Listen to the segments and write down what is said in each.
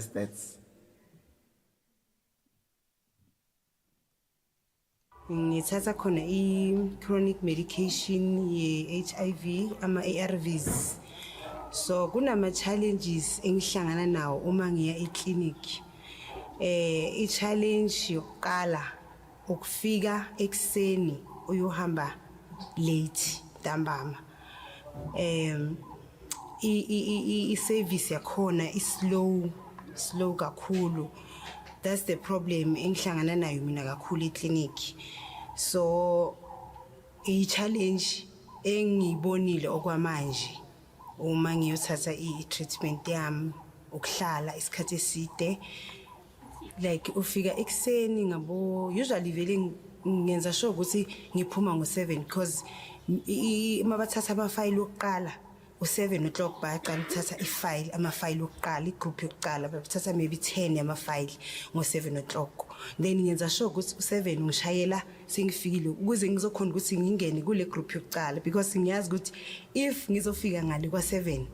That's ngithatha khona chronic medication ye-HIV ama-ARVs. So kunama challenges engihlangana nawo uma ngiya eclinic. I-challenge yokuqala ukufika ekseni uyohamba late ntambama. I-service yakhona slow kakhulu. That's the problem engihlangana nayo mina kakhulu eclinic. So i-challenge engiyibonile okwamanje uma ngiyothatha i-treatment yami ukuhlala isikhathi eside, like ufika ekseni ngabo usually vele ngenza sure ukuthi ngiphuma ngo7 because mabathatha ama-file okuqala u7 o'clock bayaqala ukuthatha i-file ama-file okuqala igroup yokuqala bathatha maybe 10 yama-file ngo7 o'clock, then ngenza sure ukuthi u7 ngishayela sengifikile ukuze ngizokhona ukuthi ngingene kule group yokuqala because ngiyazi ukuthi if ngizofika ngale kwa7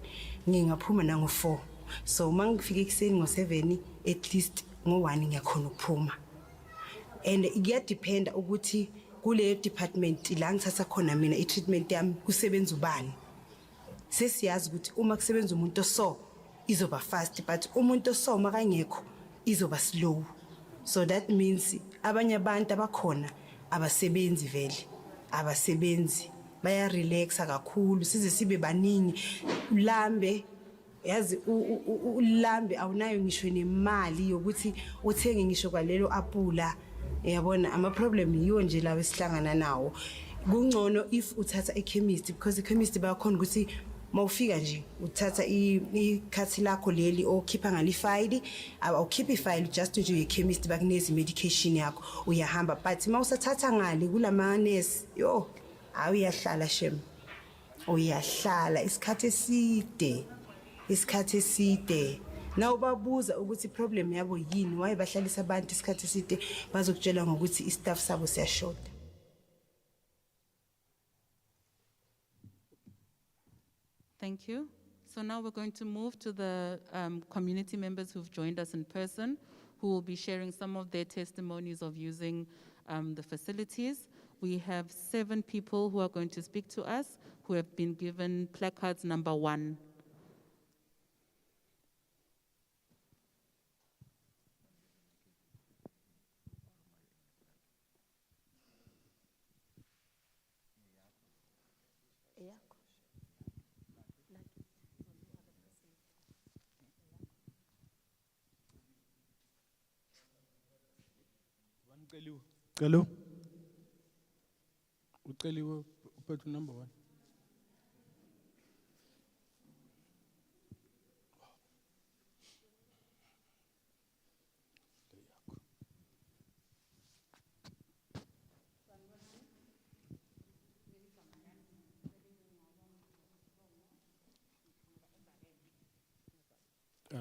ngingaphuma nango4. So mangifika ekseni ngo7 at least ngo1 ngiyakhona ukuphuma. And kuyadependa ukuthi kule department la ngithatha khona mina i-treatment yami kusebenza ubani. Sesiyazi ukuthi uma kusebenza umuntu oso izoba fast but umuntu oso makangekho izoba slow. So that means abanye abantu abakhona abasebenzi vele abasebenzi baya relaxa kakhulu size sibe baningi ulambe yazi ulambe awunayo ngisho nemali yokuthi uthenge ngisho kwalelo apula. Yabona ama problem yiwo nje lawo esihlangana nawo. Kungcono if uthatha e-chemist because i-chemist bayakhona ukuthi mawufika nje uthatha ikhathi lakho leli okhipha ngalifile awukhiphi ifile just nje ye-chemist bakunezi medication yakho uyahamba but mawusathatha ngale kulama nurse yo awuyahlala shem uyahlala isikhathi eside na ubabuza ukuthi problem yabo yini why bahlalisa abantu isikhathi eside bazokutshela ngokuthi istaff sabo siyashoda. Thank you. So now we're going to move to the community members who've joined us in person, who will be sharing some of their testimonies of using the facilities. We have 7 people who are going to speak to us, who have been given placards number 1. Hello. Uceliwe uphethe number 1.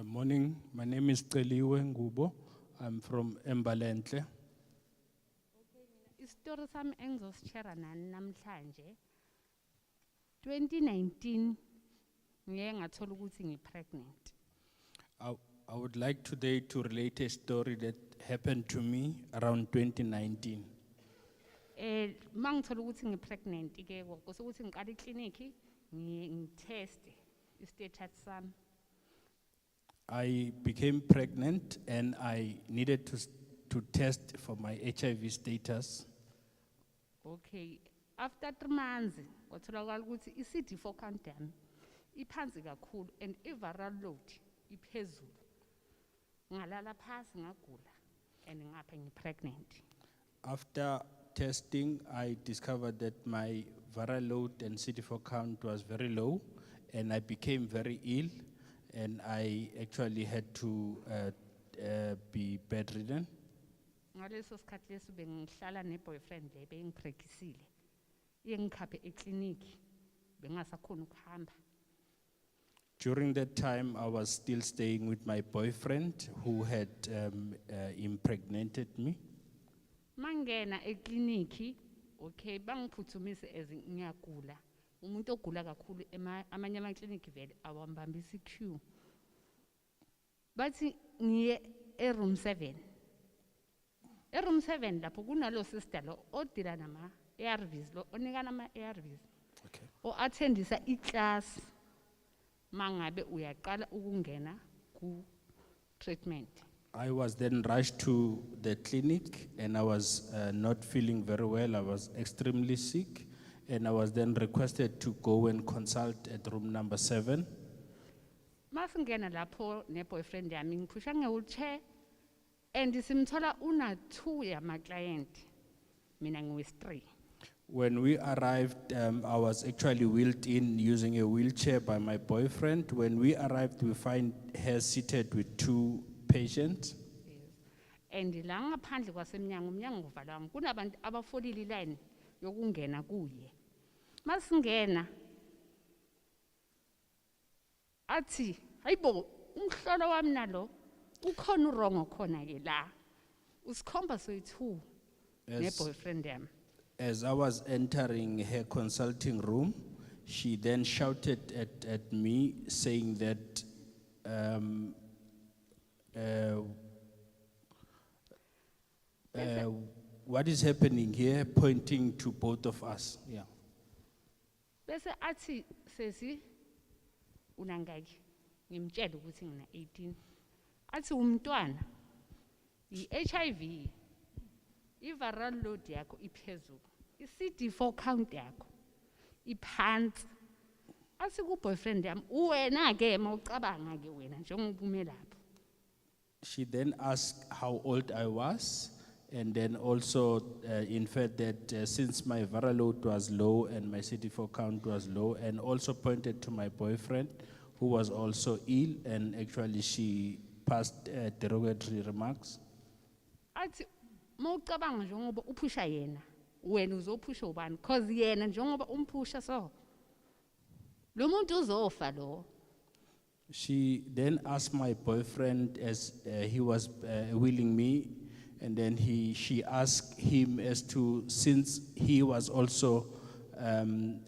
Morning, my name is Celiwe Ngubo. I'm from Mpumalanga. Story sami engizosishare nani namhlanje 2019 ngiye ngathola ukuthi ngipregnant. I would like today to relate a story that happened to me around 2019. Mangithola ukuthi ngipregnant ke kuse ukuthi ngiqala iclinic ngitest i-status sami. I became pregnant and I needed to test for my HIV status. Okay, after 3 months kwatholakala ukuthi i-CD4 count yami iphansi kakhulu and i-viral load iphezulu. Ngalala phasi ngagula and ngapha ngipregnant. After testing, I discovered that my viral load and CD4 count was very low and I became very ill and I actually had to be bedridden. Ngaleso sikhathi leso bengihlala ne-boyfriend le bengiprekisile yengikhaphe eclinic bengasakhona ukuhamba. During that time, I was still staying with my boyfriend who had impregnated me. Mangena eclinic okay bangiphuthumise ngiyagula umuntu ogula kakhulu amanye ama-clinic vele awambambisa i-queue. bathi ngiye room 7. Room 7 lapho kunalo sister lo odila nama ARVs lo onika nama ARVs. Okay. O attendisa iclass mangabe uyaqala ukungena ku treatment. I was then rushed to the clinic and I was not feeling very well. I was extremely sick and I was then requested to go and consult at room number 7. Masingena lapho ne boyfriend yami ngiphusha nge-wheelchair and simthola una 2 yama client mina ngiwis 3. When we arrived, I was actually wheeled in using a wheelchair by my boyfriend. When we arrived, we find her seated with 2 patients. And la ngaphandle kwasemnyango umnyango uvalwa kunabantu abafolile line yokungena kuye. Masingena athi hayibo umhlolo wami nalo ukhona urongo khona ke la usikhomba soyi2 ne boyfriend yami. As I was entering her consulting room, she then shouted at me saying that what is happening here, pointing to both of us. Yeah. Bese athi sesi unangaki ngimtshela ukuthi ngina 18. Athi umntwana i-HIV i-viral load yakho iphezulu, i-CD4 count yakho iphansi. Athi ku boyfriend yami uwena ke mawucabanga ke wena njengoba ume lapho. She then asked how old I was, and then also inferred that since my viral load was low and my CD4 count was low, and also pointed to my boyfriend who was also ill, and actually she passed derogatory remarks. Athi mawucabanga njengoba uphusha yena wena uzophusha ubani because yena njengoba umphusha so lo muntu uzofa lo. She then asked my boyfriend as he was wheeling me, and then she asked him as to, since he was also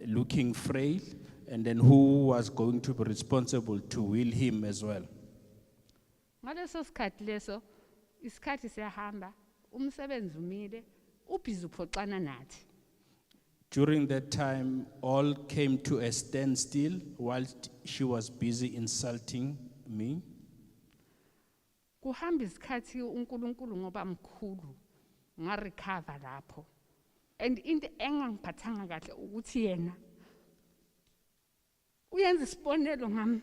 looking frail, and then who was going to be responsible to wheel him as well. Ngaleso sikhathi leso isikhathi siyahamba umsebenzi umile ubhizi uphoxana nathi. During that time, all came to a standstill whilst she was busy insulting me. Kuhamba isikhathi uNkulunkulu ngoba mkhulu ngarecover lapho. And into engangiphathanga kahle ukuthi yena uyenza isibonelo ngami.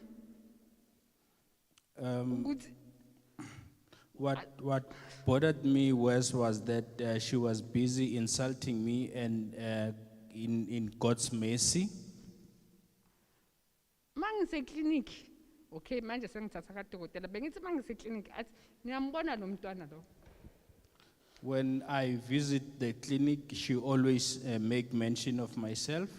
Ukuthi What bothered me worse was that she was busy insulting me, and in God's mercy, mangise clinic okay manje sengithatha kadokotela bengithi mangise clinic athi ngiyambona lo mntwana lo. when I visit the clinic, she always make mention of myself.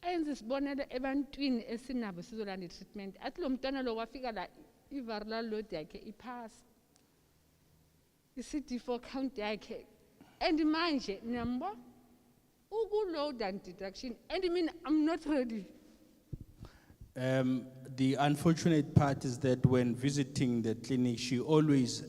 Enze sibonele ebantwini esinabo sizolanda treatment athi lo mntwana lo wafika la i-viral load yakhe iphasi, i-CD4 count yakhe, and manje niyambo uku-load and deduction, and I mean I'm not ready. The unfortunate part is that when visiting the clinic, she always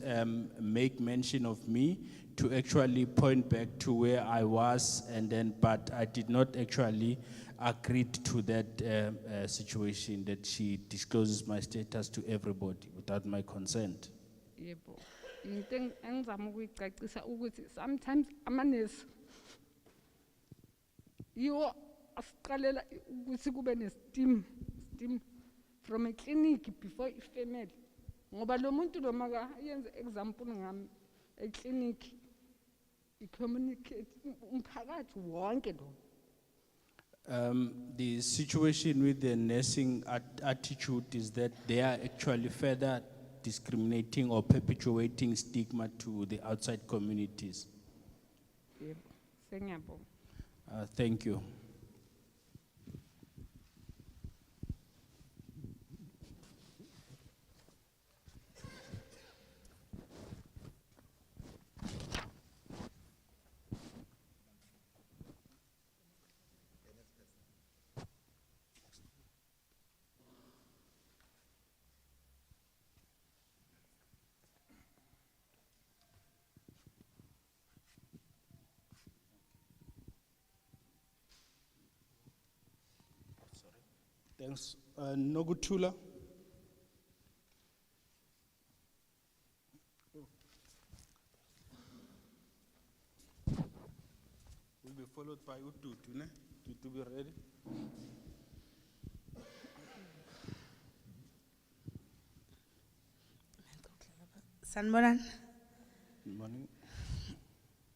make mention of me to actually point back to where I was, and then, but I did not actually agree to that situation that she discloses my status to everybody without my consent. Yebo. Into engizama ukuyicacisa ukuthi sometimes amanesi yiwo asiqalela ukuthi kube ne-steam from a clinic before i-family. Ngoba lo muntu lo maka yenze example ngami e-clinic i-communicate umphakathi wonke lo. The situation with the nursing attitude is that they are actually further discriminating or perpetuating stigma to the outside communities. Yebo. Sengiyabonga. Thank you. Thanks. Nogutula. Will be followed by Ututu, ne? To be ready. Sanibonani. Good morning.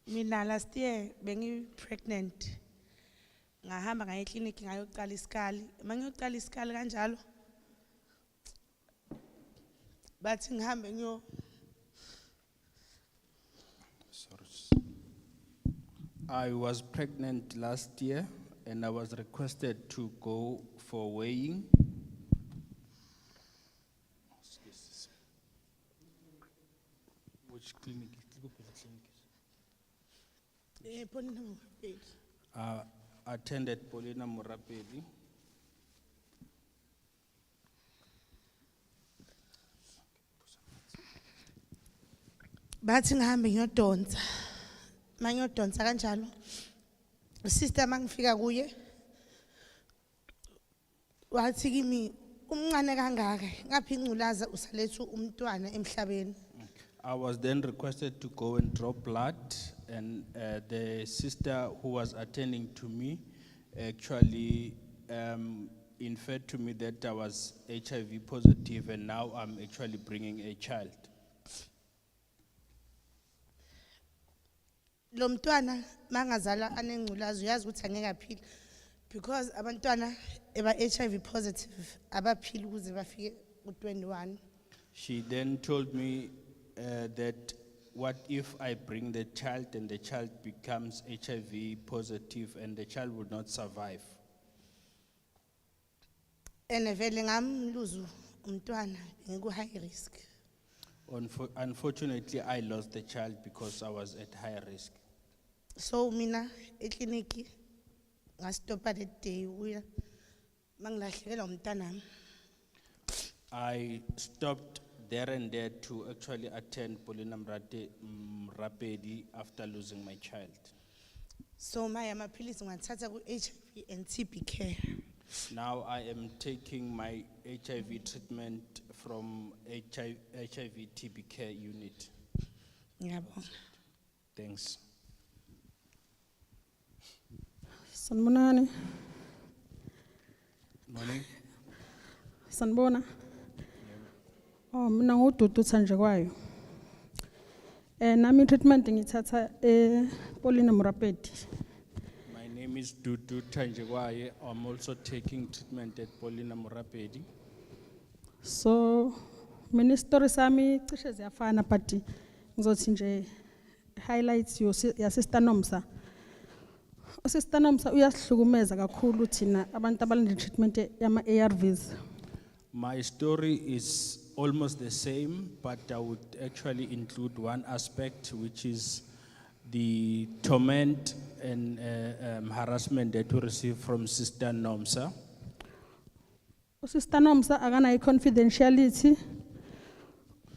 Mina last year bengi pregnant. Ngahamba ngaya eclinic ngayoqala isikali. Mangiyoqala isikali kanjalo. Bathi ngihambe ngiyo Sorry. I was pregnant last year and I was requested to go for weighing. Which clinic? Polina Murapedi. Attended Polina Murapedi. Bathi ngihambe ngiyodonsa. Mangiyodonsa kanjalo. Sister mangifika kuye. Wathi kimi umncane kangaka ngaphi ingculaza usalethu umntwana emhlabeni. I was then requested to go and draw blood, and the sister who was attending to me actually inferred to me that I was HIV positive, and now I'm actually bringing a child. Lo mntwana mangazala anengculaza uyazi ukuthi angeke aphile because abantwana eba HIV positive abaphili ukuze bafike ku21. She then told me that what if I bring the child and the child becomes HIV positive and the child would not survive. Ene vele ngamluzu umntwana ngiku high risk. Unfortunately, I lost the child because I was at high risk. So mina eclinic ngastopa that day uya mangilahlekelwa umntanami. I stopped there and there to actually attend Polina Murapedi after losing my child. So my amaphilisi ngathatha ku HIV and TB care. Now I am taking my HIV treatment from HIV TB care unit. Ngiyabonga. Thanks. Sanibonani. Morning. Sanibona. Oh, mina ngududu Thanjekwayo. Nami treatment ngithatha Polina Murapedi. My name is Dudu Thanjekwayo. I'm also taking treatment at Polina Murapedi. So, mina story sami cishe ziyafana but ngizothi nje highlights ya Sister Nomsa. Sister Nomsa uyasihlukumeza kakhulu thina abantu abalinde treatment yama ARVs. My story is almost the same, but I would actually include one aspect, which is the torment and harassment that we receive from Sister Nomsa. Sister Nomsa akanayo confidentiality.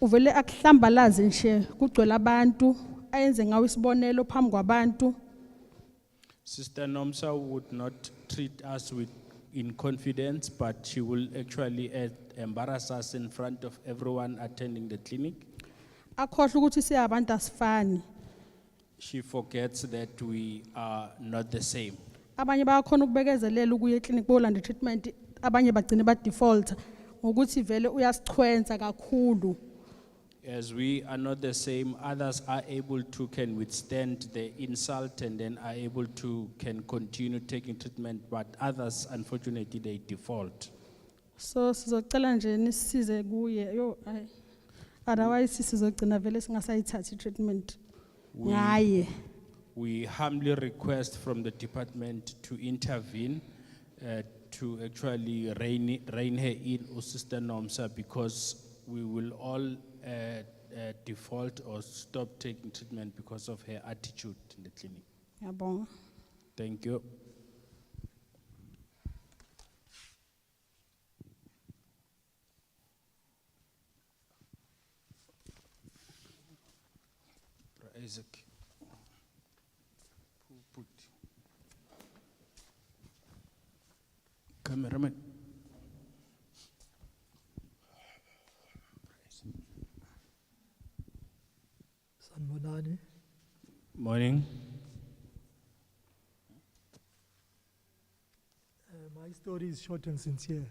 Uvele akuhlambalaze nje kugcwele abantu ayenze ngawo isibonelo phambi kwabantu. Sister Nomsa would not treat us in confidence, but she will actually embarrass us in front of everyone attending the clinic. Akhohle ukuthi siyabantu asifani. She forgets that we are not the same. Abanye bayakhona ukubekezelela ukuya eclinic bolanda treatment, abanye bagcine ba default ngokuthi vele uyasichwenza kakhulu. As we are not the same, others are able to can withstand the insult and then are able to can continue taking treatment, but others unfortunately they default. So sizocela nje nisisize kuye yo otherwise sizogcina vele singasayithathi treatment ngaye. We humbly request from the department to intervene to actually rein her in, Sister Nomsa, because we will all default or stop taking treatment because of her attitude in the clinic. Ngiyabonga. Thank you. Isaac. Cameraman. Sanibonani. Morning. My story is short and sincere.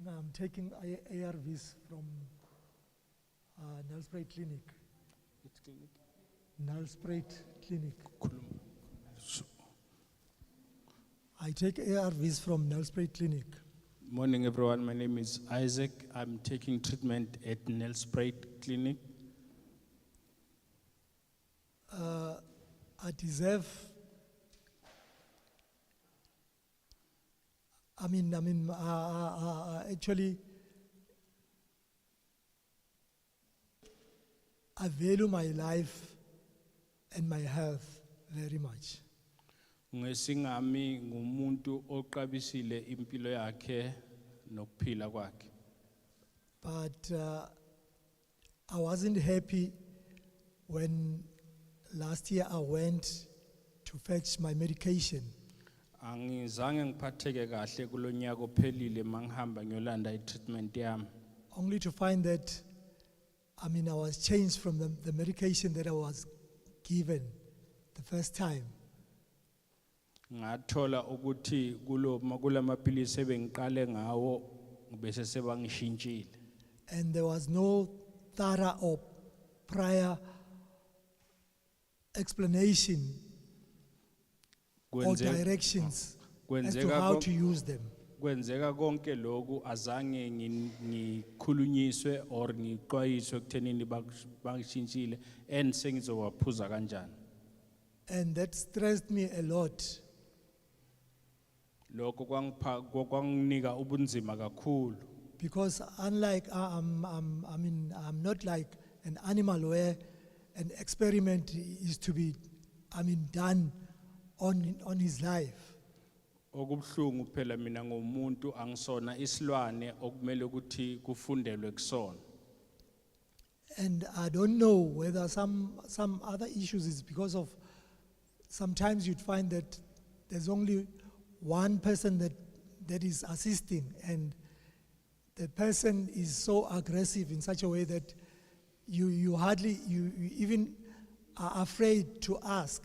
I'm taking ARVs from Nelspruit Clinic. Nelspruit Clinic. I take ARVs from Nelspruit Clinic. Morning, everyone. My name is Isaac. I'm taking treatment at Nelspruit Clinic. I deserve. Actually, I value my life and my health very much. Ngesingami ngumuntu oqabisile impilo yakhe nokuphila kwakhe. But I wasn't happy when last year I went to fetch my medication. Angizange ngiphatheke kahle kulonyaka ophelile mangihamba ngiyolanda treatment yami. Only to find that, I was changed from the medication that I was given the first time. Ngathola ukuthi kulamapilisi ebengiqale ngawo bese sebangishintshile. And there was no thorough or prior explanation or directions as to how to use them. Kwenzeka konke lokhu azange ngikhulunyiswe or ngiqwayiswe ekuthenini bangishintshile and sengizowaphuza kanjani. And that stressed me a lot. Lokho kwanginika ubunzima kakhulu. Because unlike, I'm not like an animal where an experiment is to be, done on his life. Okubhlungu phela mina ngomuntu angisona isilwane okumele ukuthi kufundelwe kusona. And I don't know whether some other issues is because of, sometimes you'd find that there's only one person that is assisting, and the person is so aggressive in such a way that you even are afraid to ask.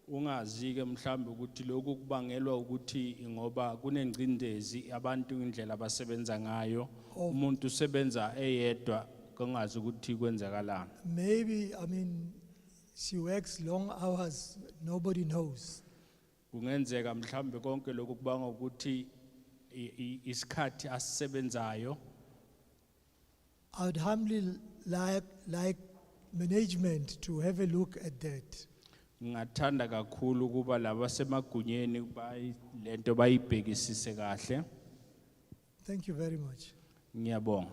Ungazike mhlambe ukuthi lokhu kubangelwa ukuthi ngoba kunengcindezi abantu indlela abasebenza ngayo umuntu usebenza eyedwa kongazi ukuthi kwenzakalani. Maybe, she works long hours, nobody knows. Kungenzeka mhlambe konke lokhu kubanga ukuthi isikhathi asisebenzayo. I would humbly like management to have a look at that. Ngingathanda kakhulu kuba laba semagunyeni lento bayibhekisise kahle. Thank you very much. Ngiyabonga.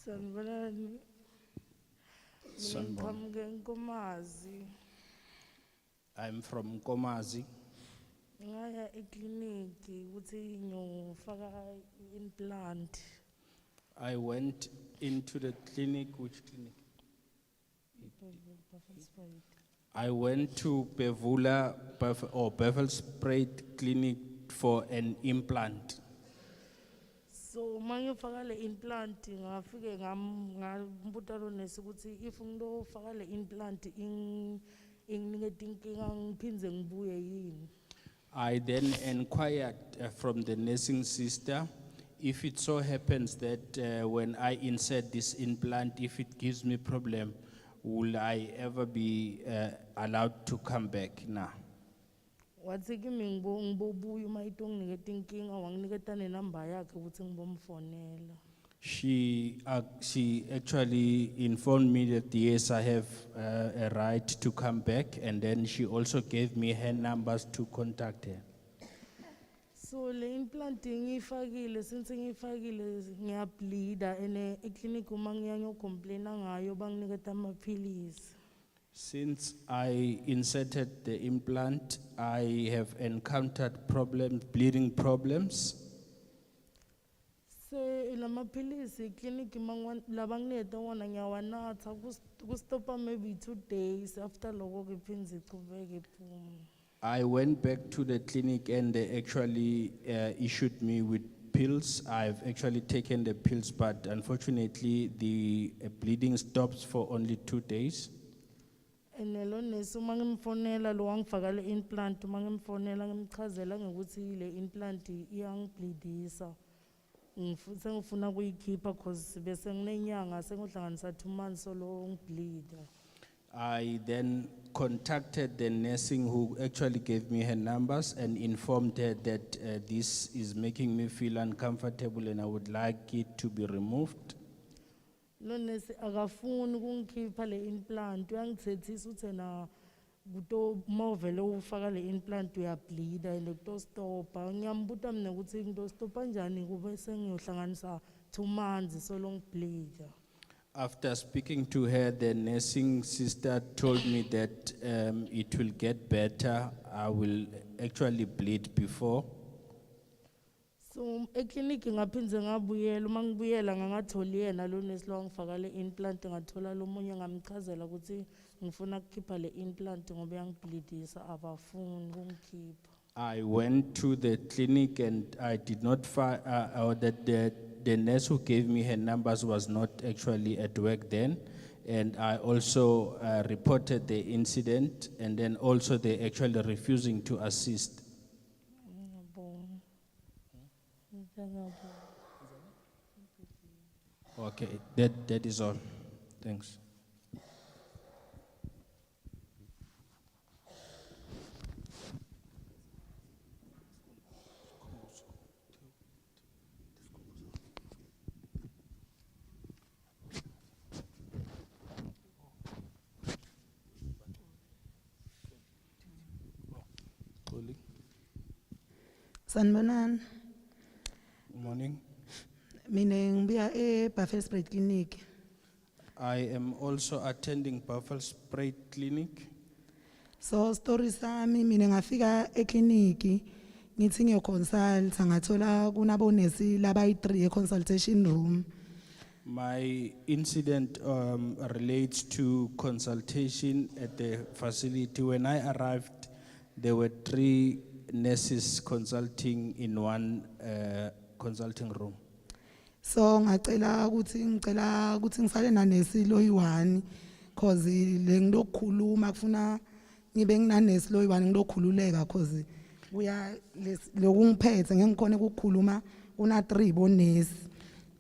Sanibonani. Nkomazi. I'm from Komazi. Ngaya ekliniki ukuthi ngiyofaka implant. I went into the clinic, which clinic? I went to Bevelspruit Clinic for an implant. So mangiyofaka le implant ngafike ngambuta lo nesi ukuthi if ngidofaka le implant inginike inkinga ngiphindze ngibuye yini. I then inquired from the nursing sister if it so happens that when I insert this implant, if it gives me problem, will I ever be allowed to come back now? Wathi kimi ngibobuya uma itonginiketa inkinga wanginiketa nenamba yakhe ukuthi ngibomfonela. She actually informed me that yes, I have a right to come back, and then she also gave me her numbers to contact her. So le implant ngiyifakile since ngiyifakile ngiyableeda ene eclinic uma ngiya ngiyocomplaina ngayo banginiketa amaphilisi. Since I inserted the implant, I have encountered problems, bleeding problems. Se lamaphilisi clinic mangwan labangineta wona ngiyawanatha kustopa maybe 2 days after loko kiphindze ichubeke iphuma. I went back to the clinic and they actually issued me with pills. I've actually taken the pills, but unfortunately the bleeding stops for only 2 days. And lo nesi uma ngimfonela lo wangifaka le implant uma ngimfonela ngimchazela ngekuthi le implant iyangibleedisa. Sengifuna kuyikhipha cause bese nginenyanga sengihlanganisa 2 months so lo ngibleeda. I then contacted the nursing who actually gave me her numbers and informed her that this is making me feel uncomfortable and I would like it to be removed. Lo nesi akafuni kungikhipha le implant uyangithethisa uthi na kuto movele ufaka le implant uyableeda and kuto stopa. Ngiyambuta mina ukuthi ngito stopa njani kube sengiyohlanganisa 2 months so long bleeda. After speaking to her, the nursing sister told me that it will get better. I will actually bleed before. So ekliniki ngaphindze ngabuyela uma ngibuyela ngangatholi yena lo nesi lo wangifaka le implant ngathola lo munye ngamchazela ukuthi ngifuna ukukhipha le implant ngoba yangibleedisa abafuni kungikhipha. I went to the clinic and I did not find, or that the nurse who gave me her numbers was not actually at work then. And I also reported the incident, and then also they actually refusing to assist. Ngiyabonga. Ngiyabonga. Okay, that is all. Thanks. Sanibonani, Good morning. mina ngibuya eBuffelspread Clinic. I am also attending Buffalo Spray Clinic. So story sami mina ngafika eclinic ngithi ngiyoconsult ngathola kunabonesi labayi3 consultation room. My incident relates to consultation at the facility. When I arrived, there were 3 nurses consulting in one consulting room. So ngicela ukuthi ngisale nanesi loyi1 cause le ngilokukhuluma kufuna ngibe nginanesi loyi1 ngilokhululeka cause kuya lokungiphethe ngikhona ukukhuluma una 3 bonesi.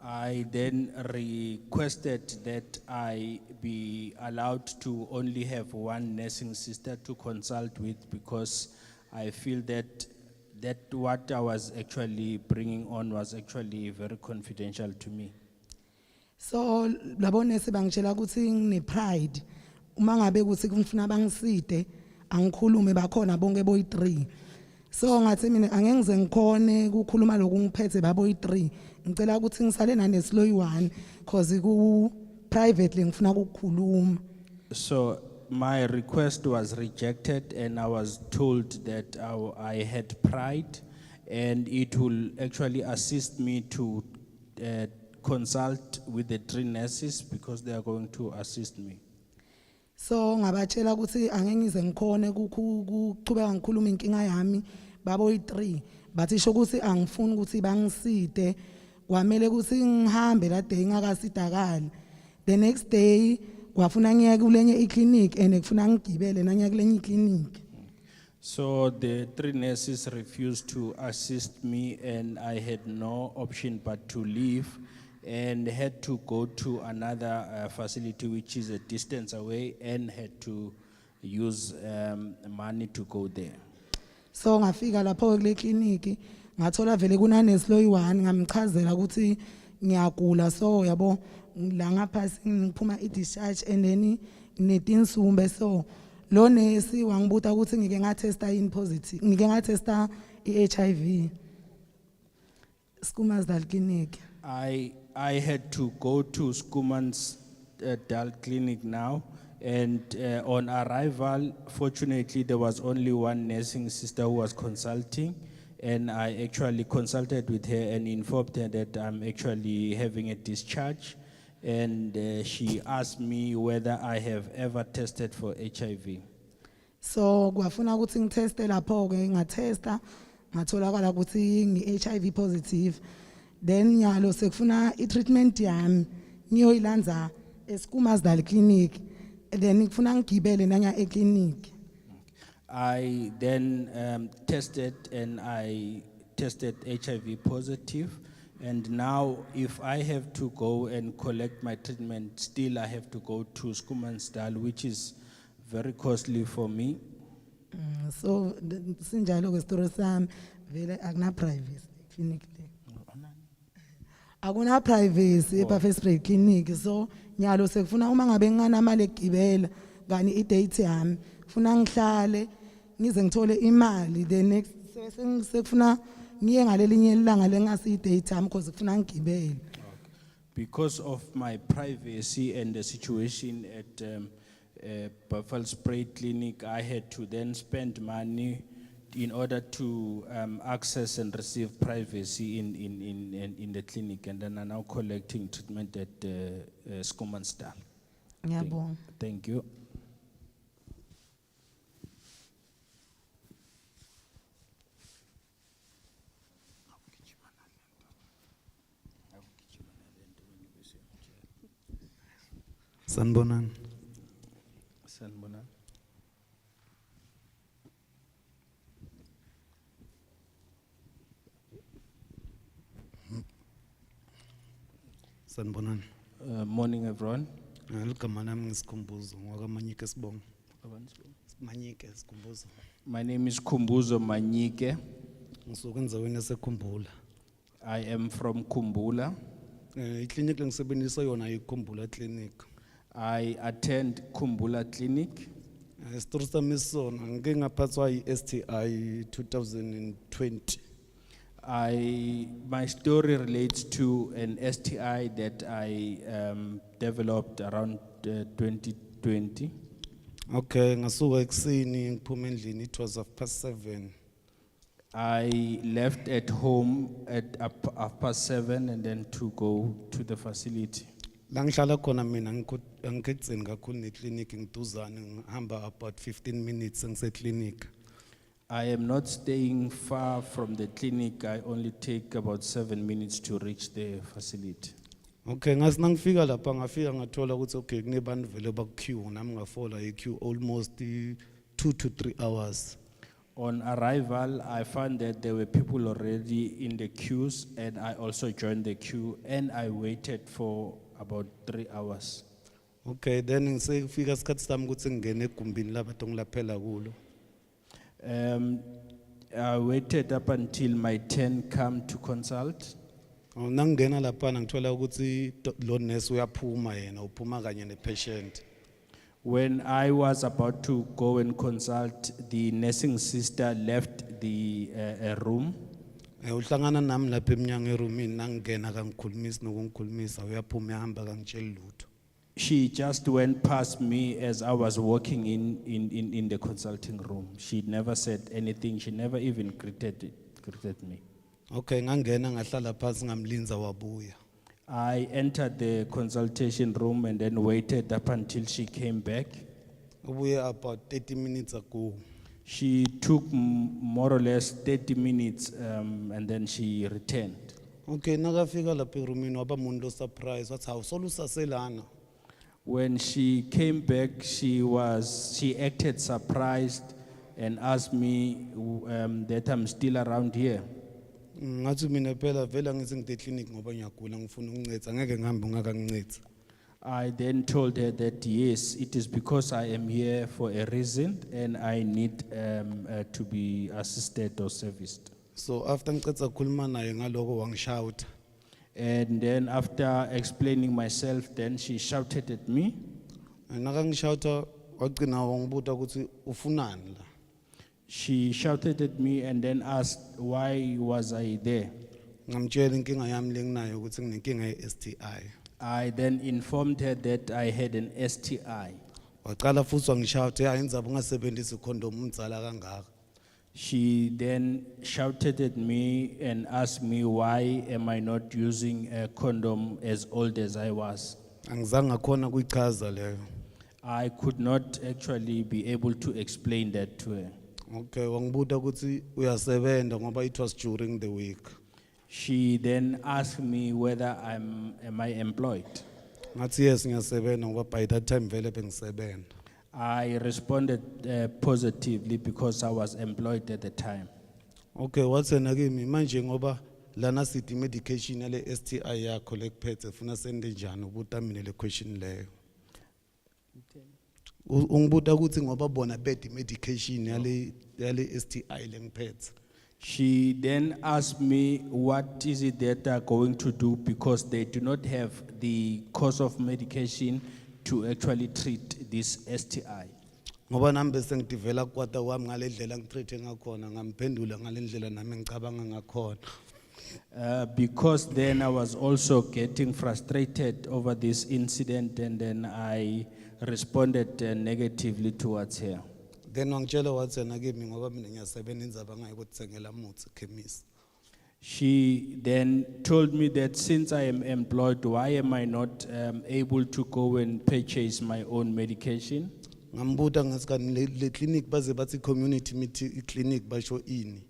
I then requested that I be allowed to only have one nursing sister to consult with because I feel that what I was actually bringing on was actually very confidential to me. So labonesi bangitshela ukuthi ngine pride uma ngabe ukuthi ngifuna bangiside angikhulume bakhona bonke boyi3. So ngathi mina angeke ngize ngikhone ukukhuluma lokungiphethe baboyi3 ngicela ukuthi ngisale nanesloyi1 cause ku privately ngifuna ukukhuluma. So my request was rejected and I was told that I had pride and it will actually assist me to consult with the 3 nurses because they are going to assist me. So ngabatshela ukuthi angeke ngize ngikhone ukuchubeka ngikhuluma inkinga yami baboyi3 bathi sho ukuthi angifuni ukuthi bangiside kwamele ukuthi ngihambe la day ngakasidakala. The next day kwafuna ngiye kulenye iclinic and kufuna ngigibele nanya kulenye iclinic. So the 3 nurses refused to assist me and I had no option but to leave and had to go to another facility which is a distance away and had to use money to go there. So ngafika lapho kule clinic ngathola vele kunanesi loyi1 ngamchazela ukuthi ngiyagula so yabo la ngaphasi ngiphuma i-discharge and then netinsumbe so lo nesi wangibuta ukuthi ngike ngatesta in positive ngike ngatesta i-HIV Skuma's Clinic. I had to go to Skuman's adult clinic now And on arrival, fortunately, there was only one nursing sister who was consulting. And I actually consulted with her and informed her that I'm actually having a discharge. And she asked me whether I have ever tested for HIV. So kwafuna ukuthi ngiteste lapho ke ngatesta ngatholakala ukuthi ngi-HIV positive. Then nyalo sekufuna i-treatment yami ngiyoyilandza eSkumazdal clinic. Then ngifuna ngigibele nanya e-clinic. I then tested and I tested HIV positive. And now if I have to go and collect my treatment, still I have to go to Sibhulo, which is very costly for me. So sinjalo ke story sami vele akuna privacy clinic le. Akuna privacy ePerfect clinic, so nyalo sekufuna uma ngabe nginganamali egibela ngani i-date yami funa ngihlale ngize ngithole imali, the next sekufuna ngiye ngalelinye ilanga lengasi i-date yami because kufuna ngigibele. Because of my privacy and the situation at Buffalo Spray Clinic, I had to then spend money in order to access and receive privacy in the clinic, and then I'm now collecting treatment at Sibhulo. Ngiyabonga. Thank you. Sanbonan. Sanbonan. Morning, everyone. Ligama lami ngiSkhumbuzo ngwakamanyike Sibongo. Manyike Skhumbuzo. My name is Kumbuzo Manyike. Ngisuka endaweni yaseKhumbula. I am from Kumbula. Iclinic lengisebenzisa yona yiKhumbula clinic. I attend Kumbula Clinic. Story sami sona ngike ngaphathwa yi-STI 2020. My story relates to an STI that I developed around 2020. Okay, ngasuka ekuseni ngiphuma endlini, it was 7:30. I left at home at 7:30 and then to go to the facility. La ngihlala khona mina ngiketseni kakhulu neclinic ngiduzane ngihamba about 15 minutes ngiseclinic. I am not staying far from the clinic. I only take about 7 minutes to reach the facility. Okay, ngasi nangifika lapha ngafika ngathola ukuthi okay kunebantu vele baku-queue nami ngafola i-queue almost 2 to 3 hours. On arrival, I found that there were people already in the queues, and I also joined the queue, and I waited for about 3 hours. Okay, then ngisefika isikhathi sami ukuthi ngingene egumbini labantu ngilaphela kulo. I waited up until my turn come to consult. Nangingena lapha ngithola ukuthi lo nurse uyaphuma yena uphuma kanye nepatient. When I was about to go and consult, the nursing sister left the room. Uhlangana nami lapha eminyango eroomini nangingena kangikhulumisa nokungikhulumisa uyaphuma ehamba kangitshela lutho. She just went past me as I was walking in the consulting room. She never said anything. She never even greeted me. Okay, ngangena ngahlala phansi ngamlinza wabuya. I entered the consultation room and then waited up until she came back. Ubuye about 30 minutes ago. She took more or less 30 minutes and then she returned. Okay, nakafika lapha eroomini waba umuntu surprise wathi awusolusaselana. When she came back, she acted surprised and asked me that I'm still around here. Ngathi mina phela vela ngithi ngide clinic ngoba ngiyagula ngifuna unginceda ngeke ngihambe ungakangincedi. I then told her that yes, it is because I am here for a reason and I need to be assisted or serviced. So after ngicetha ukukhuluma naye ngaloko wangishouta. And then after explaining myself, then she shouted at me. Nakangishouta wagcina wangibuza ukuthi ufunani la. She shouted at me and then asked why was I there. Ngamtshela inkinga yami lenginayo ukuthi nginenkinga ye-STI. I then informed her that I had an STI. Waqala futhi wangishouthe ayinzabe ungasebenzisi condom umdzala kangaka. She then shouted at me and asked me why am I not using a condom as old as I was. Angizange ngakhona kuyichaza leyo. I could not actually be able to explain that to her. Okay, wangibuta ukuthi uyasebenza ngoba it was during the week. She then asked me whether am I employed. Ngathi yes ngiyasebenza ngoba by that time vele bengisebenza. I responded positively because I was employed at the time. Okay, wathena kimi manje ngoba lana sithi medication yale STI yakho lekuphethe funa sende njani ubuta mina le question leyo. Ungibuta ukuthi ngoba bona bed medication yale STI lengiphethe. She then asked me what is it that they're going to do because they do not have the course of medication to actually treat this STI. Ngoba nami bese ngidivela kwata wami ngale ndlela ngitreat ngakhona ngamphendula ngale ndlela nami ngicabanga ngakhona. Because then I was also getting frustrated over this incident and then I responded negatively towards her. Then wangitshela wathena kimi ngoba mina ngiyasebenza indzaba ngayikuthengela muthi chemist. She then told me that since I am employed, why am I not able to go and purchase my own medication? Ngambuta ngasikani le clinic baze bathi community meeting clinic basho ini.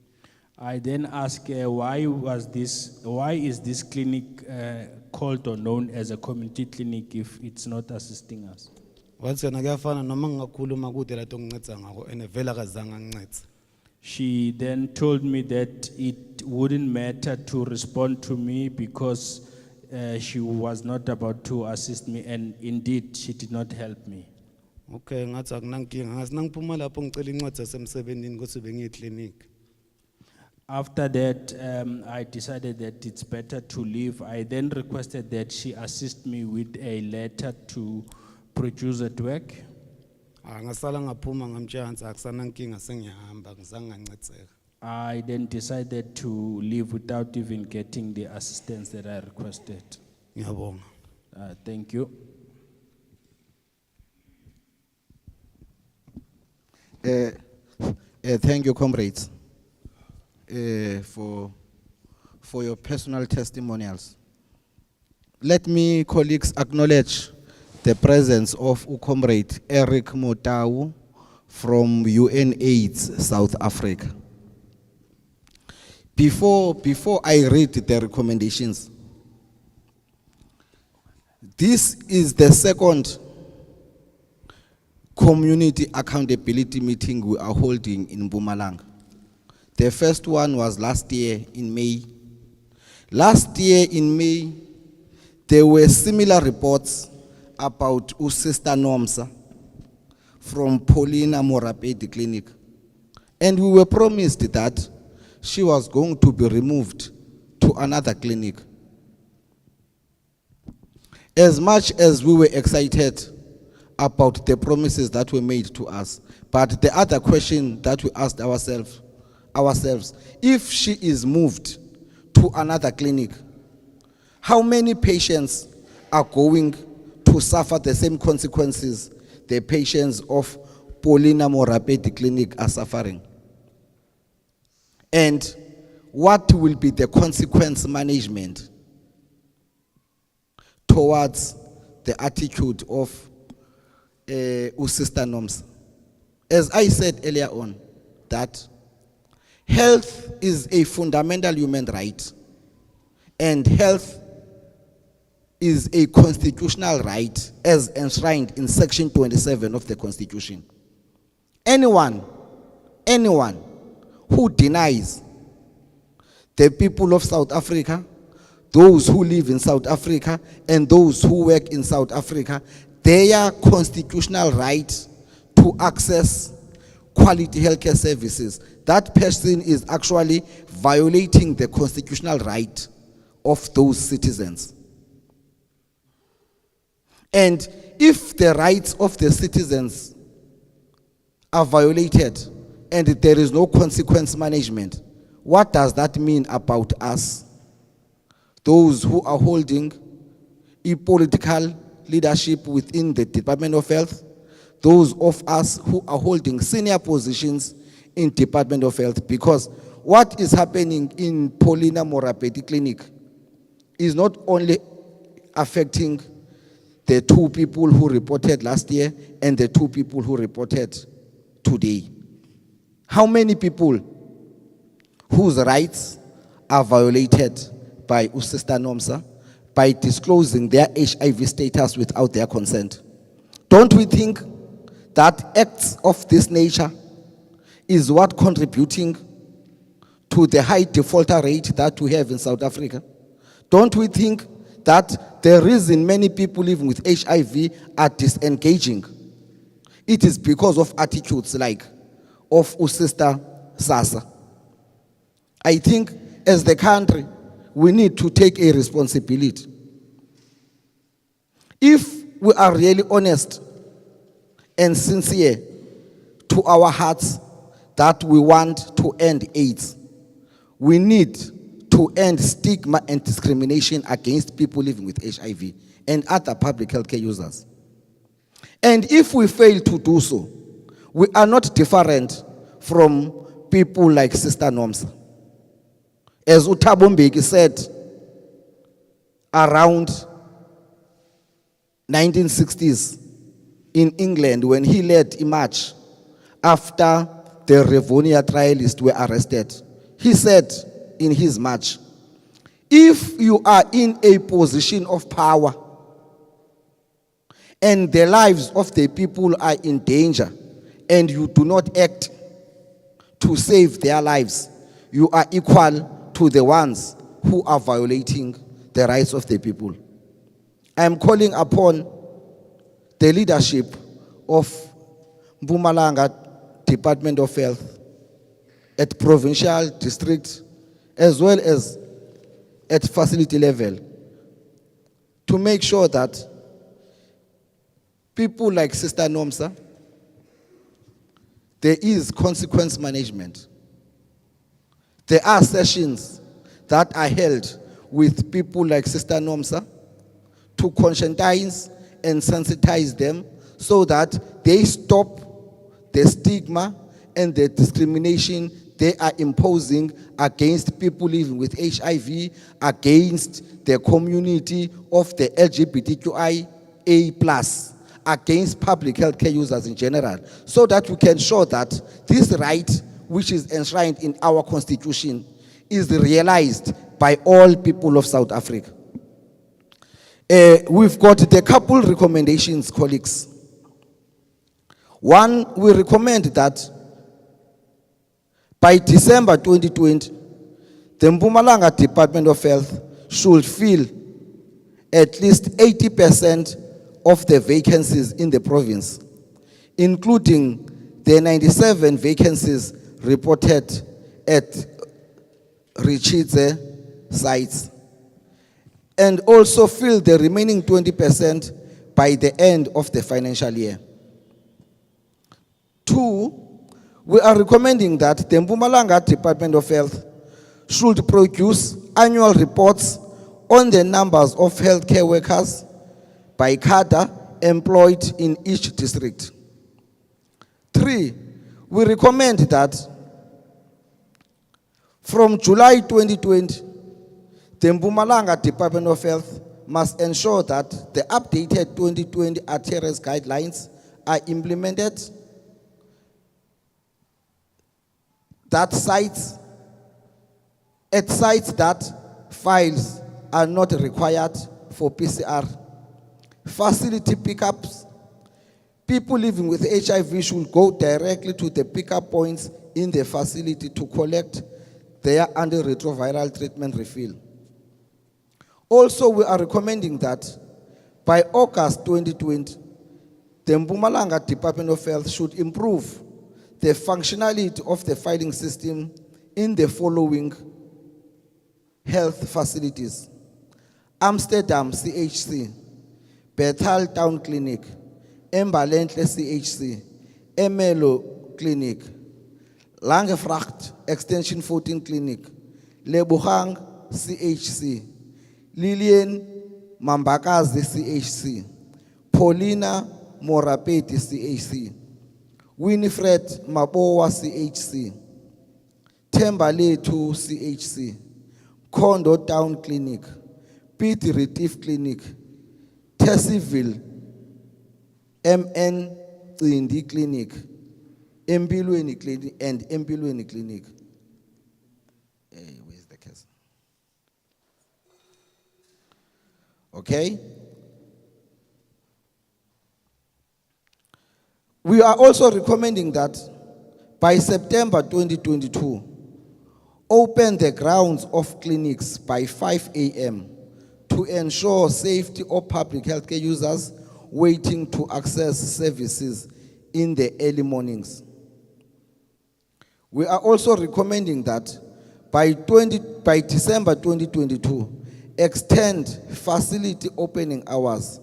I then asked her why is this clinic called or known as a community clinic if it's not assisting us? Wathena kuyafana noma ngingakhuluma kude la tonginceda ngako ene vela kazange ngincede. She then told me that it wouldn't matter to respond to me because she was not about to assist me, and indeed she did not help me. Okay, ngathi akunankinga ngasi nangiphuma lapho ngicela incwadi yasemsebenzini ukuthi bengiye clinic. After that, I decided that it's better to leave. I then requested that she assist me with a letter to produce at work. Ngasala ngaphuma ngamtshansa akusanankinga sengiyahamba ngizange ngancedeka. I then decided to leave without even getting the assistance that I requested. Ngiyabonga. Thank you. Thank you, comrades, for your personal testimonials. Let me, colleagues, acknowledge the presence of comrade Eric Motau from UNAIDS South Africa. Before I read the recommendations, this is the second community accountability meeting we are holding in Mpumalanga. The first one was last year in May. Last year in May, there were similar reports about Sister Nomsa from Paulina Morapedi Clinic. And we were promised that she was going to be removed to another clinic. As much as we were excited about the promises that were made to us, but the other question that we asked ourselves, if she is moved to another clinic, how many patients are going to suffer the same consequences the patients of Paulina Morapedi Clinic are suffering? And what will be the consequence management towards the attitude of Sister Noms? As I said earlier on, that health is a fundamental human right, and health is a constitutional right as enshrined in Section 27 of the Constitution. Anyone who denies the people of South Africa, those who live in South Africa, and those who work in South Africa, their constitutional right to access quality healthcare services, that person is actually violating the constitutional right of those citizens. And if the rights of the citizens are violated and there is no consequence management, what does that mean about us? Those who are holding a political leadership within the Department of Health, those of us who are holding senior positions in Department of Health, because what is happening in Paulina Morapeti Clinic is not only affecting the 2 people who reported last year and the 2 people who reported today. How many people whose rights are violated by Sister Nomsa by disclosing their HIV status without their consent? Don't we think that acts of this nature is what contributing to the high defaulter rate that we have in South Africa? Don't we think that the reason many people living with HIV are disengaging, it is because of attitudes like of Sister Sasa? I think as the country, we need to take a responsibility. If we are really honest and sincere to our hearts that we want to end AIDS, we need to end stigma and discrimination against people living with HIV and other public healthcare users. And if we fail to do so, we are not different from people like Sister Nomsa. As Thabo Mbeki said, around 1960s in England, when he led a march after the Rivonia trialists were arrested, he said in his march, if you are in a position of power and the lives of the people are in danger and you do not act to save their lives, you are equal to the ones who are violating the rights of the people. I am calling upon the leadership of Mpumalanga Department of Health at provincial, district, as well as at facility level, to make sure that people like Sister Nomsa, there is consequence management. There are sessions that are held with people like Sister Nomsa to conscientize and sensitize them so that they stop the stigma and the discrimination they are imposing against people living with HIV, against the community of the LGBTQIA+, against public healthcare users in general, so that we can show that this right, which is enshrined in our constitution, is realized by all people of South Africa. We've got the couple recommendations, colleagues. One, we recommend that by December 2020, the Mpumalanga Department of Health should fill at least 80% of the vacancies in the province, including the 97 vacancies reported at Ritshidze sites, and also fill the remaining 20% by the end of the financial year. Two, we are recommending that the Mpumalanga Department of Health should produce annual reports on the numbers of healthcare workers by cadre employed in each district. Three, we recommend that from July 2020, the Mpumalanga Department of Health must ensure that the updated 2020 adherence guidelines are implemented, that at sites that files are not required for PCR. Facility pickups. People living with HIV should go directly to the pickup points in the facility to collect their antiretroviral treatment refill. Also, we are recommending that by August 2020, the Mpumalanga Department of Health should improve the functionality of the filing system in the following health facilities: Amsterdam CHC, Bethel Town Clinic, Embalentle CHC, Emelo Clinic, Langevracht Extension 14 Clinic, Lebogang CHC, Lillian Mambakazi CHC, Paulina Morapeti CHC, Winifred Mabowa CHC, Tembaletu CHC, Kondo Town Clinic, Pete Retief Clinic, Tessiville MN Indi Clinic, Empilweni Clinic, and Empilweni Clinic. Where's the case? Okay. We are also recommending that by September 2022, open the grounds of clinics by 5 a.m. to ensure safety of public healthcare users waiting to access services in the early mornings. We are also recommending that by December 2022, extend facility opening hours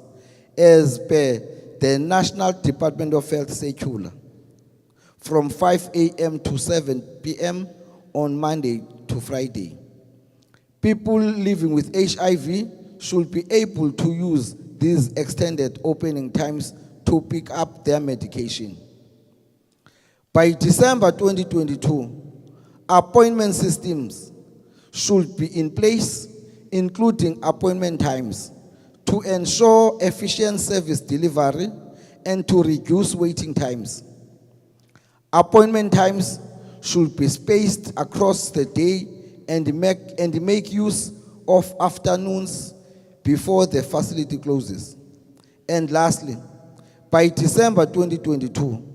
as per the National Department of Health circular from 5 a.m. to 7 p.m. on Monday to Friday. People living with HIV should be able to use these extended opening times to pick up their medication. By December 2022, appointment systems should be in place, including appointment times, to ensure efficient service delivery and to reduce waiting times. Appointment times should be spaced across the day and make use of afternoons before the facility closes. And lastly, by December 2022,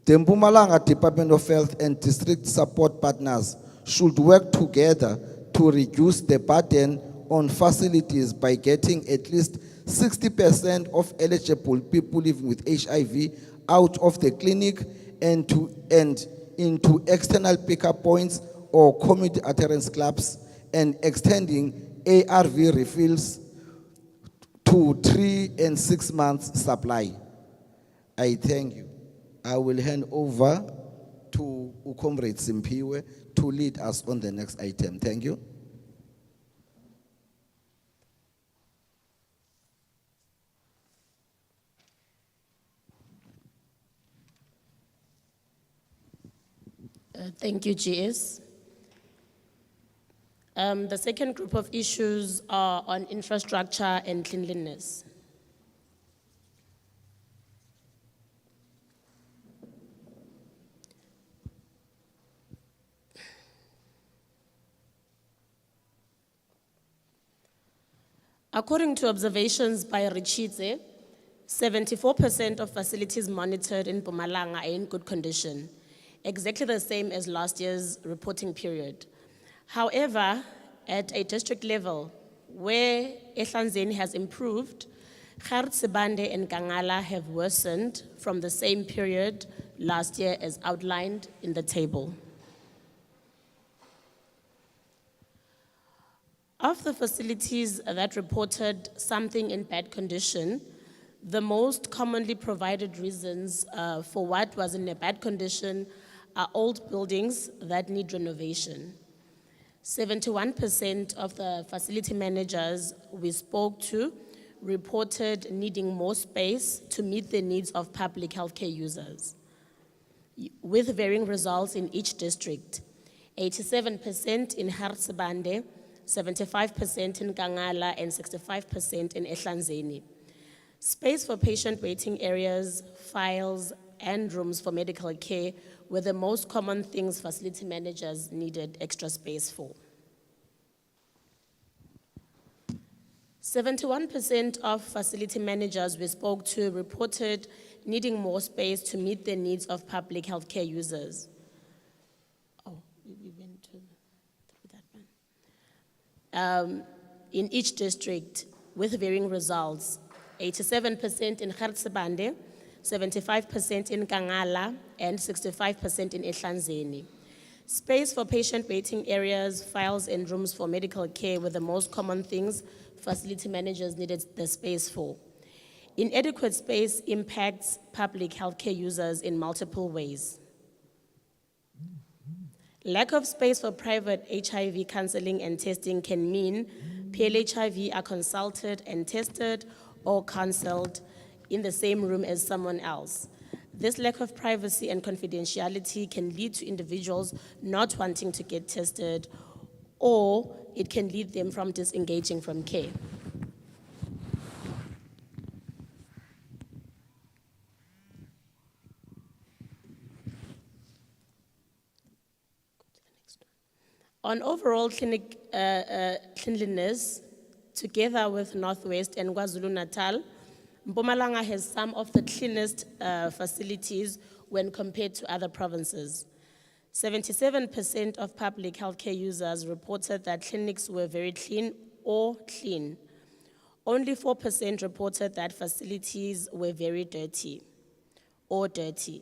the Mpumalanga Department of Health and district support partners should work together to reduce the burden on facilities by getting at least 60% of eligible people living with HIV out of the clinic and into external pickup points or community adherence clubs, and extending ARV refills to 3 and 6 months supply. I thank you. I will hand over to Comrade Simpiwe to lead us on the next item. Thank you. Thank you, GS. The second group of issues are on infrastructure and cleanliness. According to observations by Ritshidze, 74% of facilities monitored in Mpumalanga are in good condition, exactly the same as last year's reporting period. However, at a district level, where Ehlanzeni has improved, Ritshidze and Kangala have worsened from the same period last year as outlined in the table. Of the facilities that reported something in bad condition, the most commonly provided reasons for what was in a bad condition are old buildings that need renovation. 71% of the facility managers we spoke to reported needing more space to meet the needs of public healthcare users, with varying results in each district. 87% in Ritshidze, 75% in Kangala, and 65% in Ehlanzeni. Space for patient waiting areas, files, and rooms for medical care were the most common things facility managers needed extra space for. 71% of facility managers we spoke to reported needing more space to meet the needs of public healthcare users. In each district, with varying results. 87% in Ritshidze, 75% in Kangala, and 65% in Ehlanzeni. Space for patient waiting areas, files, and rooms for medical care were the most common things facility managers needed the space for. Inadequate space impacts public healthcare users in multiple ways. Lack of space for private HIV counseling and testing can mean PLHIV are consulted and tested or counseled in the same room as someone else. This lack of privacy and confidentiality can lead to individuals not wanting to get tested, or it can lead them from disengaging from care. On overall cleanliness, together with Northwest and KwaZulu-Natal, Mpumalanga has some of the cleanest facilities when compared to other provinces. 77% of public healthcare users reported that clinics were very clean or clean. Only 4% reported that facilities were very dirty or dirty.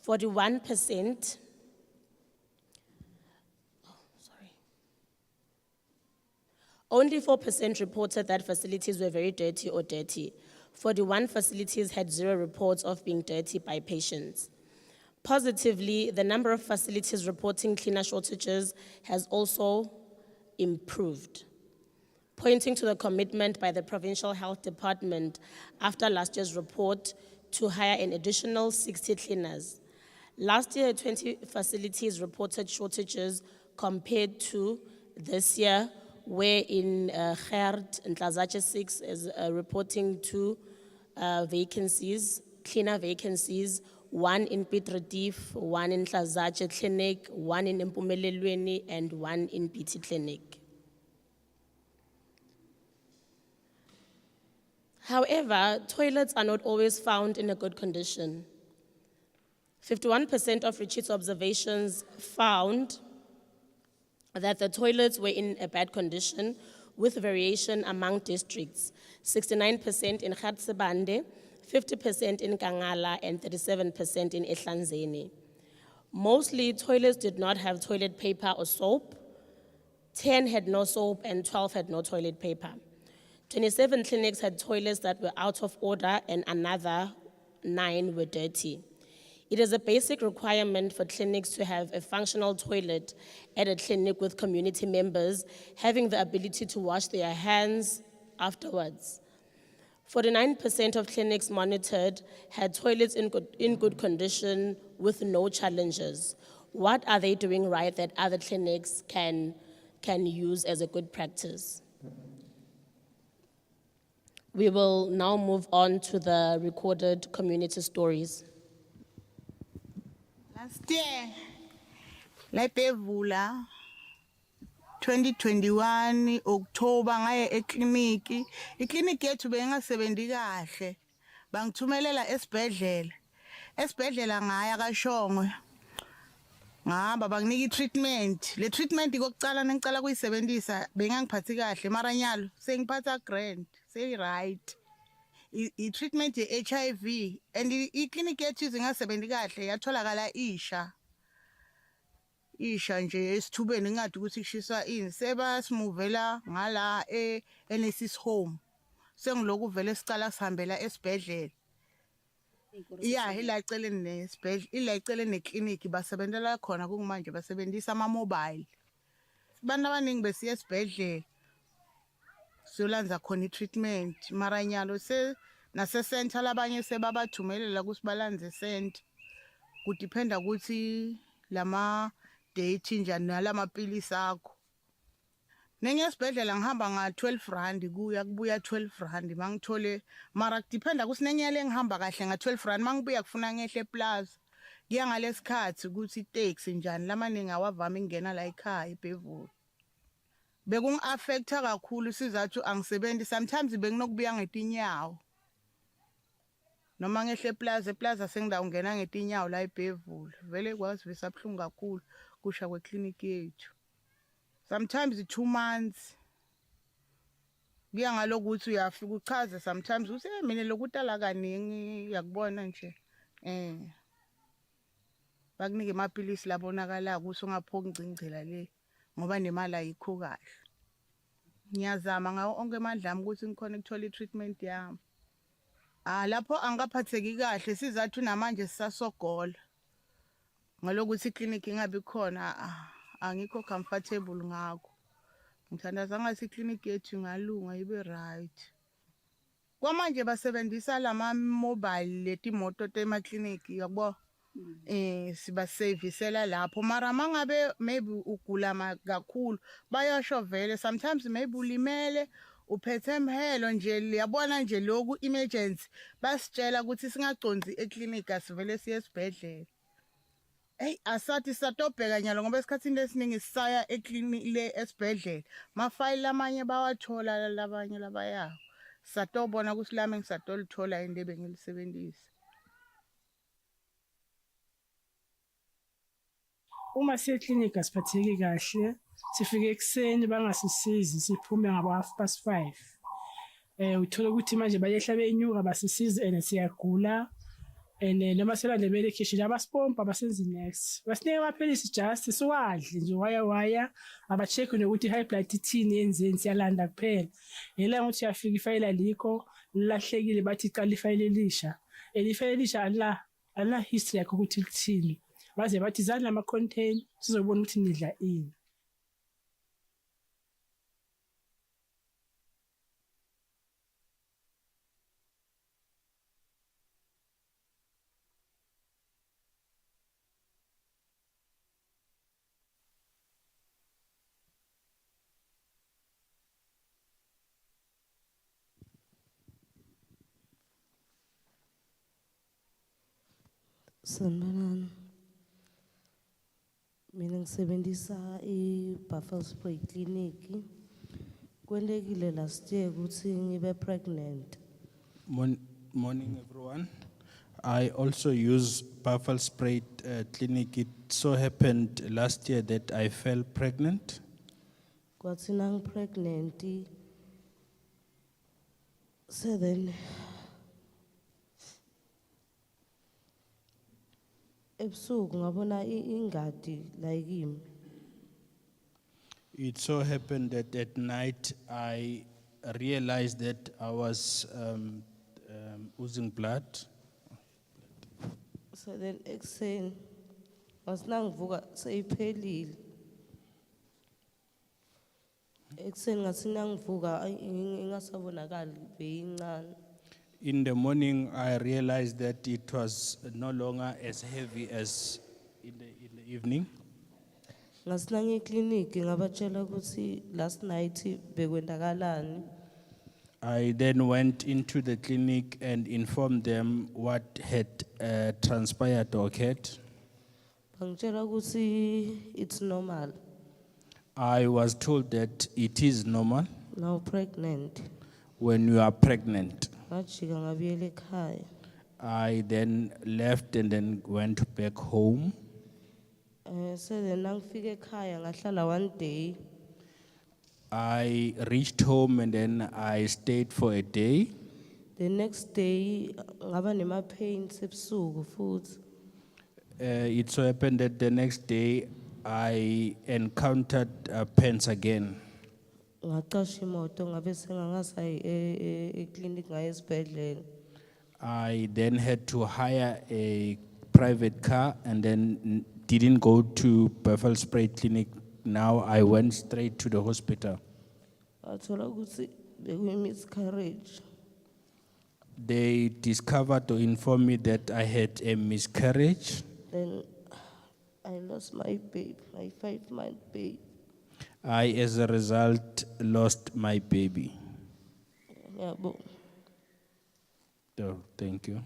41%, only 4% reported that facilities were very dirty or dirty. 41 facilities had 0 reports of being dirty by patients. Positively, the number of facilities reporting cleaner shortages has also improved, pointing to the commitment by the Provincial Health Department after last year's report to hire an additional 60 cleaners. Last year, 20 facilities reported shortages compared to this year, where in Gert and Tlazache 6 is reporting 2 vacancies, cleaner vacancies, 1 in Piet Retief, 1 in Tlazache Clinic, 1 in Mpumalanga, and 1 in BT Clinic. However, toilets are not always found in a good condition. 51% of Ritshidze observations found that the toilets were in a bad condition, with variation among districts. 69% in Gatsebande, 50% in Kangala, and 37% in Ehlanzeni. Mostly, toilets did not have toilet paper or soap. 10 had no soap and 12 had no toilet paper. 27 clinics had toilets that were out of order and another 9 were dirty. It is a basic requirement for clinics to have a functional toilet at a clinic with community members having the ability to wash their hands afterwards. 49% of clinics monitored had toilets in good condition with no challenges. What are they doing right that other clinics can use as a good practice? We will now move on to the recorded community stories. Last year, Lepevula, 2021, October, ngaye ekliniki. Ikliniki yethu bengasebenzi kahle. Bangithumelela esibhedlela. Esibhedlela ngaya kaShongwe. Ngahamba banginika i-treatment. Le treatment kokucala nengicala kuyisebenzisa bengangiphathi kahle mara nyalo sengiphatha grand, say right. I-treatment ye-HIV and ikliniki yethu izingasebenzi kahle yatholakala isha nje esithubeni ngadi ukuthi kushiswa ini sebasimuvela ngala eNesis home sengiloku vele sicala sihambela esibhedlela ila eceleni nesibhedlela ila eceleni nekliniki basebenzela khona kumanje basebenzisa ama mobile abantu abaningi besiya esibhedlela solanza khona i-treatment mara nyalo nase center labanye sebabathumelela kusibalanze center kudependa ukuthi lama date njani nalamapilisi akho nenye esibhedlela ngihamba nga 12 rand kubuya 12 rand mangithole mara kudependa kusinenyele ngihamba kahle nga 12 rand mangibuya kufuna ngehle plaza kuya ngalesikhathi ukuthi taxi njani lamaningi awavami ngena la ekhaya eBhevulu bekungi affecta kakhulu sizathu angisebenzi sometimes benginokubuya ngetinyawo noma ngehle plaza sengidawu ngena ngetinyawo la eBhevulu vele kwazi besabhlungu kakhulu kusha kwekliniki yethu sometimes 2 months kuya ngalokuthi uyafika uchaze sometimes uthi mina lokutala kaningi yakubona nje bakunike amapilisi labonakala ukuthi ungaphoki ingcingcela le ngoba nemali ayikho kahle ngiyazama ngawo onke amandla ami ukuthi ngikhona ukuthola i-treatment yami lapho angaphatheki kahle sizathu namanje sisasogola ngalokuthi ikliniki ingabi khona angikho comfortable ngakho ngithandaza ngathi ikliniki yethu ingalunga ibe right Kwamanje basebenzisa lama mobile letimoto temakliniki yabo. Siba servicela lapho mara mangabe maybe ugula kakhulu bayasho vele sometimes maybe ulimele uphethe emhelo nje liyabona nje lokhu emergency basitshela ukuthi singaconzi eclinic asivele siye esibhedlela. Hey asathi satobheka nyalo ngoba esikhathini lesiningi sisaya eclinic le esibhedlela mafile lamanye bawathola labanye labayawo satobona ukuthi lami ngisatolithola into ebengilisebenzisa. Uma siye clinic asiphatheki kahle sifike ekseni bangasisizi siphume ngabo 5:30. Uthola ukuthi manje bayehla benyuka basisize and siyagula and noma selande medication abaspompa basenze next. Basinike amaphilisi just siwadle nje waya abacheck nokuthi high blood ithini yenzeni siyalanda kuphela. Yela ukuthi yafika ifayile alikho lahlekile bathi qala ifayile elisha. Elifayile elisha ala history yakho ukuthi lithini. Baze bathi zana ama content sizobona ukuthi nidla ini. Sanibonani. Mina ngisebenzisa i-Buffalo Spray Clinic. Kwendekile last year ukuthi ngibe pregnant. Morning, everyone. I also use Buffalo Spray Clinic. It so happened last year that I fell pregnant. Kwathi nang pregnant. So then ebusuku ngabona ingadi like him. It so happened that at night I realized that I was oozing blood. So then ekseni wasinangivuka seyiphelile. Ekseni ngathi nangivuka ingasabonakali beyincane. In the morning, I realized that it was no longer as heavy as in the evening. Ngasinangi clinic ngabatshela ukuthi last night bekwendakalani. I then went into the clinic and informed them what had transpired or occurred. Bangitshela ukuthi it's normal. I was told that it is normal Now pregnant. when you are pregnant. Ngajika ngabuyela ekhaya. I then left and then went back home. So then nangifika ekhaya ngahlala one day. I reached home and then I stayed for a day. The next day ngaba nema pains ebusuku futhi. It so happened that the next day I encountered pains again. Ngaqasha imoto ngabe sengangasayi eclinic ngaye esibhedlela. I then had to hire a private car and then didn't go to Buffalo Spray Clinic. Now I went straight to the hospital. Athola ukuthi bekuyi-miscarriage. They discovered or informed me that I had a miscarriage. Then I lost my baby, my 5-month baby. I, as a result, lost my baby. Yabo. So, thank you.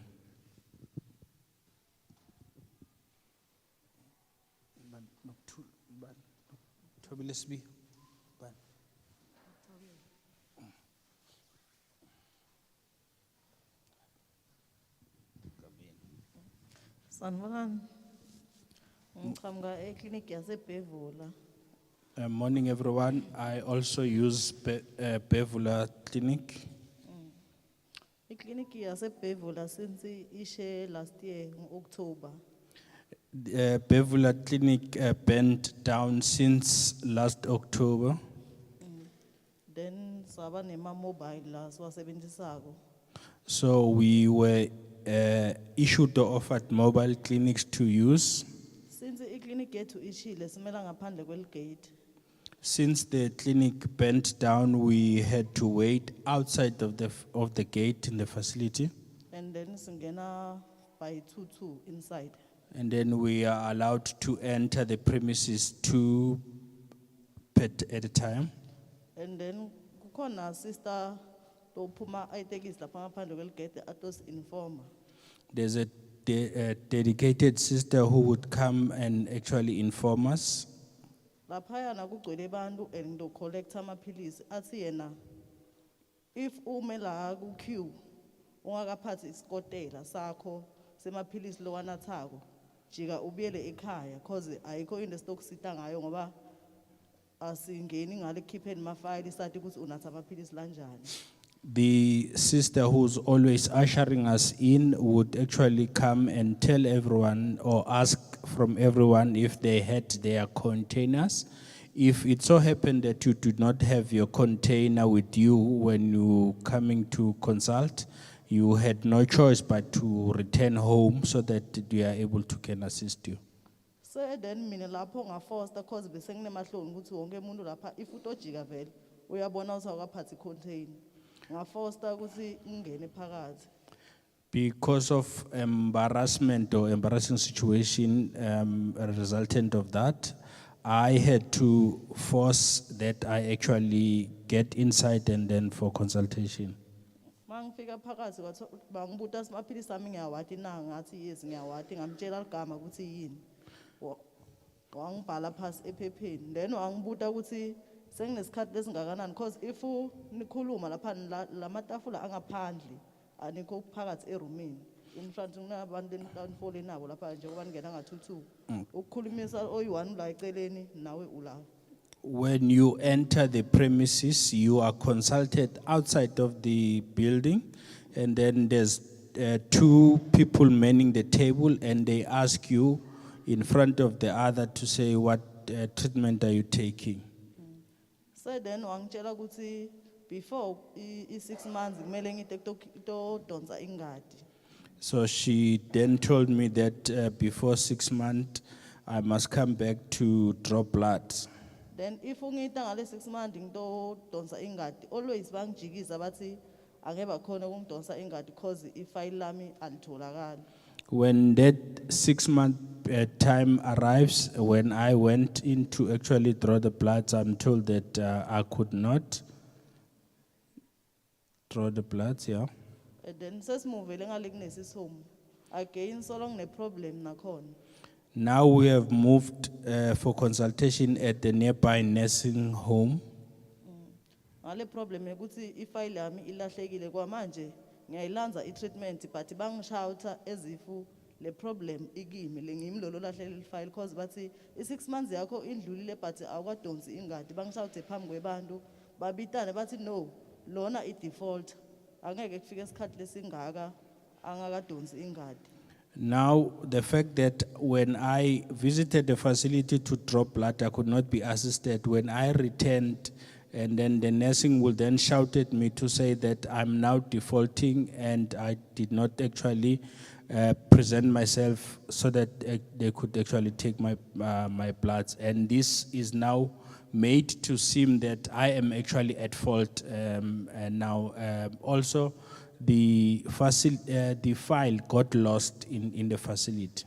Sanibonani. Ngiqhamuka eclinic yaseBevula. Morning, everyone. I also use Bevula Clinic. Iclinic yaseBevula since ishe last year in October. Bevula Clinic burned down since last October. Then saba nema mobile la siwasebenzisako. So we were issued or offered mobile clinics to use. Since iclinic yethu ishile simela ngaphandle kwel gate. Since the clinic burnt down, we had to wait outside of the gate in the facility. and then singena by 2 inside. And then we are allowed to enter the premises 2 at a time. And then kukhona sister lophuma ayitekisi lapha ngaphandle kweligede atos informer. There's a dedicated sister who would come and actually inform us. Laphayana kugcwele abantu and do collect amaphilisi athi yena if ume la ku queue ungakaphathi isikotela sakho semaphilisi lo wanathako jika ubuyele ekhaya cause ayikho into stokusita ngayo ngoba asingeni ngale khipheni mafile sathi ukuthi unatha amaphilisi lanjani. The sister who's always ushering us in would actually come and tell everyone or ask from everyone if they had their containers. If it so happened that you did not have your container with you when you coming to consult, you had no choice but to return home so that we are able to can assist you. So then mina lapho ngafoster cause bese nginemahloni ukuthi wonke umuntu lapha if utojika vele uyabona ukuthi awukaphathi container. Ngafoster ukuthi ngene phakathi. Because of embarrassment or embarrassing situation resultant of that, I had to force that I actually get inside and then for consultation. Mangifika phakathi kwathi bangibuta simaphilisi ami ngiyawati na ngathi yes ngiyawati ngamtshela igama ukuthi yini. Wangibhala phasi ephepheni then wangibuta ukuthi senginesikhathi lesingakanani because if nikhuluma lapha lamatafula angaphandle anikho phakathi eroomini in front kunabantu enifole nabo lapha njengoba ningena nga2 ukukhulumisa oyi1 la eceleni nawe ula. When you enter the premises, you are consulted outside of the building, and then there's 2 people manning the table, and they ask you in front of the other to say what treatment are you taking. So then wangitshela ukuthi before 6 months kumele ngite donsa ingadi. So she then told me that before 6 months, I must come back to draw blood. Then if ungita ngale 6 months ngito donsa ingadi always bangijikisa bathi angeba khona ukungidonsa ingadi because ifile lami alitholakala. When that 6 month time arrives, when I went in to actually draw the bloods, I'm told that I could not draw the bloods, yeah. And then sesimuvele ngale kunesisimo again so long ne problem nakhona. Now we have moved for consultation at the nearby nursing home. Ngale problem ukuthi ifile yami ilahlekile kwamanje ngiyayilanza treatment but bangishouta ezifu le problem ikimi lengimlolo lahlele ifile because bathi i6 months yakho indlulile but awukadonsi ingadi bangishoute phambi kwebantu babitane bathi no lona I default angeke kufike isikhathi lesingaka angakadonsi ingadi. Now, the fact that when I visited the facility to draw blood, I could not be assisted. When I returned, and then the nursing will then shout at me to say that I'm now defaulting and I did not actually present myself so that they could actually take my bloods. And this is now made to seem that I am actually at fault. And now also, the file got lost in the facility.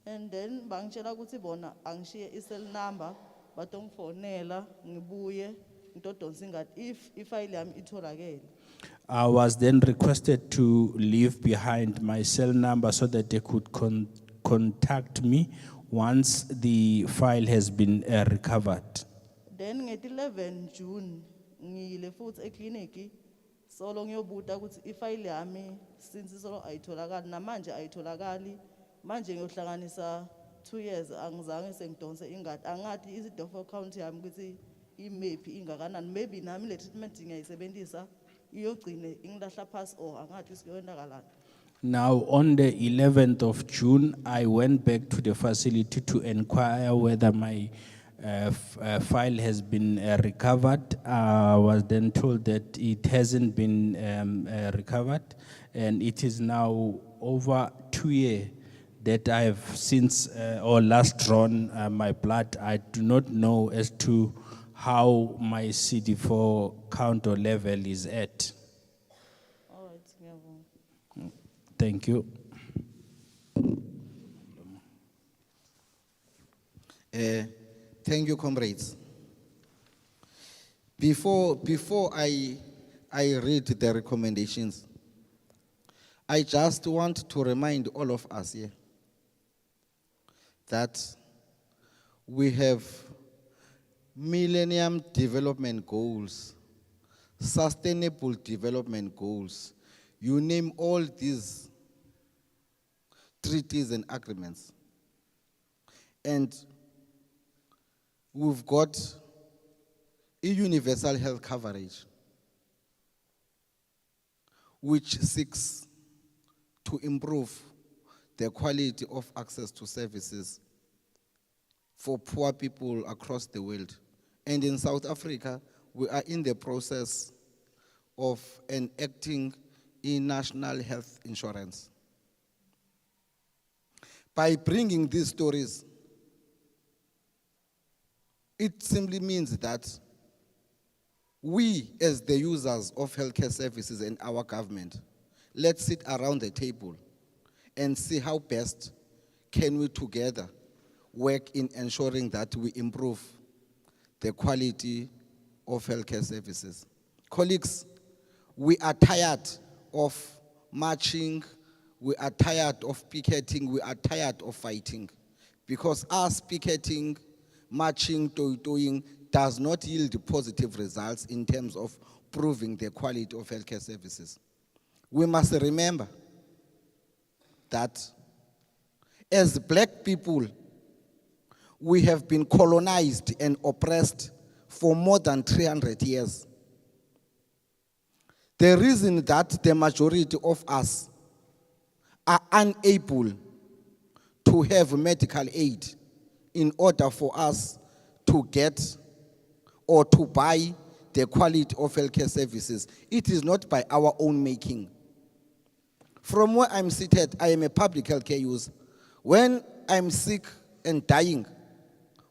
And then bangitshela ukuthi bona angishiye i-cell number batongifonela ngibuye ngitodonsa ingadi if ifile yami itholakele. I was then requested to leave behind my cell number so that they could contact me once the file has been recovered. Then nget 11 June ngiyile futhi ekliniki solo ngiyobuta ukuthi ifile yami since solo ayitholakali namanje ayitholakali manje ngiyohlanganisa 2 years angizange sengidonse ingadi angathi isidofo account yami ukuthi imaphi ingakanani maybe nami le treatment ngiyayisebenzisa iyogcine ingilahla phasi or angathi siyoyendakalana. Now, on the 11th of June, I went back to the facility to inquire whether my file has been recovered. I was then told that it hasn't been recovered, and it is now over 2 years that I have since or last drawn my blood. I do not know as to how my CD4 count or level is at. All right, ngiyabonga. Thank you. Thank you, comrades. Before I read the recommendations, I just want to remind all of us here that we have Millennium Development Goals, Sustainable Development Goals. You name all these treaties and agreements. And we've got a universal health coverage, which seeks to improve the quality of access to services for poor people across the world. And in South Africa, we are in the process of enacting a national health insurance. By bringing these stories, it simply means that we, as the users of healthcare services and our government, let's sit around the table and see how best can we together work in ensuring that we improve the quality of healthcare services. Colleagues, we are tired of marching, we are tired of picketing, we are tired of fighting, because us picketing, marching, toing does not yield positive results in terms of proving the quality of healthcare services. We must remember that as black people, we have been colonized and oppressed for more than 300 years. The reason that the majority of us are unable to have medical aid in order for us to get or to buy the quality of healthcare services, it is not by our own making. From where I'm seated, I am a public healthcare user. When I'm sick and dying,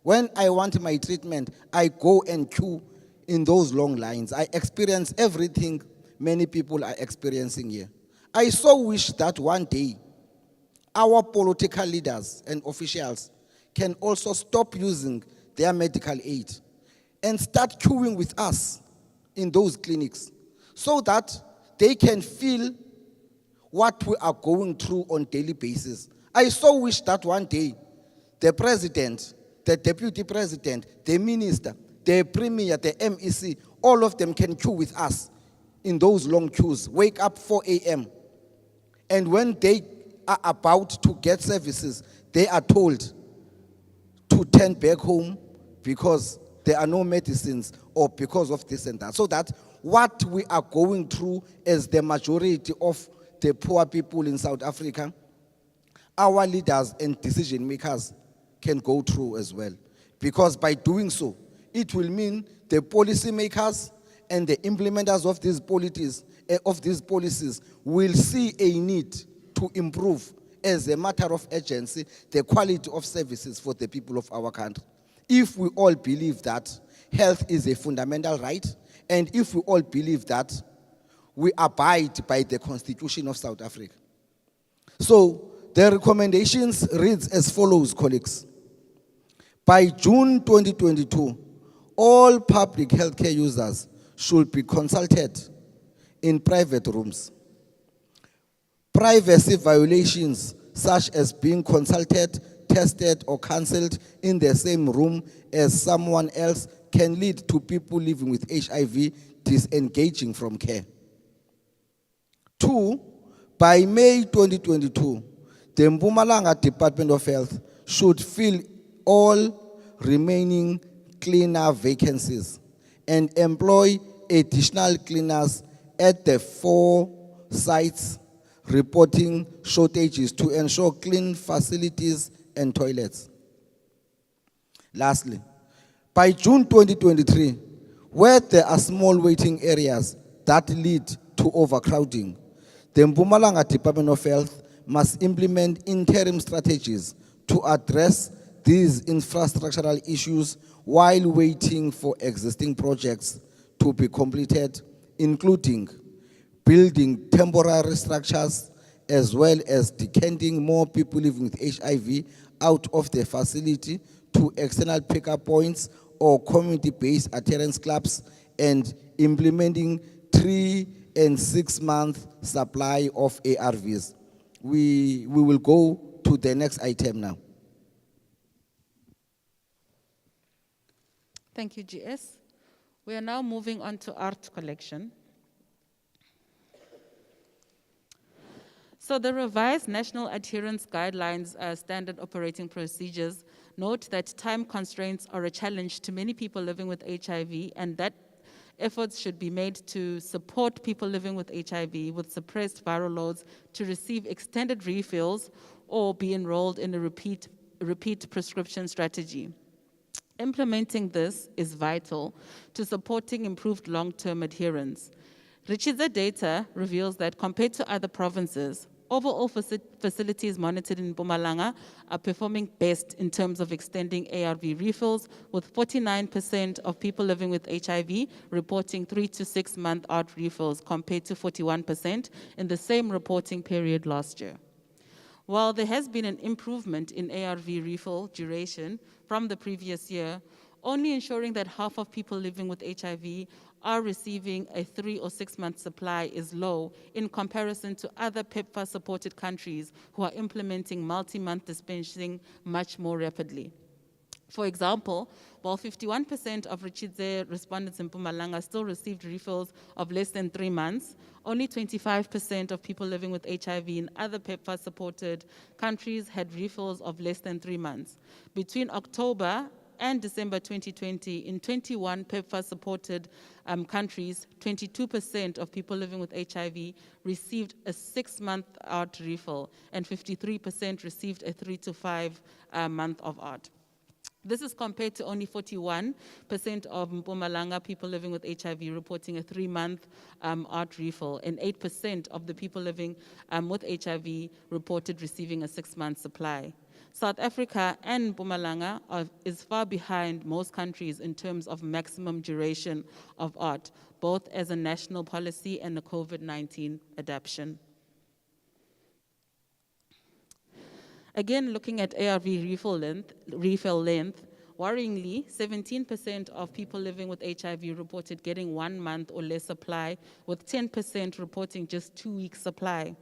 when I want my treatment, I go and queue in those long lines. I experience everything many people are experiencing here. I so wish that one day our political leaders and officials can also stop using their medical aid and start queuing with us in those clinics so that they can feel what we are going through on a daily basis. I so wish that one day the president, the deputy president, the minister, the premier, the MEC, all of them can queue with us in those long queues, wake up 4 a.m. And when they are about to get services, they are told to turn back home because there are no medicines or because of this and that. So that what we are going through as the majority of the poor people in South Africa, our leaders and decision makers can go through as well. Because by doing so, it will mean the policy makers and the implementers of these policies will see a need to improve, as a matter of urgency, the quality of services for the people of our country. If we all believe that health is a fundamental right, and if we all believe that we abide by the Constitution of South Africa. So the recommendations reads as follows, colleagues. By June 2022, all public healthcare users should be consulted in private rooms. Privacy violations, such as being consulted, tested, or cancelled in the same room as someone else, can lead to people living with HIV disengaging from care. 2, by May 2022, the Mpumalanga Department of Health should fill all remaining cleaner vacancies and employ additional cleaners at the 4 sites reporting shortages to ensure clean facilities and toilets. Lastly, by June 2023, where there are small waiting areas that lead to overcrowding, the Mpumalanga Department of Health must implement interim strategies to address these infrastructural issues while waiting for existing projects to be completed, including building temporary structures as well as decanting more people living with HIV out of the facility to external pickup points or community-based adherence clubs, and implementing 3 and 6 month supply of ARVs. We will go to the next item now. Thank you, GS. We are now moving on to art collection. So the revised National Adherence Guidelines Standard Operating Procedures note that time constraints are a challenge to many people living with HIV, and that efforts should be made to support people living with HIV with suppressed viral loads to receive extended refills or be enrolled in a repeat prescription strategy. Implementing this is vital to supporting improved long-term adherence. Ritshidze data reveals that compared to other provinces, overall facilities monitored in Mpumalanga are performing best in terms of extending ARV refills, with 49% of people living with HIV reporting 3 to 6 month ART refills compared to 41% in the same reporting period last year. While there has been an improvement in ARV refill duration from the previous year, only ensuring that half of people living with HIV are receiving a 3 or 6 month supply is low in comparison to other PEPFAR supported countries who are implementing multi-month dispensing much more rapidly. For example, while 51% of Ritshidze respondents in Mpumalanga still received refills of less than 3 months, only 25% of people living with HIV in other PEPFAR-supported countries had refills of less than 3 months. Between October and December 2020, in 21 PEPFAR-supported countries, 22% of people living with HIV received a 6-month ART refill, and 53% received a 3 to 5 month of ART. This is compared to only 41% of Mpumalanga people living with HIV reporting a 3-month ART refill, and 8% of the people living with HIV reported receiving a 6-month supply. South Africa and Mpumalanga is far behind most countries in terms of maximum duration of ART, both as a national policy and a COVID-19 adaptation. Again, looking at ARV refill length, worryingly, 17% of people living with HIV reported getting 1 month or less supply, with 10% reporting just 2 weeks supply.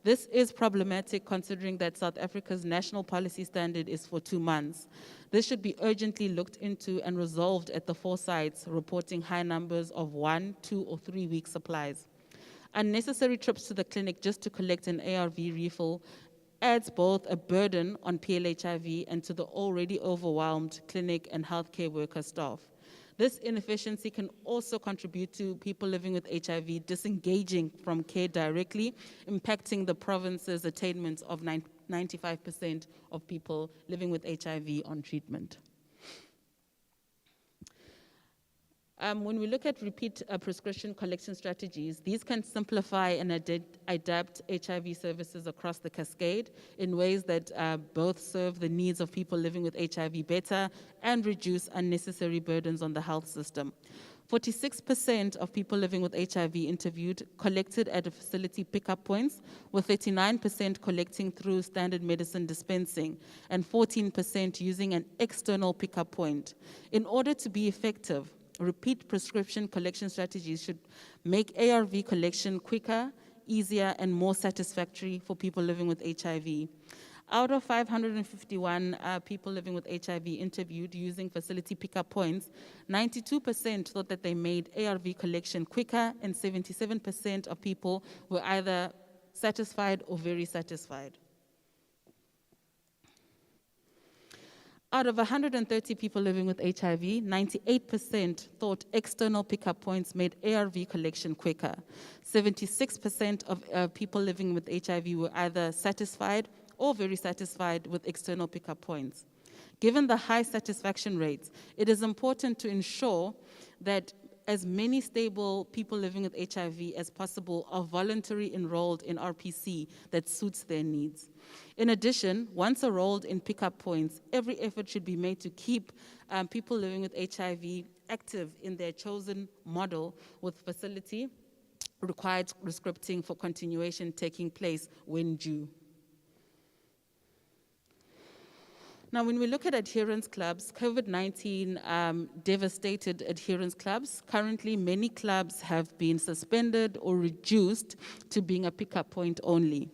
This is problematic considering that South Africa's national policy standard is for 2 months. This should be urgently looked into and resolved at the 4 sites reporting high numbers of 1, 2, or 3 week supplies. Unnecessary trips to the clinic just to collect an ARV refill adds both a burden on PLHIV and to the already overwhelmed clinic and healthcare worker staff. This inefficiency can also contribute to people living with HIV disengaging from care directly, impacting the province's attainment of 95% of people living with HIV on treatment. When we look at repeat prescription collection strategies, these can simplify and adapt HIV services across the cascade in ways that both serve the needs of people living with HIV better and reduce unnecessary burdens on the health system. 46% of people living with HIV interviewed collected at a facility pickup points, with 39% collecting through standard medicine dispensing and 14% using an external pickup point. In order to be effective, repeat prescription collection strategies should make ARV collection quicker, easier, and more satisfactory for people living with HIV. Out of 551 people living with HIV interviewed using facility pickup points, 92% thought that they made ARV collection quicker, and 77% of people were either satisfied or very satisfied. Out of 130 people living with HIV, 98% thought external pickup points made ARV collection quicker. 76% of people living with HIV were either satisfied or very satisfied with external pickup points. Given the high satisfaction rates, it is important to ensure that as many stable people living with HIV as possible are voluntarily enrolled in RPC that suits their needs. In addition, once enrolled in pickup points, every effort should be made to keep people living with HIV active in their chosen model with facility required scripting for continuation taking place when due. Now, when we look at adherence clubs, COVID-19 devastated adherence clubs. Currently, many clubs have been suspended or reduced to being a pickup point only.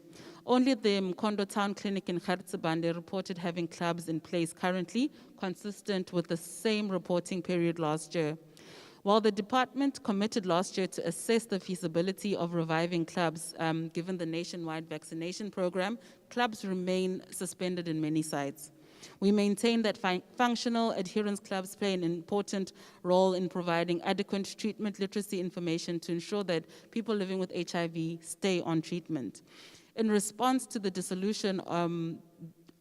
Only the Mkondo Town Clinic in Khartsebande reported having clubs in place currently, consistent with the same reporting period last year. While the department committed last year to assess the feasibility of reviving clubs, given the nationwide vaccination program, clubs remain suspended in many sites. We maintain that functional adherence clubs play an important role in providing adequate treatment literacy information to ensure that people living with HIV stay on treatment. In response to the dissolution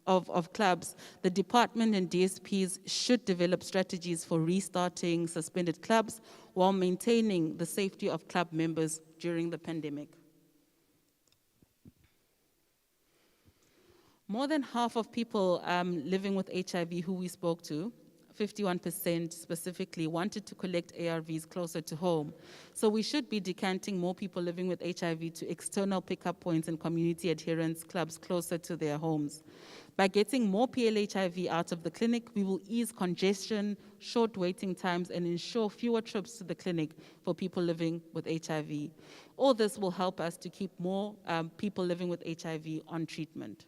of clubs, the department and DSPs should develop strategies for restarting suspended clubs while maintaining the safety of club members during the pandemic. More than half of people living with HIV who we spoke to, 51% specifically, wanted to collect ARVs closer to home. So we should be decanting more people living with HIV to external pickup points and community adherence clubs closer to their homes. By getting more PLHIV out of the clinic, we will ease congestion, short waiting times, and ensure fewer trips to the clinic for people living with HIV. All this will help us to keep more people living with HIV on treatment.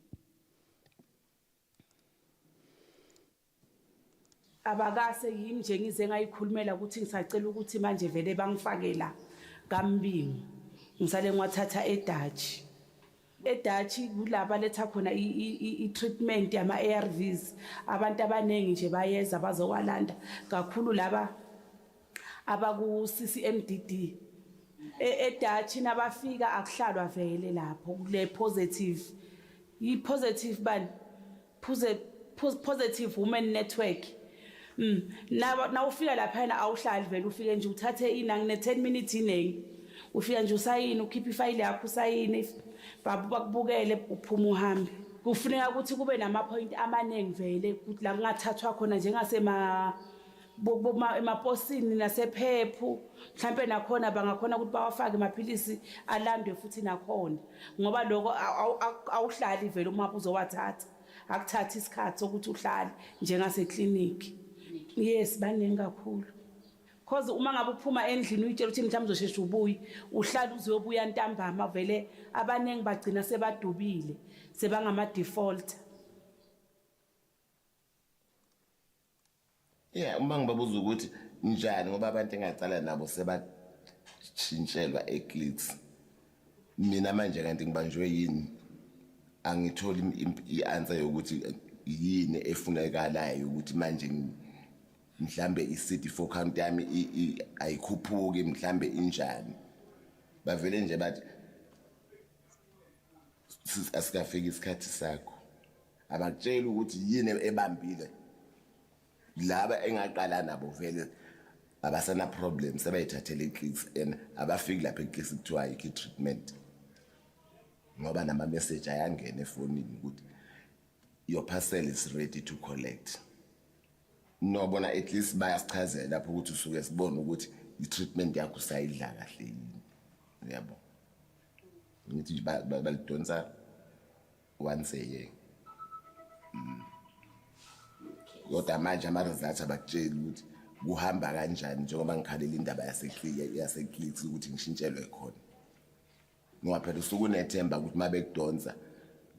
Abakase yimi nje ngize ngayikhulumela ukuthi ngisacela ukuthi manje vele bangifakela kambingi ngisale ngwathatha eDutch kulaba letha khona i-treatment yama ARVs abantu abanengi nje bayeza bazokwalanda kakhulu laba abaku CCMDD eDutch nabafika akuhlalwa vele lapho le positive i-positive bani positive women network. Now ufika lapha na awuhlali vele ufike nje uthathe inangi ne 10 minutes inengi ufika nje usayini ukhipha ifile yakho usayini bakubukele uphuma uhambe kufuneka ukuthi kube nama point amaningi vele ukuthi la kungathathwa khona njengasema emaposini nasephephu mhlambe nakhona bangakhona ukuthi bawafake amaphilisi alandwe futhi nakhona ngoba lokho awuhlali vele uma uzowathatha akuthatha isikhathi sokuthi uhlale njengase clinic. Yes, baningi kakhulu. Because uma ngabe uphuma endlini uyitshela ukuthi mhlawumbe uzoshesha ubuyi, uhlala uzobuya ntambama vele abaningi bagcina sebadubile, sebangama default. Yeah, uma ngibabuza ukuthi njani ngoba abantu engacala nabo sebatshintshelwa eclicks. Mina manje kanti ngibanjwe yini? Angitholi i-answer yokuthi yini efunekalayo ukuthi manje mhlambe i-CD4 count yami ayikhuphuki mhlambe injani bavele nje bathi asikafika isikhathi sakho abakutshela ukuthi yini ebambile laba engaqala nabo vele abasana problems sebayithathele iclicks and abafiki lapha eclicks kuthiwa ayikho treatment ngoba nama message ayangena efonini ukuthi your parcel is ready to collect. No bona at least bayasichazela lapho ukuthi usuke sibone ukuthi i-treatment yakho sayidla kahle yini. Yabo. Ngithi balidonsa once a year. Kodwa manje ama-results abakutshela ukuthi kuhamba kanjani njengoba ngikhalela indaba yase-clicks ukuthi ngishintshelwe khona. Ngoba phela usuke unethemba ukuthi uma bekudonsa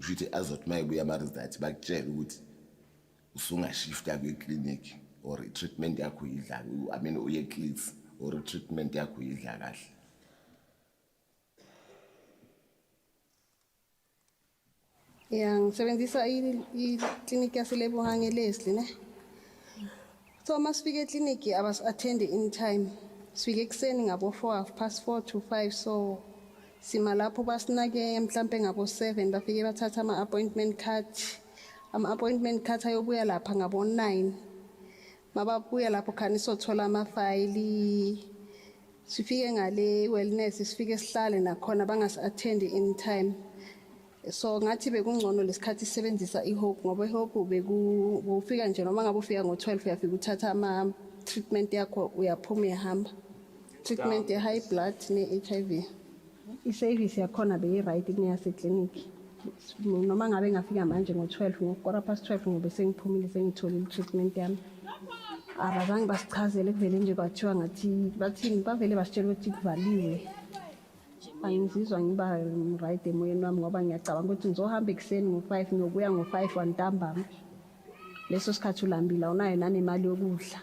ushithi azothi mayebuya ama-results bakutshela ukuthi usungashifta kwi-clinic or i-treatment yakho yidla I mean uye clicks or i-treatment yakho yidla kahle. Yeah, ngisebenzisa i-clinic yaseLebohang Leslie ne. So masifike e-clinic abas-attend in time. Sifike ekuseni ngabo 4:30 to 5 so sima lapho basinake mhlambe ngabo 7 bafike bathatha ama-appointment card. Ama-appointment card ayobuya lapha ngabo 9. Mababuya lapho khani sothola amafayili Sifike ngale wellness sifike sihlale nakhona bangas-attend in time. So ngathi bekungcono lesikhathi sisebenzisa iHope ngoba iHope ufika nje noma ngabe ufika ngo-12 uyafika uthatha ama treatment yakho uyaphuma uyahamba. Treatment ye high blood ne-HIV. I-service yakhona beyi-right kuneyase clinic. Noma ngabe ngafika manje ngo-12 ngo-12 ngobe sengiphumile sengitholile treatment yami. Abazange basichazele kuvele nje kwathiwa ngathi bathini bavele basitshela ukuthi kuvaliwe. Angizizwa ngiba right emoyeni wami ngoba ngiyacabanga ukuthi ngizohamba ekuseni ngo-5 ngiyobuya ngo-5 wantambama. Leso sikhathi ulambile awunayo nanemali yokudla.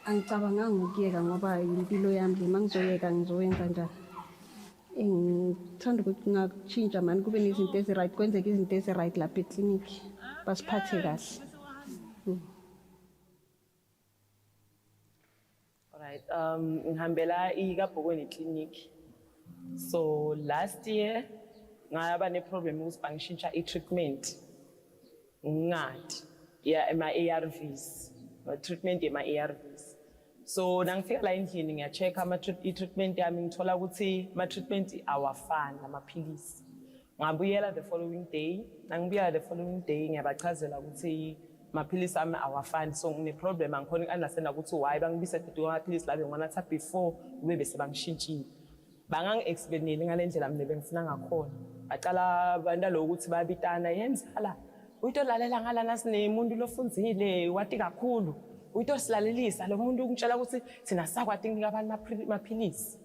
Angicabanganga ukuyeka ngoba impilo yami mangizoyeka ngizoyenza njani. Ngithanda ukuthi ngatshintsha manje kube nezinto ezi-right kwenzeke izinto ezi-right lapha eclinic basiphathe kahle. Alright, ngihambela iKabhokweni clinic. So last year ngaba ne problem ukuthi bangishintsha i-treatment. Ngati ema ARVs, treatment ema ARVs. So nangifika la endlini ngiya-check i-treatment yami ngithola ukuthi ama-treatment awafani amaphilisi. Ngabuyela the following day, nangibuyela the following day ngiyabachazela ukuthi amaphilisi ami awafani, so ngine-problem angikhona uku-understand ukuthi why bangibisa eduze kwamaphilisi la bengiwanatha before kube bese bangishintshile. Bangangi-explaineli ngale ndlela mina bengifuna ngakhona. Bacala bandalo ukuthi bayabitana yenzala. Uyitolalela ngalana sinemuntu lofunzile wati kakhulu. Uyitosilalelisa lo muntu ungitshela ukuthi thina sakwati nginika abantu amaphilisi.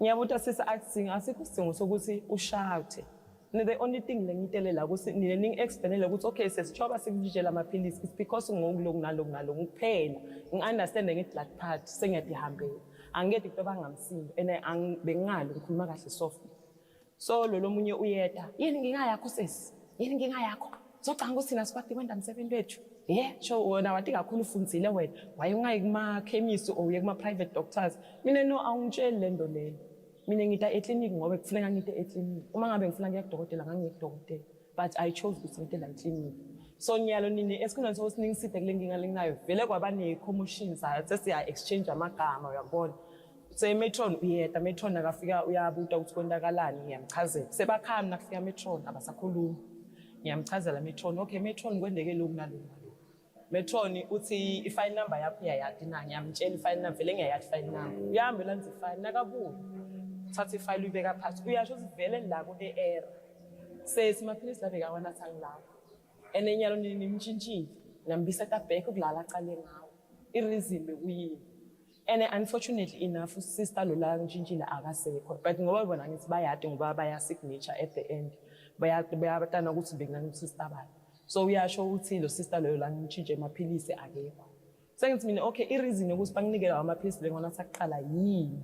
Ngiyabuta sisa asikho isidingo sokuthi ushout. The only thing ngiyitelela ukuthi nina ningi-explainele ukuthi okay sesichoba sikujela amaphilisi it's because ngokuloko naloko kuphela. Ngi-understand nge-blood part sengiyadihambela. Angeke into bangamsindo and bengali ngikhuluma kahle softly. So lo munye uyeda yini nginga yakho sesi yini nginga yakho socanga ukuthi sina sikwati kwenda umsebenzi wethu sho wona wathi kakhulu ufundzile wena waye ungayi kuma chemist or uye kuma private doctors mina no awungitsheli lento leyo mina ngita eclinic ngoba kufuneka ngite eclinic uma ngabe ngifuna ngiya kudokotela ngangiye kudokotela but I chose ukuthi ngite la eclinic. So nyalo nini esikhona sokuthi ningiside kule nginga lenginayo vele kwaba ne commotions sesiya exchange amagama uyabona. So Metron uyeda Metron akafika uyabuta ukuthi kwendakalani ngiyamchazela sebakhami nakufika Metron abasakhuluma ngiyamchazela Metron okay Metron kwendeke lokhu nalokhu Metron uthi i-file number yakho uyayadi na ngiyamtshela i-file number vele ngiyayadi file number uyahambela nje i-file nakabuya thatha i-file uyibeka phansi uyasho ukuthi vele la kune error sesimaphilisi la bekawanatha ngilapho ene nyalo nini nimtshintshile ngiyambisa back kulala aqale ngawo i-reason bekuyini. And unfortunately enough, sister Lola ngitshintshile akasekho. But ngoba bona ngithi bayade ngoba baya signature at the end. Bayabatana ukuthi bengani sister bani. So uyasho ukuthi lo sister Lola ngitshintshe amaphilisi akekho. Sengithi mina okay i-reason ukuthi banginikela amaphilisi lengona saqala yini.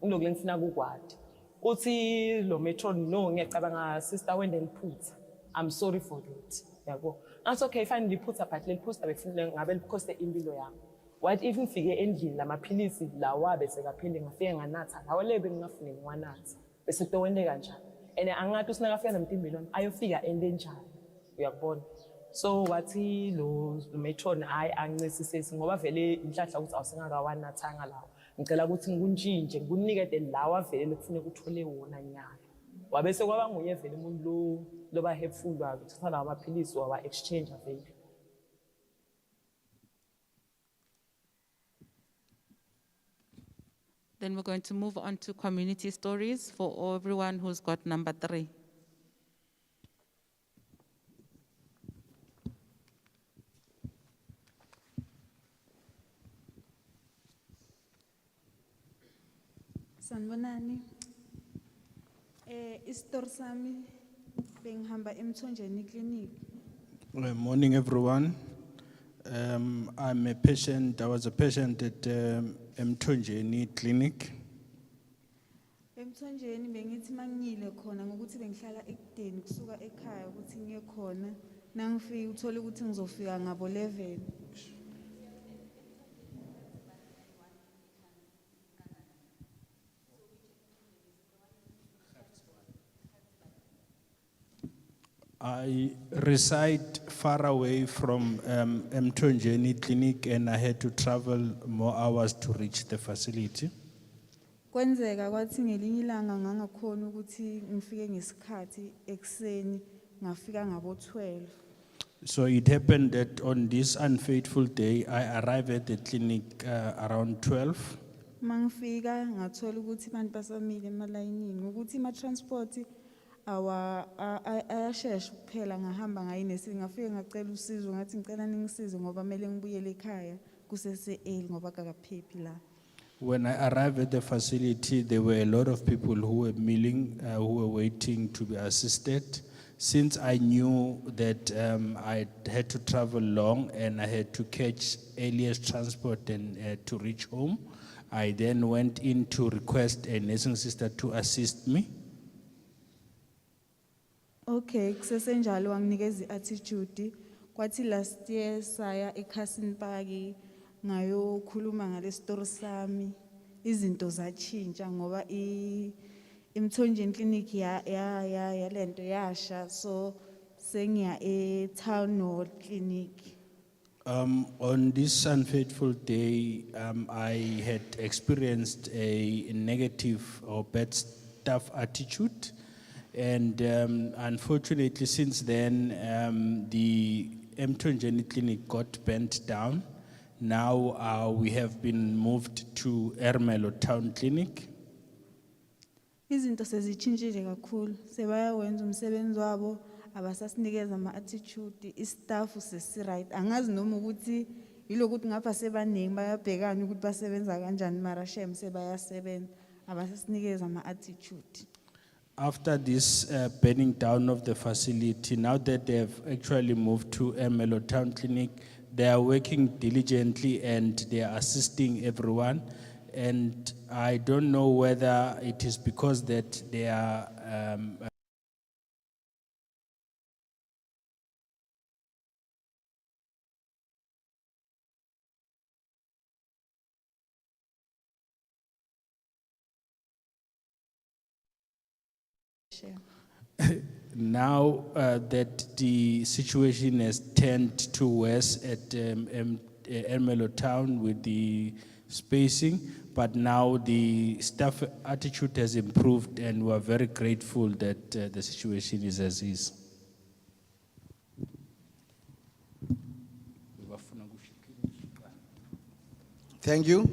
Ngiloko ngifuna ukukwadi. Uthi lo Metron no ngiyacabanga sister wende liphutha. I'm sorry for that. Yabo. That's okay fine liphutha but liphutha bekufanele ngabe likhoste impilo yami. What if ngifike endlini lamaphilisi lawa bese kaphinde ngafike nganatha lawo lebe ngingafune ngiwanatha bese towende kanjani ene angathi usinakafika nemtimbeni wami ayofika ende njani uyakubona. So wathi lo Metron hayi angincesisesi ngoba vele inhlahla ukuthi awusengakawanathanga lawo ngicela ukuthi ngikuntshintshe ngikunikede lawa vele kufanele uthole wona nyalo wabese kwaba nguye vele umuntu lo ba helpful wakuthatha lawo amaphilisi wawa exchange vele. Then we're going to move on to community stories for everyone who's got number 3. Sanibonani. Isitori sami bengihamba eMthonjeni clinic. Morning everyone. I'm a patient. I was a patient at Mthonjeni Clinic. EMthonjeni bengithi mangile khona ngokuthi bengihlala ekudeni kusuka ekhaya ukuthi ngiye khona nangifika uthola ukuthi ngizofika ngabo 11. I reside far away from Mthonjeni Clinic and I had to travel more hours to reach the facility. kwenzeka kwathi ngelinye ilanga ngangakhona ukuthi ngifike ngesikhathi ekseni ngafika ngabo 12. So it happened that on this unfaithful day, I arrived at the clinic around 12. Mangifika ngathola ukuthi abantu basamile emalayinini ukuthi ima transport ayashesha kuphela ngahamba ngayinesi ngafika ngacela usizo ngathi ngicela ningisize ngoba mele ngibuyele ekhaya kusese early ngoba akaphephi la. When I arrived at the facility, there were a lot of people who were milling, who were waiting to be assisted. Since I knew that I had to travel long and I had to catch earliest transport and to reach home, I then went in to request a nursing sister to assist me. Okay, kusese njalo wanginikeza i-attitude kwathi last year saya eKhasini Park ngayokhuluma ngale story sami izinto zachinja ngoba eMthonjeni clinic ya lento yasha so sengiya eTown Hall clinic. On this unfaithful day, I had experienced a negative or bad staff attitude. And unfortunately, since then, the Mthonjeni clinic got bent down. Now we have been moved to Ermelo Town Clinic. Izinto sezichinjile kakhulu sebayawenza umsebenzi wabo abasasinikeza ama-attitude istaff sesi-right angazi noma ukuthi yilokuthi ngapha sebaningi bayabhekana ukuthi basebenza kanjani mara shem sebayasebenza abasasinikeza ama-attitude. After this burning down of the facility, now that they have actually moved to Ermelo Town Clinic, they are working diligently and they are assisting everyone. And I don't know whether it is because that they are now that the situation has turned to worse at Ermelo Town with the spacing, but now the staff attitude has improved and we are very grateful that the situation is as is. Thank you.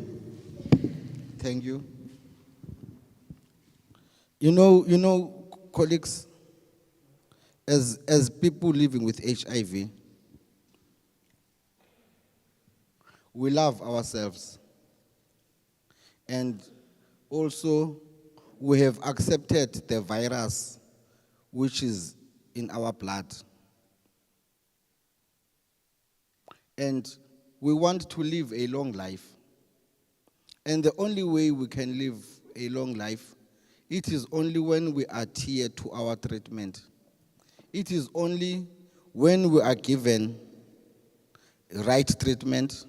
Thank you. You know, colleagues, as people living with HIV, we love ourselves. And also, we have accepted the virus which is in our blood. And we want to live a long life. And the only way we can live a long life, it is only when we adhere to our treatment. It is only when we are given right treatment.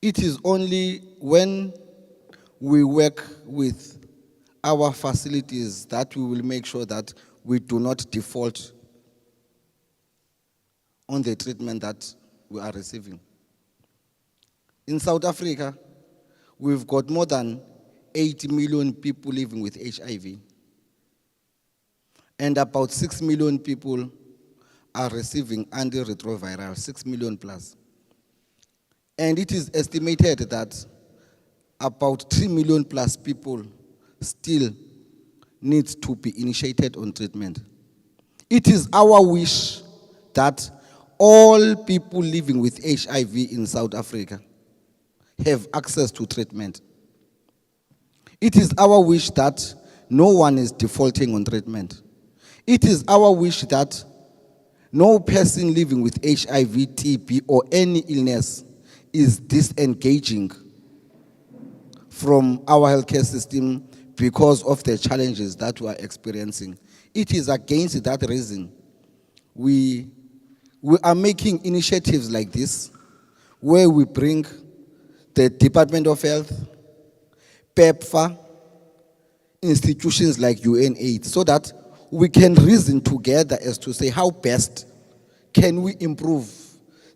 It is only when we work with our facilities that we will make sure that we do not default on the treatment that we are receiving. In South Africa, we've got more than 80 million people living with HIV. And about 6 million people are receiving antiretroviral, 6 million plus. And it is estimated that about 3 million plus people still need to be initiated on treatment. It is our wish that all people living with HIV in South Africa have access to treatment. It is our wish that no one is defaulting on treatment. It is our wish that no person living with HIV, TB, or any illness is disengaging from our healthcare system because of the challenges that we are experiencing. It is against that reason we are making initiatives like this where we bring the Department of Health, PEPFAR, institutions like UNAIDS, so that we can reason together as to say how best can we improve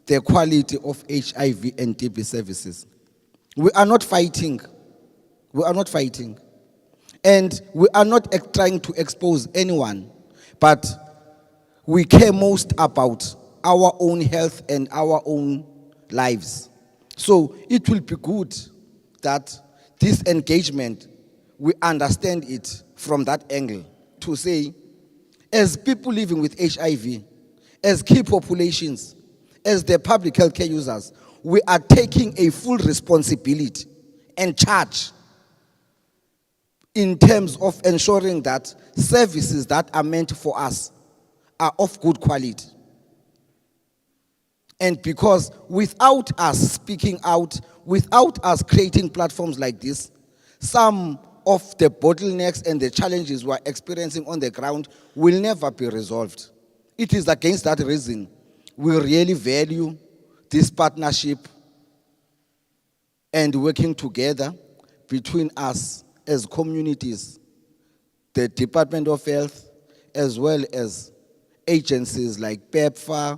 the quality of HIV and TB services. We are not fighting We are not fighting. And we are not trying to expose anyone, but we care most about our own health and our own lives. So it will be good that this engagement, we understand it from that angle to say, as people living with HIV, as key populations, as the public healthcare users, we are taking a full responsibility and charge in terms of ensuring that services that are meant for us are of good quality. And because without us speaking out, without us creating platforms like this, some of the bottlenecks and the challenges we're experiencing on the ground will never be resolved. It is against that reason we really value this partnership and working together between us as communities, the Department of Health, as well as agencies like PEPFAR,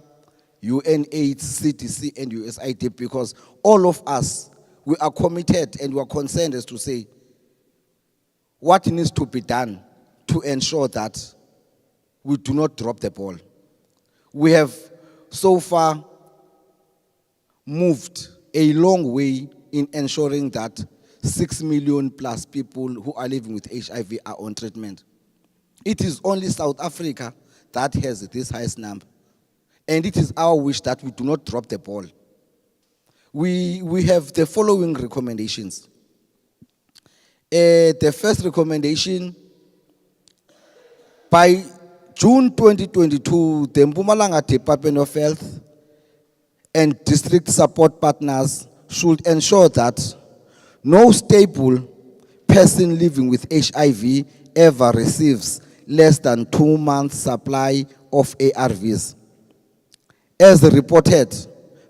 UNAIDS, CDC, and USAID, because all of us, we are committed and we are concerned as to say what needs to be done to ensure that we do not drop the ball. We have so far moved a long way in ensuring that 6 million plus people who are living with HIV are on treatment. It is only South Africa that has this highest number. And it is our wish that we do not drop the ball. We have the following recommendations. The first recommendation, by June 2022, the Mpumalanga Department of Health and district support partners should ensure that no stable person living with HIV ever receives less than 2 months supply of ARVs, as reported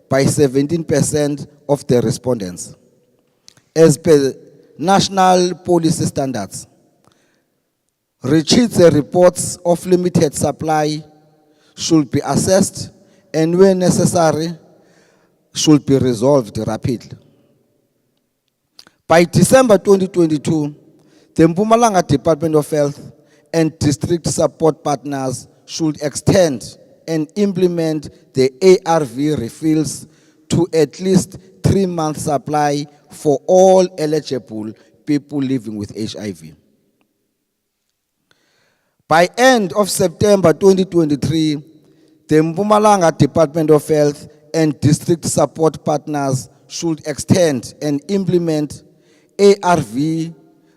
by 17% of the respondents. As per national policy standards, Ritshidze reports of limited supply should be assessed and where necessary should be resolved rapidly. By December 2022, the Mpumalanga Department of Health and district support partners should extend and implement the ARV refills to at least 3 months supply for all eligible people living with HIV. By end of September 2023, the Mpumalanga Department of Health and district support partners should extend and implement ARV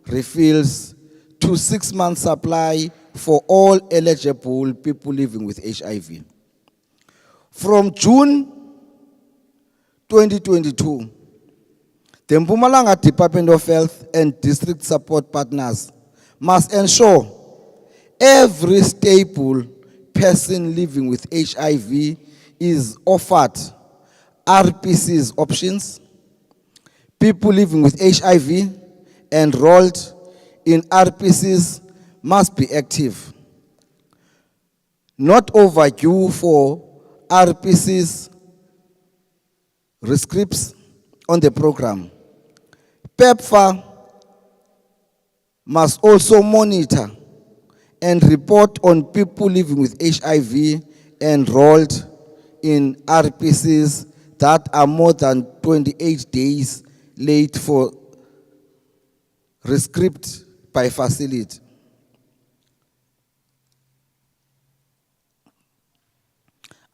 refills to 6 months supply for all eligible people living with HIV. From June 2022, the Mpumalanga Department of Health and district support partners must ensure every stable person living with HIV is offered RPC's options. People living with HIV enrolled in RPCs must be active, not overdue for RPCs rescripts on the program. PEPFAR must also monitor and report on people living with HIV enrolled in RPCs that are more than 28 days late for rescript by facility.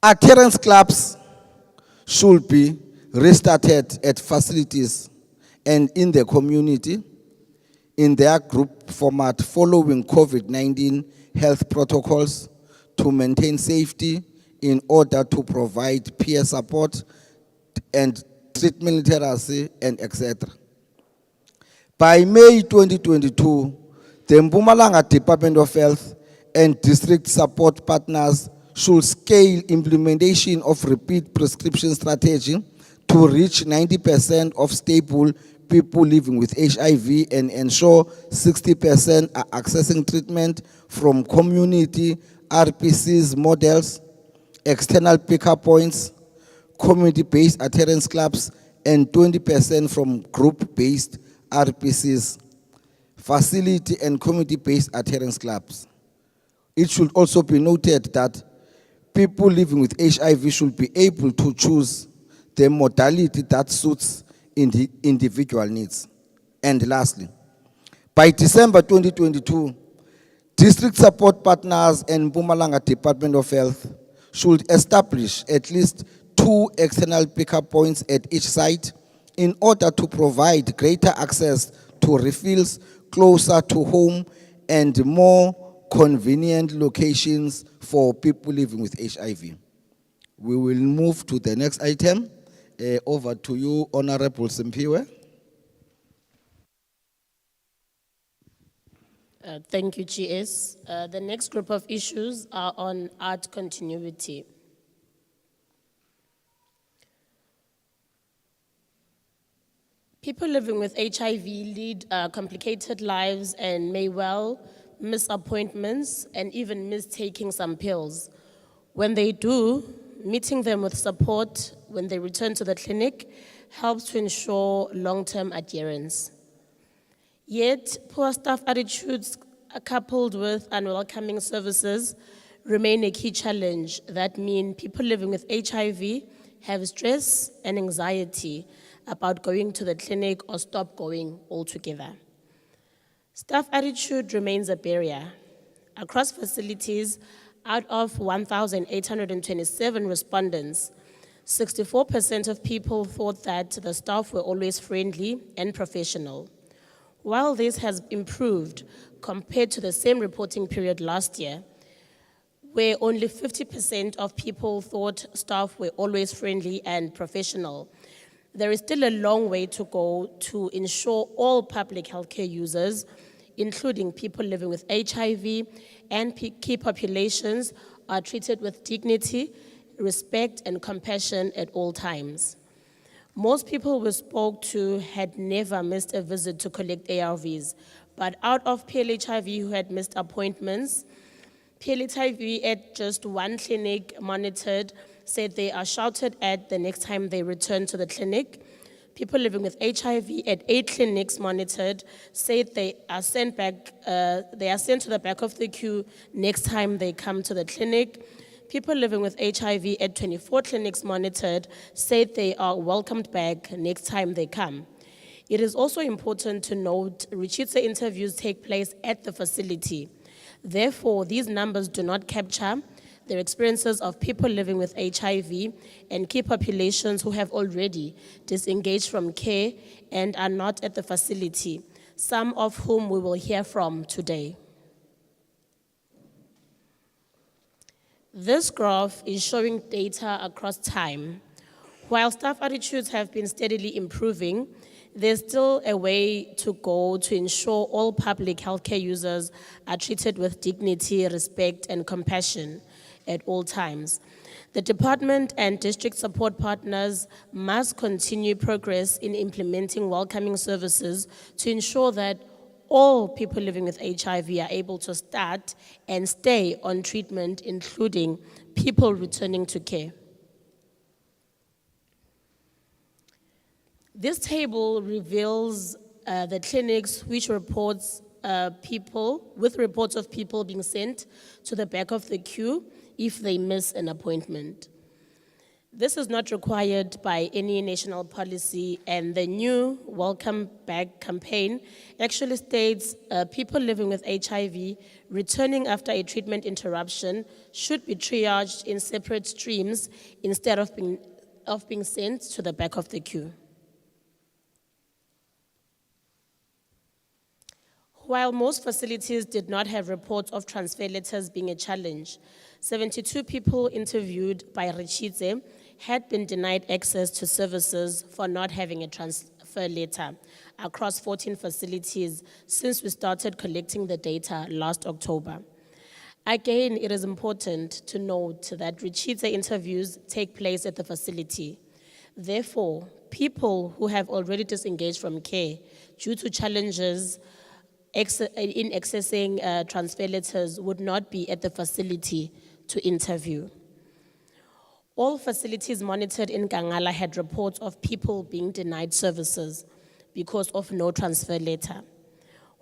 Adherence clubs should be restarted at facilities and in the community in their group format following COVID-19 health protocols to maintain safety in order to provide peer support and treatment literacy and etc. By May 2022, the Mpumalanga Department of Health and district support partners should scale implementation of repeat prescription strategy to reach 90% of stable people living with HIV and ensure 60% are accessing treatment from community RPCs models, external pickup points, community-based adherence clubs, and 20% from group-based RPCs facility and community-based adherence clubs. It should also be noted that people living with HIV should be able to choose the modality that suits individual needs. And lastly, by December 2022, district support partners and Mpumalanga Department of Health should establish at least 2 external pickup points at each site in order to provide greater access to refills closer to home and more convenient locations for people living with HIV. We will move to the next item. Over to you, Honorable Simpiwe. Thank you, GS. The next group of issues are on art continuity. People living with HIV lead complicated lives and may well miss appointments and even miss taking some pills. When they do, meeting them with support when they return to the clinic helps to ensure long-term adherence. Yet, poor staff attitudes coupled with unwelcoming services remain a key challenge that mean people living with HIV have stress and anxiety about going to the clinic or stop going altogether. Staff attitude remains a barrier. Across facilities, out of 1,827 respondents, 64% of people thought that the staff were always friendly and professional. While this has improved compared to the same reporting period last year, where only 50% of people thought staff were always friendly and professional, there is still a long way to go to ensure all public healthcare users, including people living with HIV and key populations, are treated with dignity, respect, and compassion at all times. Most people we spoke to had never missed a visit to collect ARVs, but out of PLHIV who had missed appointments, PLHIV at just 1 clinic monitored said they are shouted at the next time they return to the clinic. People living with HIV at 8 clinics monitored said they are sent to the back of the queue next time they come to the clinic. People living with HIV at 24 clinics monitored said they are welcomed back next time they come. It is also important to note Ritshidze interviews take place at the facility. Therefore, these numbers do not capture the experiences of people living with HIV and key populations who have already disengaged from care and are not at the facility, some of whom we will hear from today. This graph is showing data across time. While staff attitudes have been steadily improving, there's still a way to go to ensure all public healthcare users are treated with dignity, respect, and compassion at all times. The department and district support partners must continue progress in implementing welcoming services to ensure that all people living with HIV are able to start and stay on treatment, including people returning to care. This table reveals the clinics which reports reports of people being sent to the back of the queue if they miss an appointment. This is not required by any national policy, and the new Welcome Back campaign actually states people living with HIV returning after a treatment interruption should be triaged in separate streams instead of being sent to the back of the queue. While most facilities did not have reports of transfer letters being a challenge, 72 people interviewed by Ritshidze had been denied access to services for not having a transfer letter across 14 facilities since we started collecting the data last October. Again, it is important to note that Ritshidze interviews take place at the facility. Therefore, people who have already disengaged from care due to challenges in accessing transfer letters would not be at the facility to interview. All facilities monitored in Kangala had reports of people being denied services because of no transfer letter.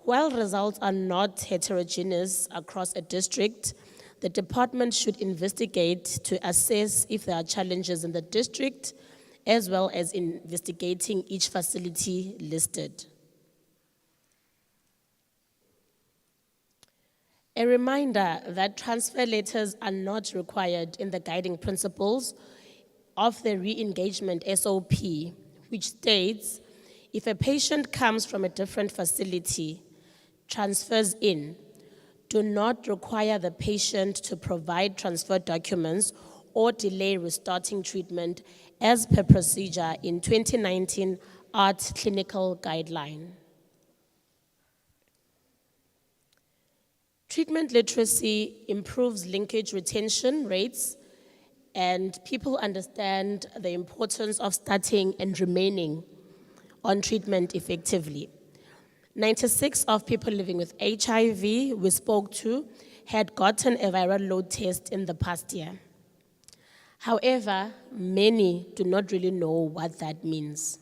While results are not heterogeneous across a district, the department should investigate to assess if there are challenges in the district, as well as investigating each facility listed. A reminder that transfer letters are not required in the guiding principles of the re-engagement SOP, which states, if a patient comes from a different facility, transfers in, do not require the patient to provide transfer documents or delay restarting treatment as per procedure in 2019 ART clinical guideline. Treatment literacy improves linkage retention rates, and people understand the importance of starting and remaining on treatment effectively. 96% of people living with HIV we spoke to had gotten a viral load test in the past year. However, many do not really know what that means.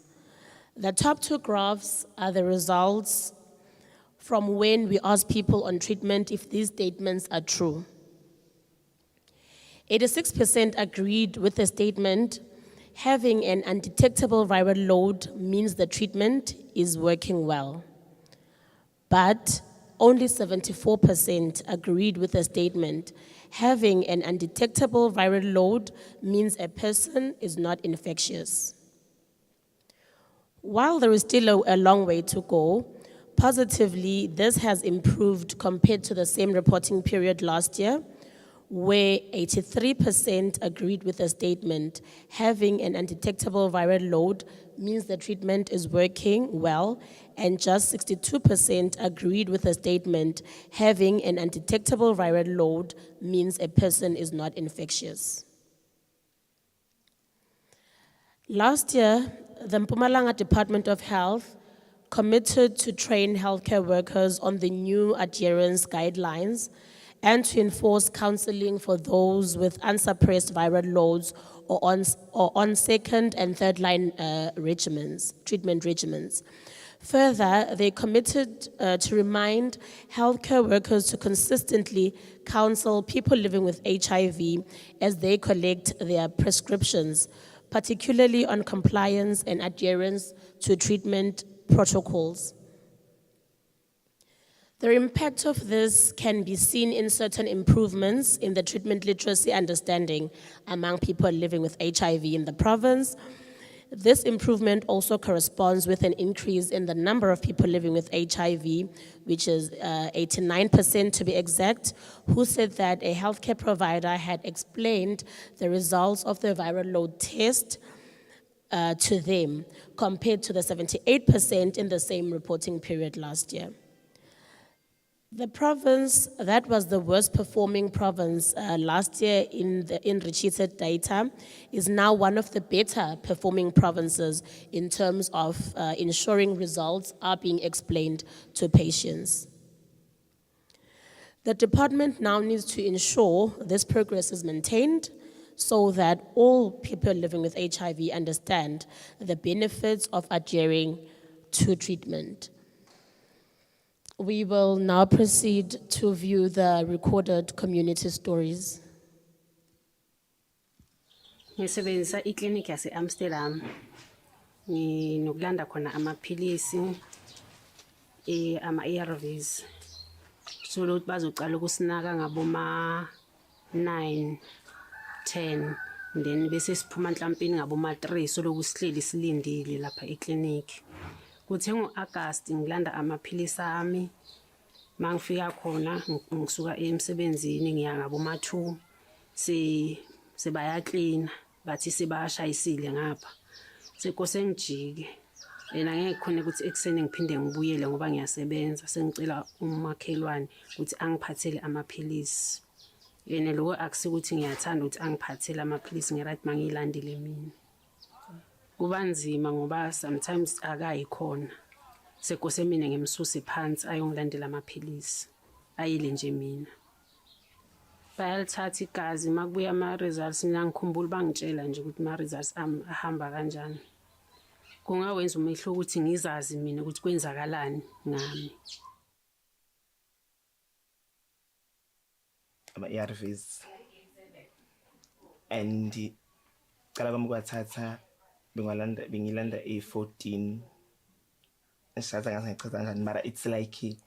The top two graphs are the results from when we ask people on treatment if these statements are true. 86% agreed with the statement, having an undetectable viral load means the treatment is working well. But only 74% agreed with the statement, having an undetectable viral load means a person is not infectious. While there is still a long way to go, positively, this has improved compared to the same reporting period last year, where 83% agreed with the statement, having an undetectable viral load means the treatment is working well, and just 62% agreed with the statement, having an undetectable viral load means a person is not infectious. Last year, the Mpumalanga Department of Health committed to train healthcare workers on the new adherence guidelines and to enforce counseling for those with unsuppressed viral loads or on second and third line treatment regimens. Further, they committed to remind healthcare workers to consistently counsel people living with HIV as they collect their prescriptions, particularly on compliance and adherence to treatment protocols. The impact of this can be seen in certain improvements in the treatment literacy understanding among people living with HIV in the province. This improvement also corresponds with an increase in the number of people living with HIV, which is 89% to be exact, who said that a healthcare provider had explained the results of the viral load test to them, compared to the 78% in the same reporting period last year. The province that was the worst performing province last year in Ritshidze data is now one of the better performing provinces in terms of ensuring results are being explained to patients. The department now needs to ensure this progress is maintained so that all people living with HIV understand the benefits of adhering to treatment. We will now proceed to view the recorded community stories. Ngisebenzisa iklinik yase Amsterdam. Nginokulanda khona amaphilisi ama-ARVs. So ukuthi bazocala ukusinaka ngaboma 9, 10, then bese siphuma mhlampini ngaboma 3 so lokusihleli silindile lapha eklinik. Kuthe ngo-August ngilanda amaphilisi ami, mangifika khona ngisuka emsebenzini ngiya ngaboma 2 sebayaklina bathi sebashayisile ngapha sekose ngijike yena ngeke khona ukuthi ekseni ngiphinde ngibuyele ngoba ngiyasebenza sengicela umakhelwane ukuthi angiphathele amaphilisi yena lokho akusikuthi ngiyathanda ukuthi angiphathele amaphilisi ngeright mangilandile mina. Kuba nzima ngoba sometimes akayikhona sekose mina ngimsuse phansi ayongilandela amaphilisi ayile nje mina. Bayalithatha igazi makubuya ama-results mina ngikhumbula bangitshela nje ukuthi ama-results ahamba kanjani. Kungawenza umehluko ukuthi ngizazi mina ukuthi kwenzakalani ngami. ama-ARVs and cala kwami kwathatha bengilanda a-14 eshatha ngathi ngichaza kanjani mara it's like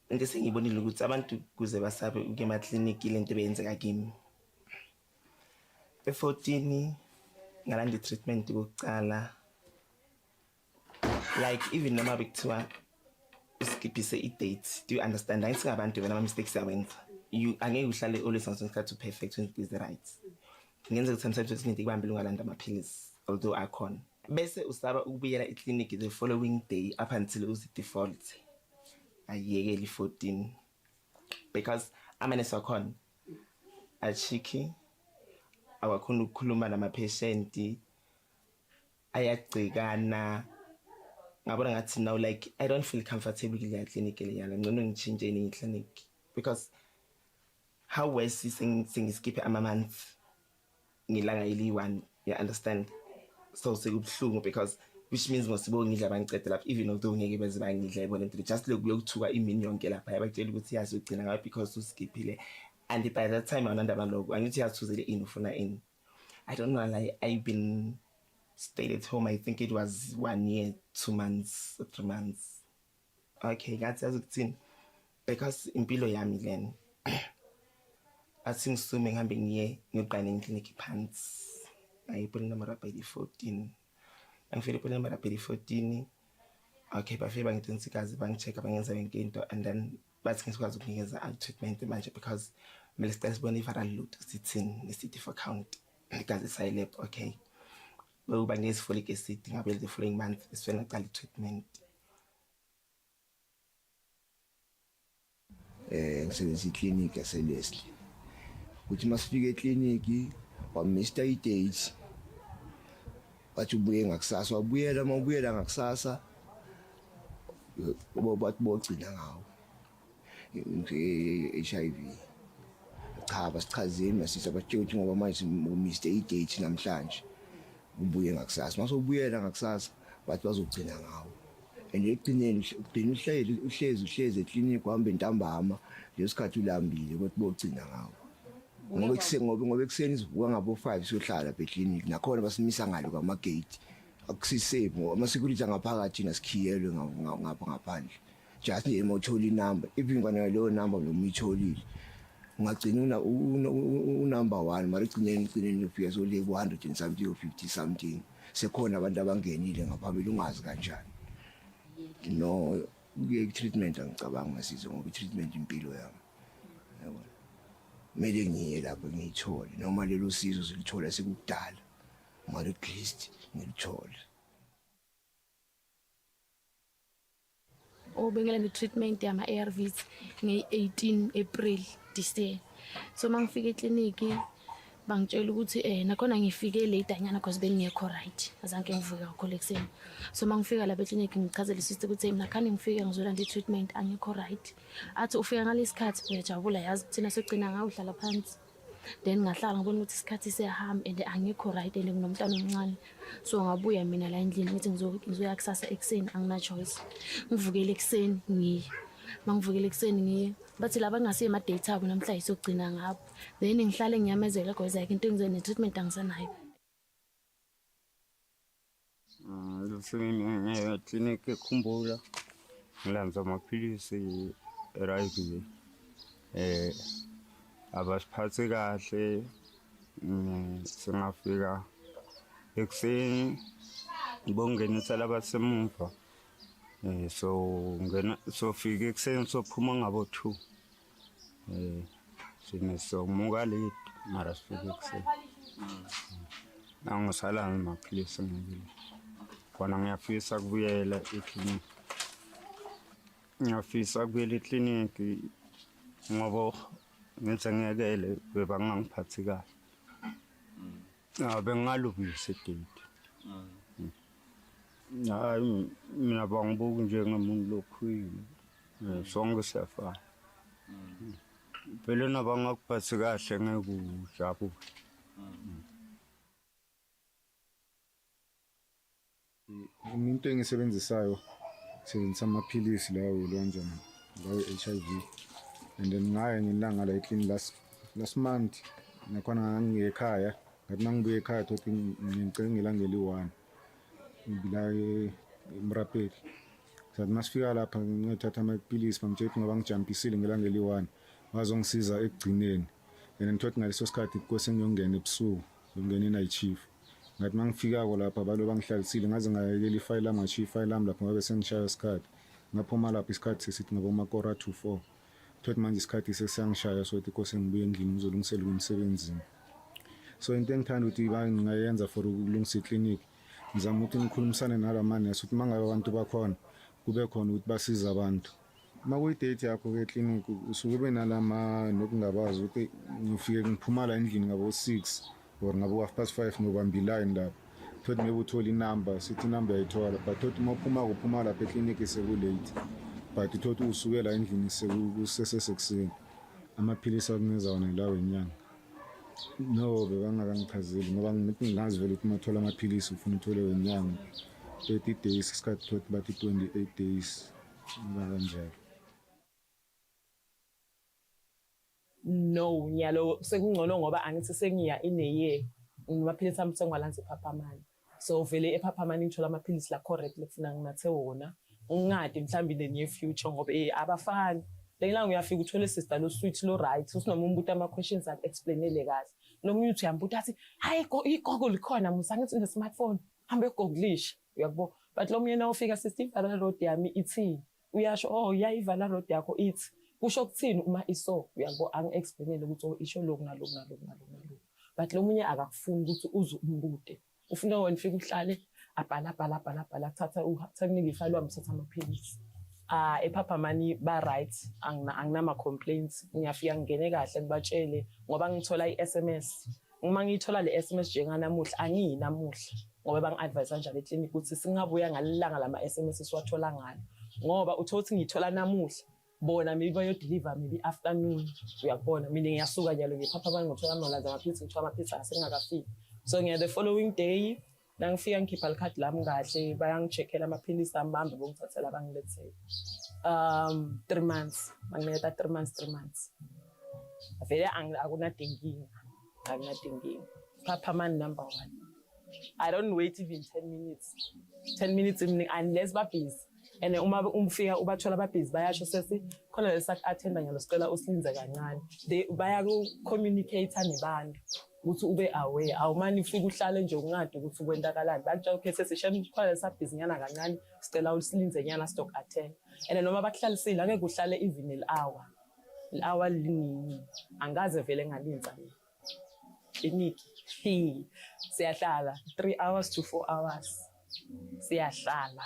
into esengiyibonile ukuthi abantu kuze basabe ukuya emaklinikhi lento beyenzeka kimi. E-14 ngalanda i-treatment kokucala like even noma bekuthiwa uskiphise i-date, do you understand? Angisingabantu vele ama-mistakes siyawenza. Angeke uhlale always ngesikhathi perfect when it is the right. Ngenza ukuthi sometimes ininto ikubambile ungalanda amaphilisi although akhona. Bese usaba ukubuyela eklinikhi the following day up until uzi-default. Ayiyekele i-14 because amanesi wakhona achiki awakhona ukukhuluma nama-patient ayagcikana. Ngabona ngathi now like I don't feel comfortable kule clinic leyana ngcono ngichinje enye clinic because how worse singiskiphe ama-month ngilanga ili-1, you understand? So sekubhlungu because which means ngosibo ngidla bangicede lapha even although ngeke beze bangidla ibona into just look kuyokuthuka imini yonke lapha yabakutshela ukuthi yazi ugcina ngayo because uskiphile and by that time awunandaba lokho angithi yathuzele ini ufuna ini. I don't know, like I've been stayed at home. I think it was 1 year, 2 months, 3 months. Okay, that's as it's because impilo yami then I think swimming I'm being here new planning clinic pants. I put number up by the 14. I'm feeling put number up by the 14. Okay, but if I'm going to bank check up and then but things was looking as a treatment manager because Melesta's body for a loot sits in the city for count because it's high lap, okay. Well, by next folic acid, I will the following month is when I call treatment. Ngisebenza clinic yaseLeslie. Uthi masifike eclinic wamista i-date. Bathi ubuye ngakusasa, wabuyela mawubuyela ngakusasa. Bathi bogcina ngawo. HIV. Cha basichazeni masisa batshela ukuthi ngoba manje umiste i-date namhlanje. Ubuye ngakusasa. Masubuyela ngakusasa bathi bazogcina ngawo. And ekugcineni ugcina uhlezi eclinic uhambe ntambama lesikhathi ulambile ukuthi bogcina ngawo. Ngoba ekuseni sivuka ngabo 5 siyohlala eclinic nakhona basimisa ngale kwamagate akusisafe ngoba ama-security angaphakathi nasikhiyelwe ngapha ngaphandle just nje emothola inumber even kwana leyo number lo mitholile ungagcina unumber 1 mara igcineni ufika so le 100 and something or 50 something sekhona abantu abangenile ngaphambili ungazi kanjani. No treatment angicabanga ngasizo ngoba treatment impilo yami yabona mele ngiye lapho ngiyithole noma lelo sizo silithola sekudala mara at least ngilithole. Bengela treatment yama ARVs nge-18 April this year. So mangifika ekliniki bangitshela ukuthi nakhona ngifike late anyana because bengekho right azange ngivuka kakhulu ekseni. So mangifika lapha ekliniki ngichazela sister ukuthi mina khani ngifike ngizolanda i-treatment angekho right. Athi ufika ngalesikhathi uyajabula yazi thina sogcina ngawo uhlala phansi. Then ngahlala ngibona ukuthi isikhathi siyahamba and angekho right and nginomntwana omncane. So ngabuya mina la endlini ngithi ngizoya kusasa ekseni angina choice. Ngivukele ekseni ngiye. Mangivukele ekseni ngiye. Bathi laba ngasiye ama data abo namhlanje sogcina ngabo. Then ngihlale ngiyamezela because like into engizene treatment angisanayo. Ngifike clinic eKhumbula ngilanza amaphilisi right abasiphathe kahle singafika ekseni ngibongenisa labasemuva so fika ekseni sophuma ngabo 2 sine somuka late mara sifika ekseni nangisala amaphilisi ngibili kona ngiyafisa kubuyela eklinikhi ngoba ngithi ngiyekele bebangangiphathi kahle bengalubisa idate. Hayi mina bangibuka njengomuntu lokhwini sonke siyafana phela nabangakuphathi kahle ngeke ujabule. Umuntu engisebenzisayo ngisebenzisa amaphilisi lawo lonjani lawo HIV and then ngaye ngilanga la eclinic last last month nakhona ngiyekhaya ngathi mangibuye ekhaya thothi ngicela ngelangeli 1 ngibila eMrapeli sathi masifika lapha ngithatha amaphilisi bangitshela ngoba ngijampisile ngelangeli 1 bazongisiza ekugcineni and ngithothi ngaleso sikhathi kose ngiyongena ebusuku ngiyongena e-night shift ngathi mangifikako lapha balo bangihlalisile ngaze ngayekela ifile lami ngashiya ifile lami lapho ngabe sengishaya isikhathi ngaphuma lapha isikhathi sesithi ngabo makora 2-4 thothi manje isikhathi sesiyangishaya so ukuthi kose ngibuye endlini ngizolungisela umsebenzini so into engithanda ukuthi bangayenza for ukulungisa iclinic ngizama ukuthi ngikhulumisane nalamane ukuthi mangabe abantu bakhona kube khona ukuthi basiza abantu makuyidate yakho ke-clinic usuke ube nalama nokungabazi ukuthi ngifike ngiphumala endlini ngabo 6 or ngabo 5:30 nobamba iline lapho thothi maybe uthola inumber sithi inumber yayithola but thothi uma uphuma lapha eclinic sekulate but thothi usukela endlini sekusesekuseni amaphilisi akunikeza wona lawo enyanga no bebangakangichazeli ngoba ngingazi vele ukuthi mathola amaphilisi ufuna uthole wenyanga 30 days isikhathi thothi bathi 28 days kanjalo. No, nyalo sekungcono ngoba angithi sengiya in a year amaphilisi ami sengwalanza ephaphamani so vele ephaphamani ngithola amaphilisi la correct lekufuna nginathe wona ungade mhlambi in the near future ngoba abafani lengila uyafika uthole sister lo sweet lo right usinoma umbuta ama questions ak explainele kahle nomunye uthi uyambuta athi hayi iGoogle likhona musangithi une smartphone hambe eGoogleisha uyabo but lo munye na ufika sister ivala road yami ithi uyasho oh yayivala road yakho ithi kusho ukuthini uma iso uyabo angi-explainele ukuthi isho lokhu nalokhu nalokhu but lo munye akakufuni ukuthi uze umbude ufuna wena ufike uhlale abhala thatha kunika ifile wami thatha amaphilisi ephaphamani ba right anginama complaints ngiyafika ngene kahle ngibatshele ngoba ngithola i-SMS uma ngiyithola le SMS njenganamuhla angiyinamuhla ngoba bangi-advise kanjalo eclinic ukuthi singabuya ngalilanga lama SMS siwathola ngalo ngoba uthothi ngiyithola namuhla bona maybe bayodeliver maybe afternoon uyabona mina ngiyasuka njalo ngephaphamani ngithola amalanza amaphilisi ngithola amaphilisi asengakafiki so ngiya the following day nangifika ngikhipha likhadi lami kahle bayangicheckela amaphilisi ami bambe bongithathela bangilethele 3 months mangiletha 3 months vele akunadinginga phaphamani number 1 I don't wait even 10 minutes unless babhizi and uma umfika ubathola babhizi bayasho sesi khona lesak-attenda nyalo sicela usilinze kancane baya ku-communicate nebantu ukuthi ube aware awumani ufike uhlale nje ungade ukuthi ukwenzakalani bakutshela okay sesishaya khona lesabhizinyana kancane sicela usilinze nyana stock attend and noma bakuhlalisile angeke uhlale even i-hour linini angaze vele ngalinza iniki siyahlala 3 hours to 4 hours siyahlala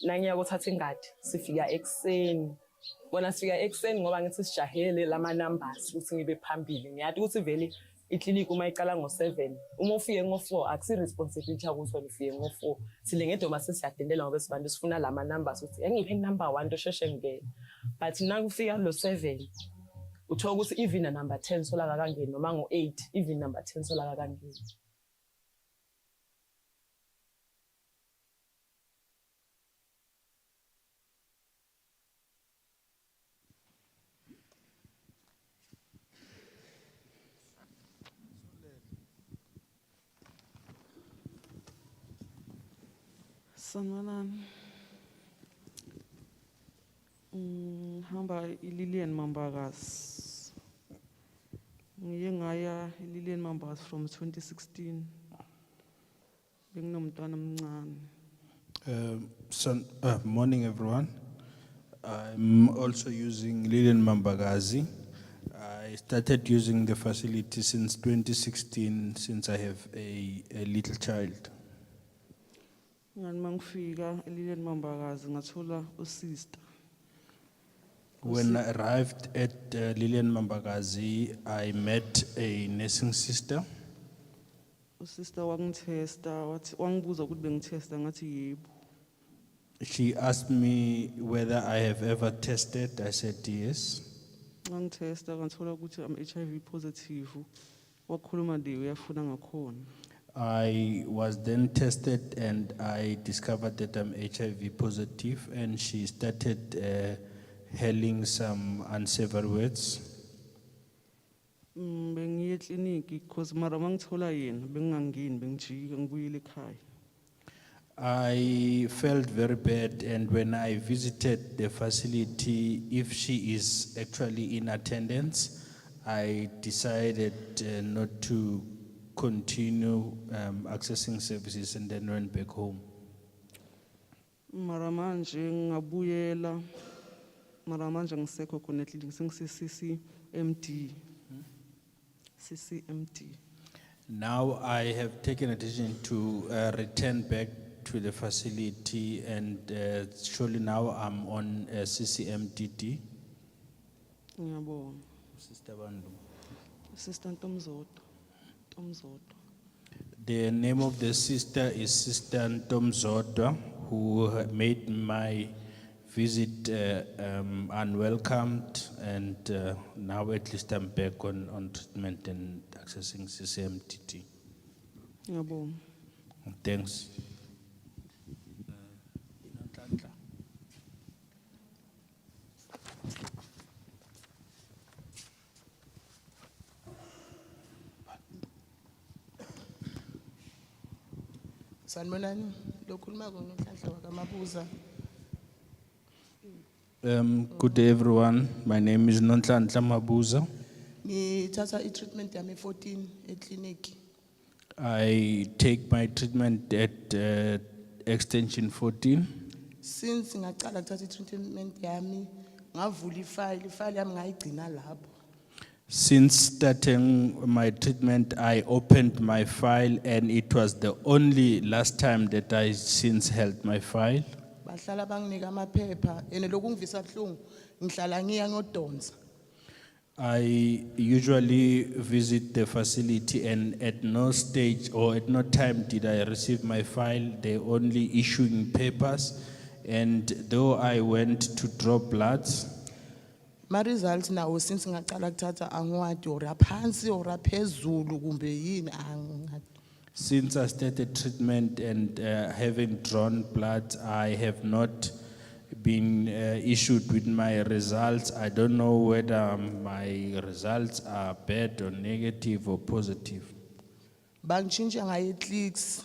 nangiya kuthatha ingadi sifika ekseni bona sifika ekseni ngoba ngithi sijahele lama numbers ukuthi ngibe phambili ngiyathi ukuthi vele iclinic uma iqala ngo7 uma ufike ngo4 akusi responsibility ukuthi wena ufike ngo4 sile ngedoma sesiyadendela ngoba sibantu sifuna lama numbers ukuthi engiphe number 1 tosheshe ngene but nakufika lo 7 uthola ukuthi even a number 10 sola kangeni noma ngo8 even number 10 sola kangeni. Sanibonani. Hamba iLillian Mambagazi. Ngiye ngaya iLillian Mambagazi from 2016. Benginomntwana omncane. Morning everyone. I'm also using Lillian Mambagazi. I started using the facility since 2016 since I have a little child. Ngani mangifika eLillian Mambagazi ngathola usister. When I arrived at Lillian Mambagazi, I met a nursing sister. Usister wangitesta wathi wangibuza ukuthi bengitesta ngathi yebo. She asked me whether I have ever tested. I said yes. Ngangitesta ngathola ukuthi I'm HIV positive. Wakhuluma nje uyafuna ngakhona. I was then tested and I discovered that I'm HIV positive, and she started hurling some unsavory words. Bengiye clinic because mara mangithola yena bengangini bengijika ngibuyile ekhaya. I felt very bad, and when I visited the facility, if she is actually in attendance, I decided not to continue accessing services and then went back home. Mara manje ngabuyela mara manje ngisekho khona clinic CCMD. CCMD. Now I have taken a decision to return back to the facility, and surely now I'm on CCMDD. Ngiyabonga. Sister Bandu. Sister Ntomzodo. The name of the sister is Sister Ntomzodo, who made my visit unwelcomed, and now at least I'm back on treatment and accessing CCMDD. Ngiyabonga. Thanks. Sanibonani, lokhuluma ngoNhlanhla wakamabuza. Good day, everyone. My name is Nonhlanhla Mabuza. Ngithatha i-treatment yami 14 e-clinic. I take my treatment at extension 14. Since ngaqala ukuthatha i-treatment yami, ngavula ifile yami ngayigcina lapho. Since starting my treatment, I opened my file, and it was the only last time that I since held my file. Bahlala banginika amaphepha, ene lokungivisa buhlungu, ngihlala ngiya ngodonsa. I usually visit the facility, and at no stage or at no time did I receive my file. They only issuing papers, and though I went to draw bloods, My results now since ngaqala ukuthatha angiwadi or aphansi or aphezulu kumbe yini angiwadi. since I started treatment and having drawn blood, I have not been issued with my results. I don't know whether my results are bad or negative or positive. Bangichinja ngaye clicks.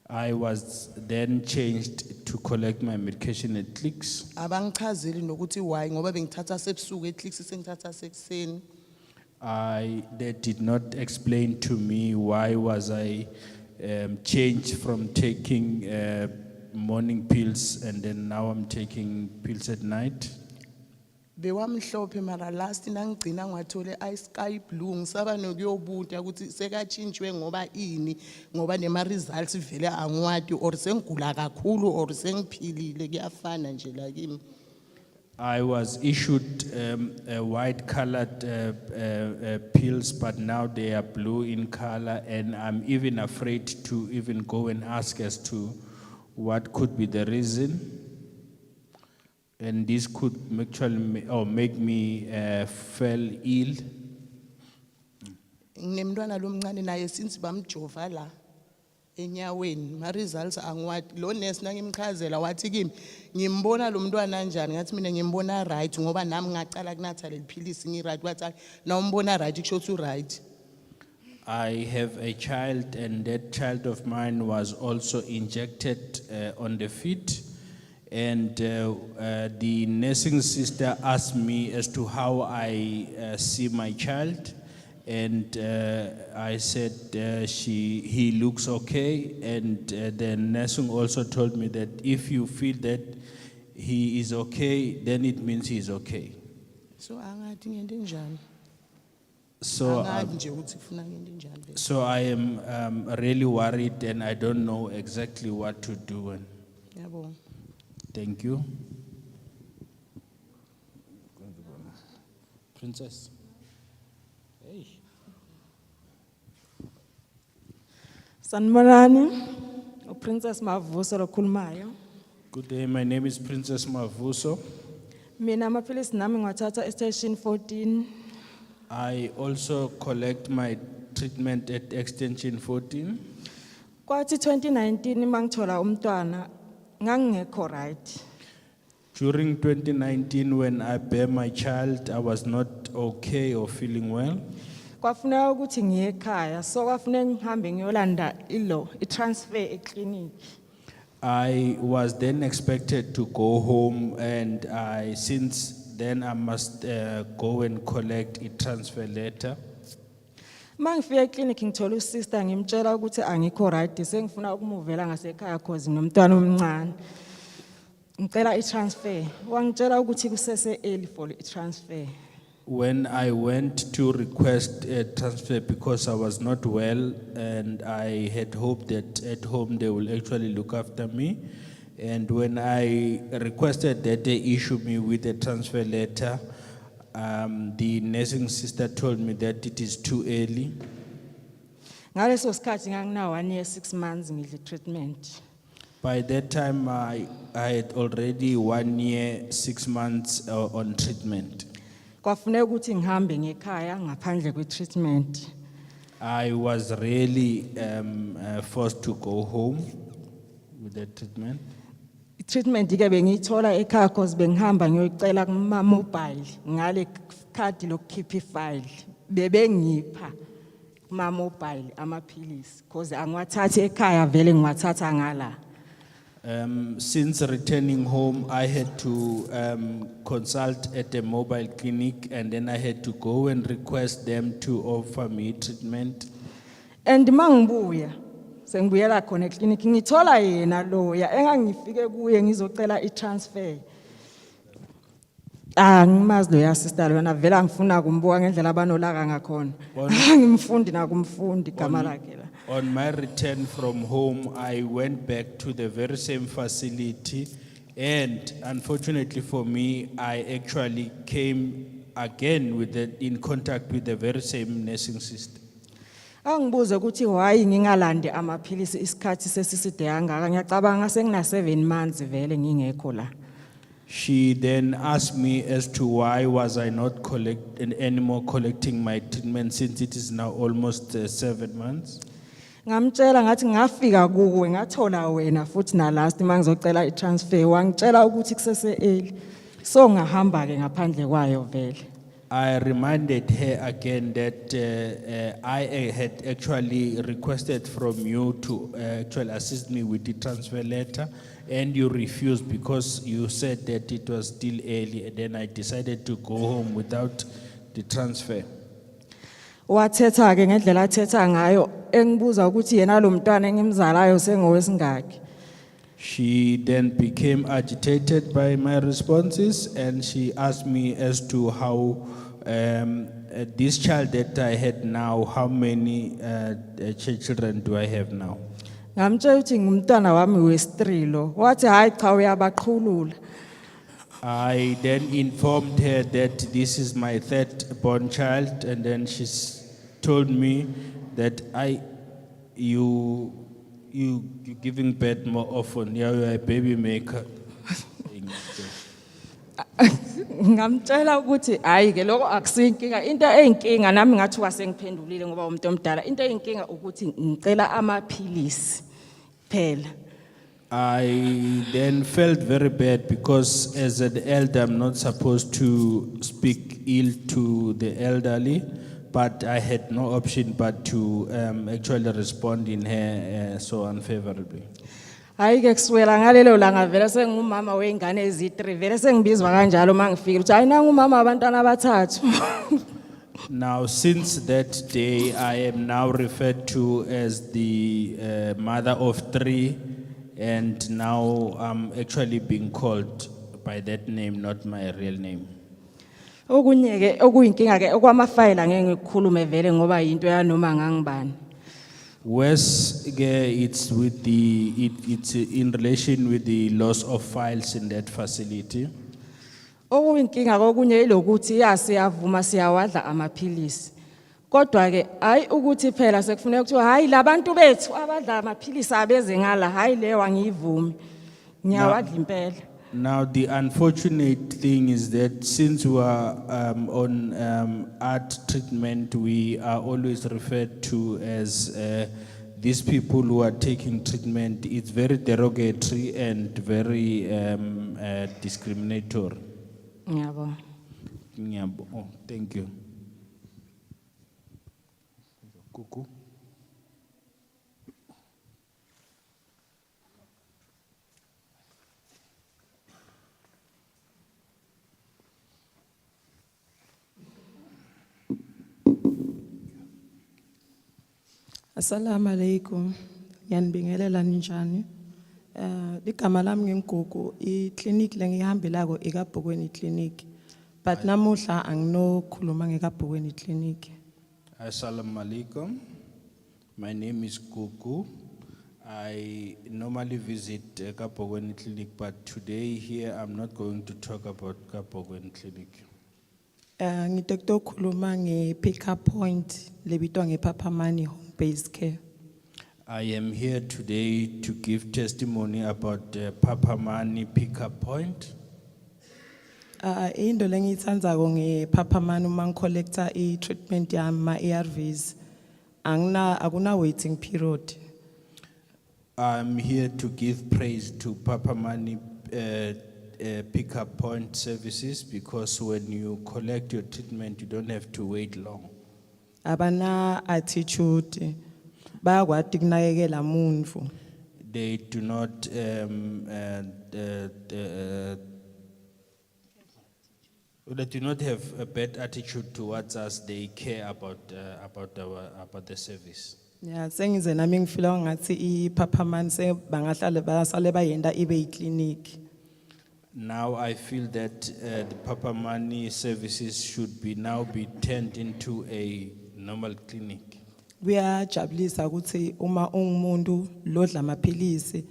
I was then changed to collect my medication at Clicks. Abangichazeli nokuthi why ngoba bengithatha sebusuku e-clicks sengithatha sekuseni. They did not explain to me why was I changed from taking morning pills and then now I'm taking pills at night. Bewamhlophe mara last nangigcina ngwathole sky blue ngisaba nokuyobuta ukuthi sekatshintshwe ngoba ini ngoba nema results vele angiwadi or sengigula kakhulu or sengiphilile kuyafana nje la kimi. I was issued white colored pills, but now they are blue in color, and I'm even afraid to even go and ask as to what could be the reason. And this could actually make me feel ill. Nginemntwana lomncane naye since bamjova la enyaweni ma results angiwadi lo nurse nangimchazela wathi kimi ngimbona lo mntwana kanjani ngathi mina ngimbona right ngoba nami ngaqala kunatha leliphilisi ngi right wathi na umbona right kusho ukuthi right. I have a child, and that child of mine was also injected on the feet. And the nursing sister asked me as to how I see my child. And I said he looks okay. And the nursing also told me that if you feel that he is okay, then it means he is okay. So angathi ngento enjani. So I am really worried, and I don't know exactly what to do. Yabo. Thank you. Princess. Hey. Sanibonani, Princess Mavuso lokhulumayo. Good day, my name is Princess Mavuso. Mina amaphilisi nami ngiwathatha station 14. I also collect my treatment at extension 14. Kwathi 2019 mangithola umntwana ngangekho right. During 2019, when I bear my child, I was not okay or feeling well. kwafuneka ukuthi ngiye ekhaya so kwafuneka ngihambe ngiyolanda i-transfer eclinic. I was then expected to go home, and since then I must go and collect a transfer letter. Mangifika eclinic ngithola usister ngimtshela ukuthi angikho right sengifuna ukumuvela ngasekhaya cause nomntwana omncane. Ngicela i-transfer. Wangitshela ukuthi kusese early for i-transfer. When I went to request a transfer because I was not well and I had hoped that at home they will actually look after me. And when I requested that they issue me with a transfer letter, the nursing sister told me that it is too early. Ngaleso sikhathi ngangina 1 year 6 months ngidle treatment. By that time, I had already 1 year, 6 months on treatment. Kwafuneka ukuthi ngihambe ngekhaya ngaphandle kwe-treatment. I was really forced to go home with the treatment. I-treatment ke bengiyithola ekhaya cause bengihamba ngiyoyicela kuma-mobile ngale card lokukhipha ifile. Bebengipha kuma-mobile amaphilisi cause angiwathathi ekhaya vele ngiwathatha ngala. Since returning home, I had to consult at a mobile clinic, and then I had to go and request them to offer me treatment. And mangibuya sengibuyela khona eclinic ngithola yena lawyer engangifike kuye ngizocela i-transfer. Ngimazi lo ya sister lona vele angifuna kumbuka ngendlela abanolaka ngakhona. Ngimfundi nakumfundi igama lakhe la. On my return from home, I went back to the very same facility, and unfortunately for me, I actually came again in contact with the very same nursing sister. Angibuze ukuthi why ngingalande amaphilisi isikhathi sesiside kangaka ngiyacabanga sengina 7 months vele ngingekho la. She then asked me as to why was I not anymore collecting my treatment since it is now almost 7 months. Ngamtshela ngathi ngafika kuwe ngathola wena futhi na last mangizocela i-transfer wangitshela ukuthi kusese early so ngahamba ke ngaphandle kwayo vele. I reminded her again that I had actually requested from you to actually assist me with the transfer letter, and you refused because you said that it was still early, and then I decided to go home without the transfer. Wathetha ke ngendlela athetha ngayo engibuza ukuthi yena lo mntwana engimzalayo sengowesingaki. She then became agitated by my responses, and she asked me as to how this child that I had now, how many children do I have now? Ngamtshela ukuthi ngumntwana wami wesi-3 lo. Wathi hayi cha uyabaqhulula. I then informed her that this is my 3rd born child, and then she told me that you giving birth more often. You're a baby maker. Ngamtshela ukuthi hayi ke lokho akusinkinga into eyinkinga nami ngathi wasengiphendulile ngoba umuntu omdala into eyinkinga ukuthi ngicela amaphilisi phela. I then felt very bad because as an elder, I'm not supposed to speak ill to the elderly, but I had no option but to actually respond in her so unfavorably. Hayi ke kuswela ngalelo langa vele sengumama weingane ezi3 vele sengibizwa kanjalo mangifika ukuthi hayi nanga umama abantwana abathathu. Now, since that day, I am now referred to as the mother of 3. And now I'm actually being called by that name, not my real name. Okunye ke okuyinkinga ke okwamafile angeke ngikukhulume vele ngoba into yanoma ngangibani. Worse, it's in relation with the loss of files in that facility. Okuyinkinga kokunye ilokuthi siyavuma siyawadla amaphilisi. Kodwa ke hayi ukuthi phela sekufuneka ukuthi hayi labantu bethu abadla amaphilisi abeze ngala hayi leyo angiyivumi. Ngiyawadla impela. Now the unfortunate thing is that since we are on art treatment, we are always referred to as these people who are taking treatment. It's very derogatory and very discriminatory. Ngiyabonga. Oh, thank you. Kuku. Assalamu alaikum. Ngiyanibingelela ninjani? Ligama lami ngingugu, i-clinic lengihambelako eKabhokweni clinic. But namuhla anginokhuluma ngeKabhokweni clinic. Assalamu alaikum. My name is Kuku. I normally visit Kapogweni Clinic, but today here I'm not going to talk about Kapogweni Clinic. Ngitokto khuluma nge-pick-up point lebitwa nge-Papamani home-based care. I am here today to give testimony about Papamani pickup point. Into lengiyitsandzako nge-Papamani uma ngicollecta i-treatment yami ma-ARVs, akuna waiting period. I'm here to give praise to Papamani pickup point services because when you collect your treatment, you don't have to wait long. Abana attitude, bayakwati kunakekela muntu. They do not they do not have a bad attitude towards us. They care about the service. Yeah, sengize nami ngifila ngathi iPapamani se bangahlale basale bayenda ibe iclinic. Now I feel that the Papamani services should now be turned into a normal clinic. Kuyajabulisa ukuthi uma ungumuntu lodla amaphilisi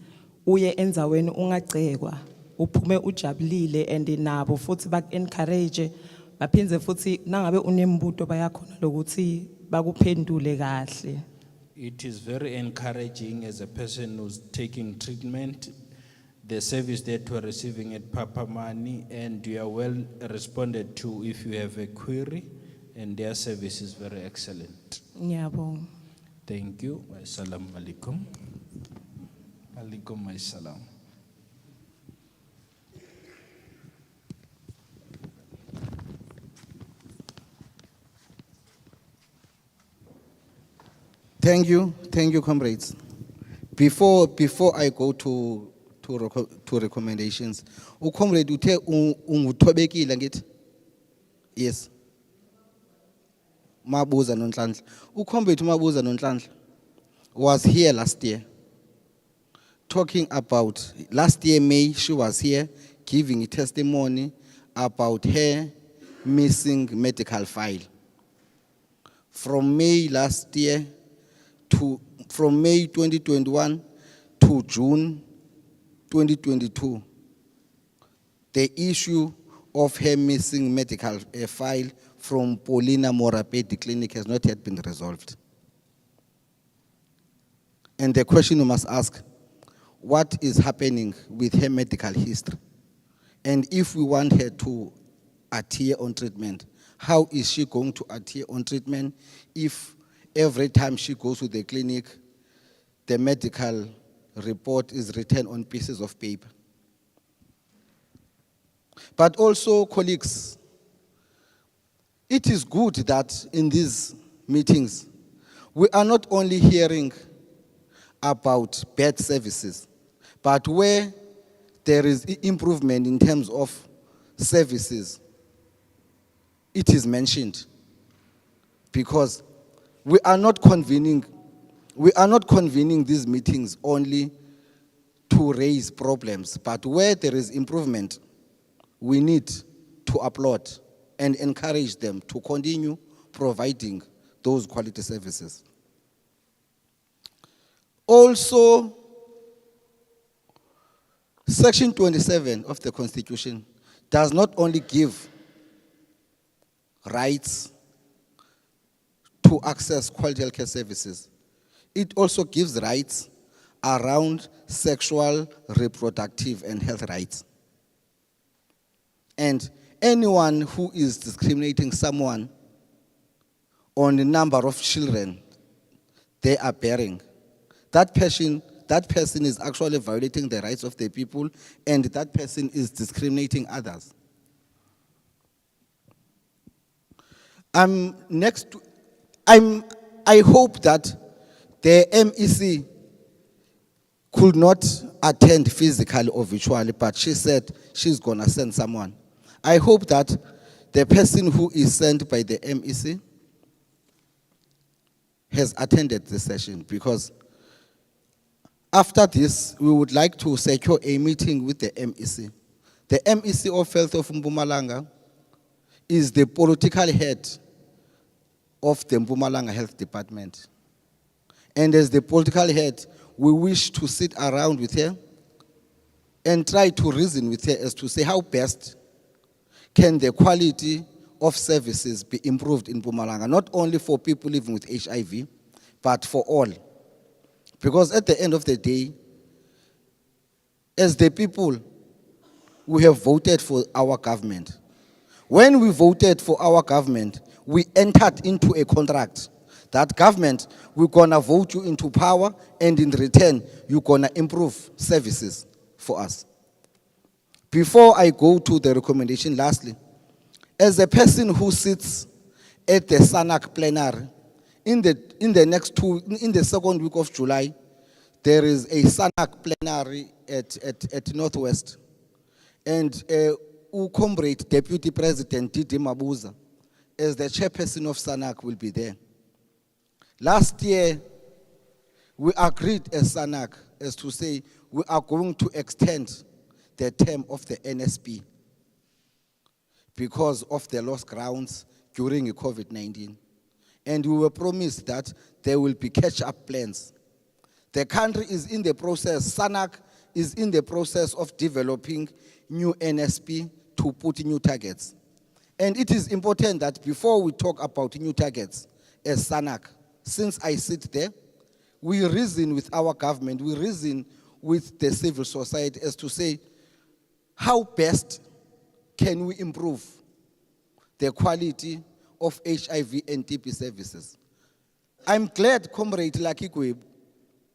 uye endzaweni ungagcekwa uphume ujabulile and nabo futhi bak-encourage baphindze futhi nangabe unembuto bayakhona lokuthi bakuphendule kahle. It is very encouraging as a person who's taking treatment, the service that we're receiving at Papamani, and you are well responded to if you have a query, and their service is very excellent. Ngiyabonga. Thank you. Assalamu alaikum. Alaikum assalam. Thank you, comrades. Before I go to recommendations, comrade uthe ungutobekile ngithi? Yes. Mabuza Nonhlanhla. Comrade Mabuza Nonhlanhla was here last year. Talking about last year May, she was here giving a testimony about her missing medical file. From May last year from May 2021 to June 2022, the issue of her missing medical file from Paulina Morapedi Clinic has not yet been resolved. And the question you must ask, what is happening with her medical history? And if we want her to adhere on treatment, how is she going to adhere on treatment if every time she goes to the clinic, the medical report is written on pieces of paper? But also, colleagues, it is good that in these meetings, we are not only hearing about bad services, but where there is improvement in terms of services, it is mentioned. Because we are not convening these meetings only to raise problems, but where there is improvement, we need to applaud and encourage them to continue providing those quality services. Also, Section 27 of the Constitution does not only give rights to access quality healthcare services, it also gives rights around sexual, reproductive, and health rights. And anyone who is discriminating someone on the number of children they are bearing, that person is actually violating the rights of the people, and that person is discriminating others. I hope that the MEC could not attend physically or virtually, but she said she's gonna send someone. I hope that the person who is sent by the MEC has attended the session, because after this, we would like to secure a meeting with the MEC. The MEC of Health of Mpumalanga is the political head of the Mpumalanga Health Department. And as the political head, we wish to sit around with her and try to reason with her as to say how best can the quality of services be improved in Mpumalanga, not only for people living with HIV, but for all. Because at the end of the day, as the people, we have voted for our government. When we voted for our government, we entered into a contract. That government, we're gonna vote you into power, and in return, you're gonna improve services for us. Before I go to the recommendation, lastly, as a person who sits at the SANAC plenary, in the second week of July, there is a SANAC plenary at Northwest. And Comrade Deputy President Didi Mabuza, as the chairperson of SANAC, will be there. Last year, we agreed as SANAC as to say we are going to extend the term of the NSP because of the lost grounds during COVID-19. And we were promised that there will be catch-up plans. The country is in the process, SANAC is in the process of developing new NSP to put new targets. And it is important that before we talk about new targets as SANAC, since I sit there, we reason with our government, we reason with the civil society as to say, how best can we improve the quality of HIV and TB services? I'm glad, Comrade Lakikwe,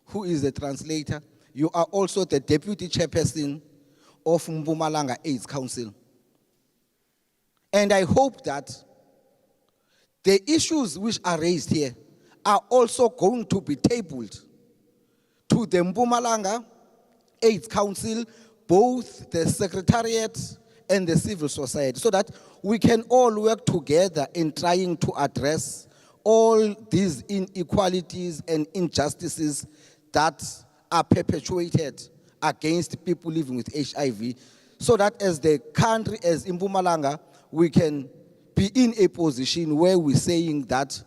who is the translator, you are also the deputy chairperson of Mpumalanga AIDS Council. And I hope that the issues which are raised here are also going to be tabled to the Mpumalanga AIDS Council, both the Secretariat and the civil society, so that we can all work together in trying to address all these inequalities and injustices that are perpetuated against people living with HIV, so that as the country, as Mpumalanga, we can be in a position where we're saying that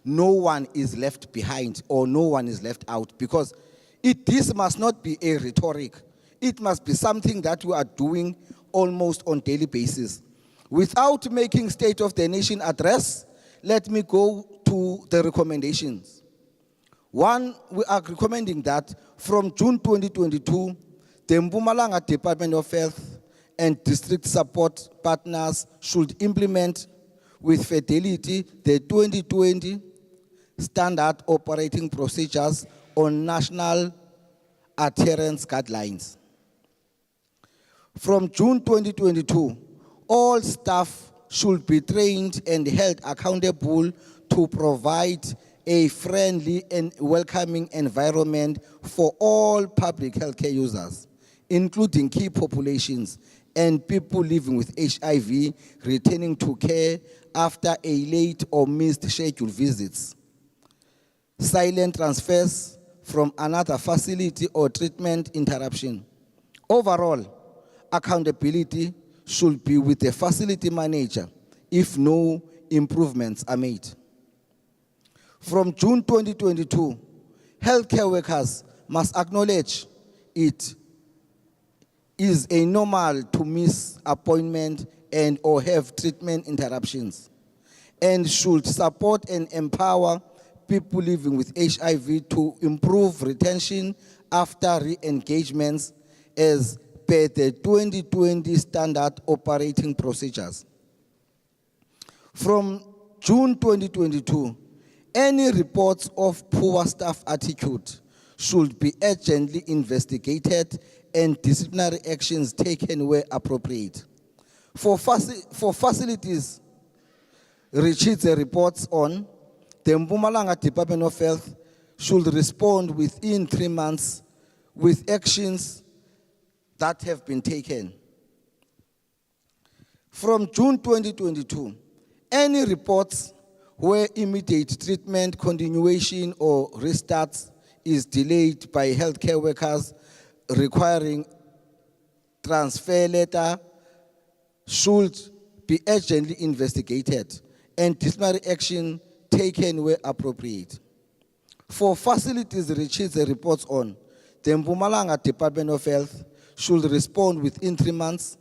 no one is left behind or no one is left out, because this must not be a rhetoric. It must be something that we are doing almost on a daily basis. Without making State of the Nation address, let me go to the recommendations. One, we are recommending that from June 2022, the Mpumalanga Department of Health and district support partners should implement with fidelity the 2020 standard operating procedures on national adherence guidelines. From June 2022, all staff should be trained and held accountable to provide a friendly and welcoming environment for all public healthcare users, including key populations and people living with HIV returning to care after a late or missed scheduled visits, silent transfers from another facility or treatment interruption. Overall, accountability should be with the facility manager if no improvements are made. From June 2022, healthcare workers must acknowledge it is a normal to miss appointment and or have treatment interruptions, and should support and empower people living with HIV to improve retention after re-engagements as per the 2020 standard operating procedures. From June 2022, any reports of poor staff attitude should be urgently investigated and disciplinary actions taken where appropriate. For facilities, Ritshidze reports on the Mpumalanga Department of Health should respond within 3 months with actions that have been taken. From June 2022, any reports where immediate treatment continuation or restarts is delayed by healthcare workers requiring transfer letter should be urgently investigated and disciplinary action taken where appropriate. For facilities Ritshidze reports on, the Mpumalanga Department of Health should respond within 3 months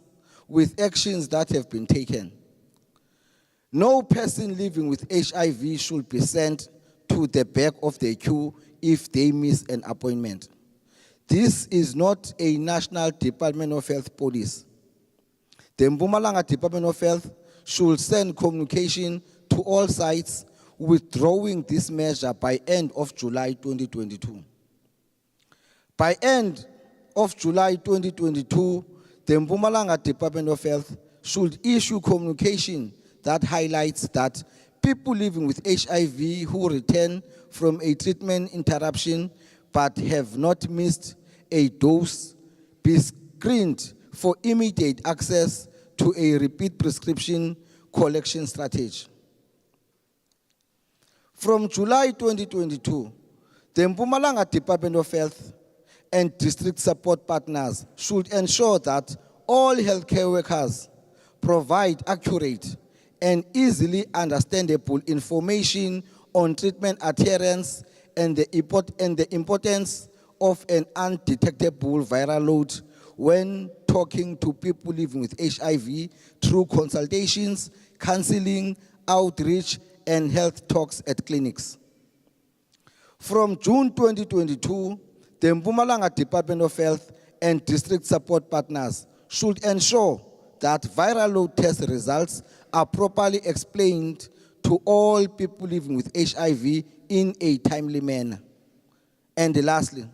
with actions that have been taken. No person living with HIV should be sent to the back of the queue if they miss an appointment. This is not a National Department of Health policy. The Mpumalanga Department of Health should send communication to all sites withdrawing this measure by end of July 2022. By end of July 2022, the Mpumalanga Department of Health should issue communication that highlights that people living with HIV who return from a treatment interruption but have not missed a dose be screened for immediate access to a repeat prescription collection strategy. From July 2022, the Mpumalanga Department of Health and district support partners should ensure that all healthcare workers provide accurate and easily understandable information on treatment adherence and the importance of an undetectable viral load when talking to people living with HIV through consultations, counseling, outreach, and health talks at clinics. From June 2022, the Mpumalanga Department of Health and district support partners should ensure that viral load test results are properly explained to all people living with HIV in a timely manner. And lastly,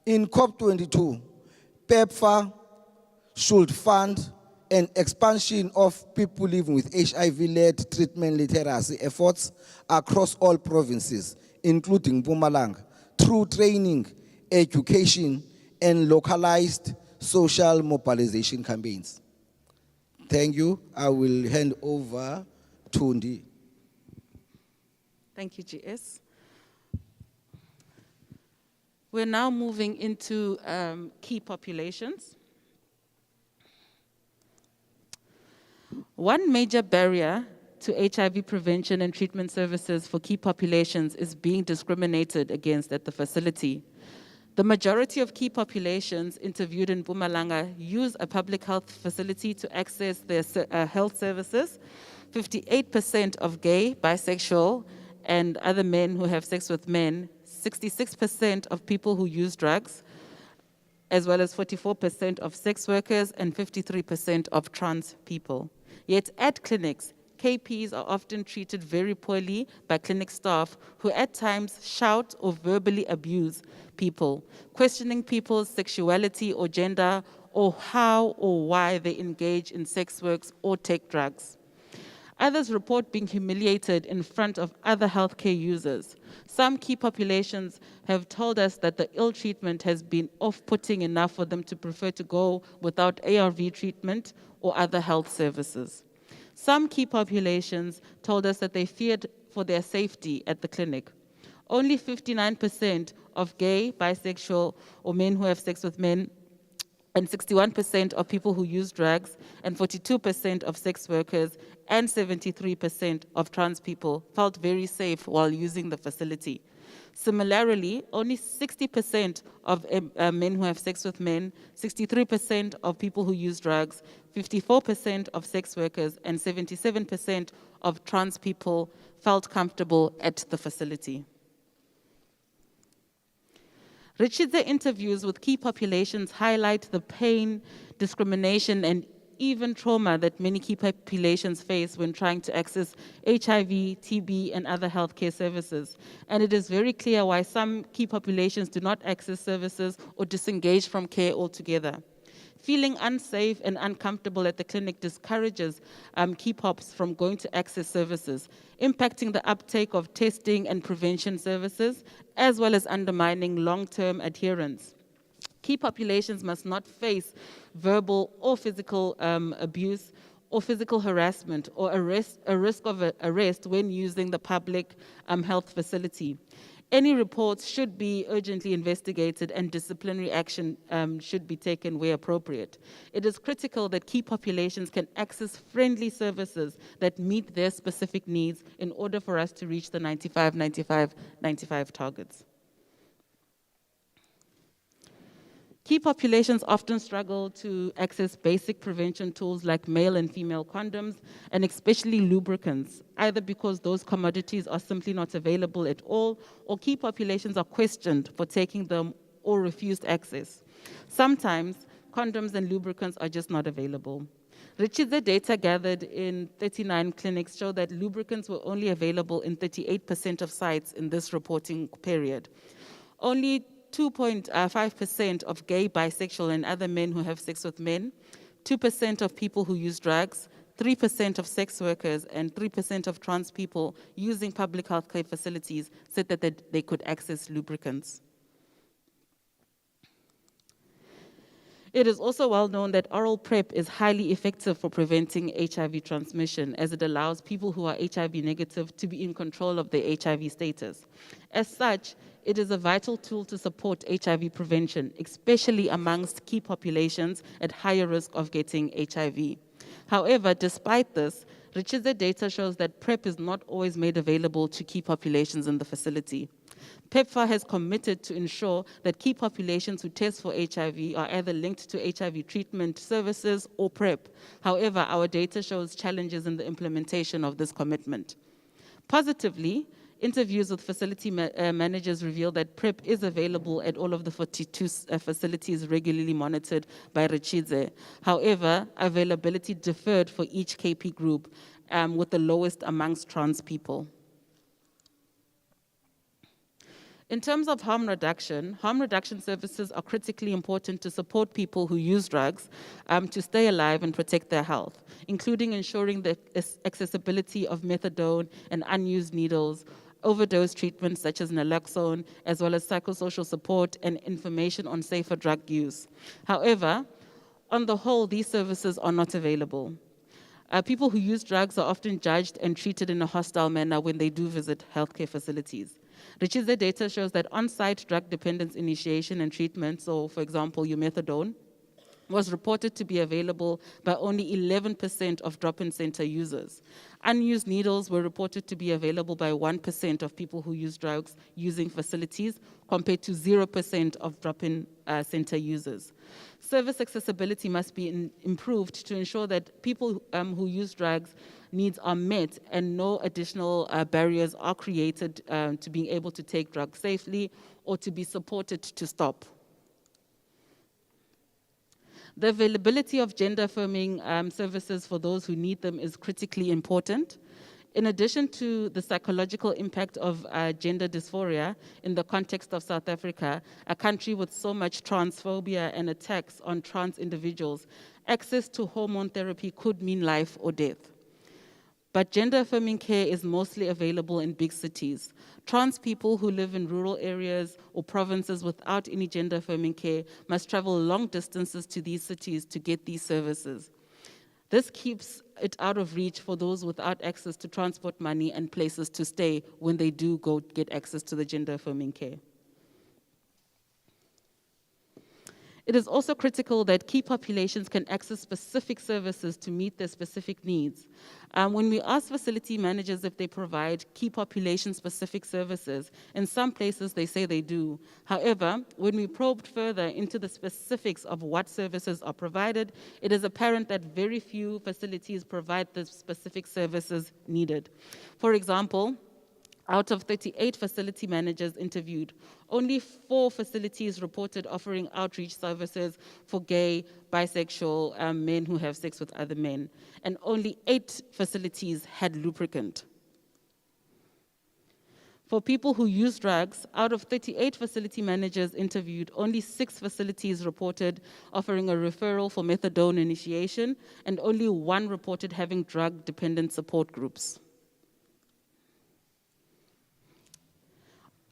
in COP22, PEPFAR should fund an expansion of people living with HIV-led treatment literacy efforts across all provinces, including Mpumalanga, through training, education, and localized social mobilization campaigns. Thank you. I will hand over to Ndi. Thank you, GS. We're now moving into key populations. One major barrier to HIV prevention and treatment services for key populations is being discriminated against at the facility. The majority of key populations interviewed in Mpumalanga use a public health facility to access their health services. 58% of gay, bisexual, and other men who have sex with men, 66% of people who use drugs, as well as 44% of sex workers and 53% of trans people. Yet at clinics, KPs are often treated very poorly by clinic staff who at times shout or verbally abuse people, questioning people's sexuality or gender or how or why they engage in sex works or take drugs. Others report being humiliated in front of other healthcare users. Some key populations have told us that the ill treatment has been off-putting enough for them to prefer to go without ARV treatment or other health services. Some key populations told us that they feared for their safety at the clinic. Only 59% of gay, bisexual, or men who have sex with men, and 61% of people who use drugs, and 42% of sex workers, and 73% of trans people felt very safe while using the facility. Similarly, only 60% of men who have sex with men, 63% of people who use drugs, 54% of sex workers, and 77% of trans people felt comfortable at the facility. Ritshidze interviews with key populations highlight the pain, discrimination, and even trauma that many key populations face when trying to access HIV, TB, and other healthcare services. And it is very clear why some key populations do not access services or disengage from care altogether. Feeling unsafe and uncomfortable at the clinic discourages key pops from going to access services, impacting the uptake of testing and prevention services, as well as undermining long-term adherence. Key populations must not face verbal or physical abuse or physical harassment or a risk of arrest when using the public health facility. Any reports should be urgently investigated and disciplinary action should be taken where appropriate. It is critical that key populations can access friendly services that meet their specific needs in order for us to reach the 95-95-95 targets. Key populations often struggle to access basic prevention tools like male and female condoms, and especially lubricants, either because those commodities are simply not available at all, or key populations are questioned for taking them or refused access. Sometimes, condoms and lubricants are just not available. Ritshidze data gathered in 39 clinics show that lubricants were only available in 38% of sites in this reporting period. Only 2.5% of gay, bisexual, and other men who have sex with men, 2% of people who use drugs, 3% of sex workers, and 3% of trans people using public healthcare facilities said that they could access lubricants. It is also well known that oral PrEP is highly effective for preventing HIV transmission, as it allows people who are HIV negative to be in control of their HIV status. As such, it is a vital tool to support HIV prevention, especially amongst key populations at higher risk of getting HIV. However, despite this, Ritshidze data shows that PrEP is not always made available to key populations in the facility. PEPFAR has committed to ensure that key populations who test for HIV are either linked to HIV treatment services or PrEP. However, our data shows challenges in the implementation of this commitment. Positively, interviews with facility managers reveal that PrEP is available at all of the 42 facilities regularly monitored by Ritshidze. However, availability differed for each KP group, with the lowest amongst trans people. In terms of harm reduction services are critically important to support people who use drugs to stay alive and protect their health, including ensuring the accessibility of methadone and unused needles, overdose treatments such as naloxone, as well as psychosocial support and information on safer drug use. However, on the whole, these services are not available. People who use drugs are often judged and treated in a hostile manner when they do visit healthcare facilities. Ritshidze data shows that on-site drug dependence initiation and treatment, so for example, your methadone, was reported to be available by only 11% of drop-in center users. Unused needles were reported to be available by 1% of people who use drugs using facilities, compared to 0% of drop-in center users. Service accessibility must be improved to ensure that people who use drugs needs are met and no additional barriers are created to being able to take drugs safely or to be supported to stop. The availability of gender-affirming services for those who need them is critically important. In addition to the psychological impact of gender dysphoria in the context of South Africa, a country with so much transphobia and attacks on trans individuals, access to hormone therapy could mean life or death. But gender-affirming care is mostly available in big cities. Trans people who live in rural areas or provinces without any gender-affirming care must travel long distances to these cities to get these services. This keeps it out of reach for those without access to transport money and places to stay when they do go get access to the gender-affirming care. It is also critical that key populations can access specific services to meet their specific needs. When we ask facility managers if they provide key population-specific services, in some places they say they do. However, when we probed further into the specifics of what services are provided, it is apparent that very few facilities provide the specific services needed. For example, out of 38 facility managers interviewed, only 4 facilities reported offering outreach services for gay, bisexual men who have sex with other men, and only 8 facilities had lubricant. For people who use drugs, out of 38 facility managers interviewed, only 6 facilities reported offering a referral for methadone initiation, and only 1 reported having drug-dependent support groups.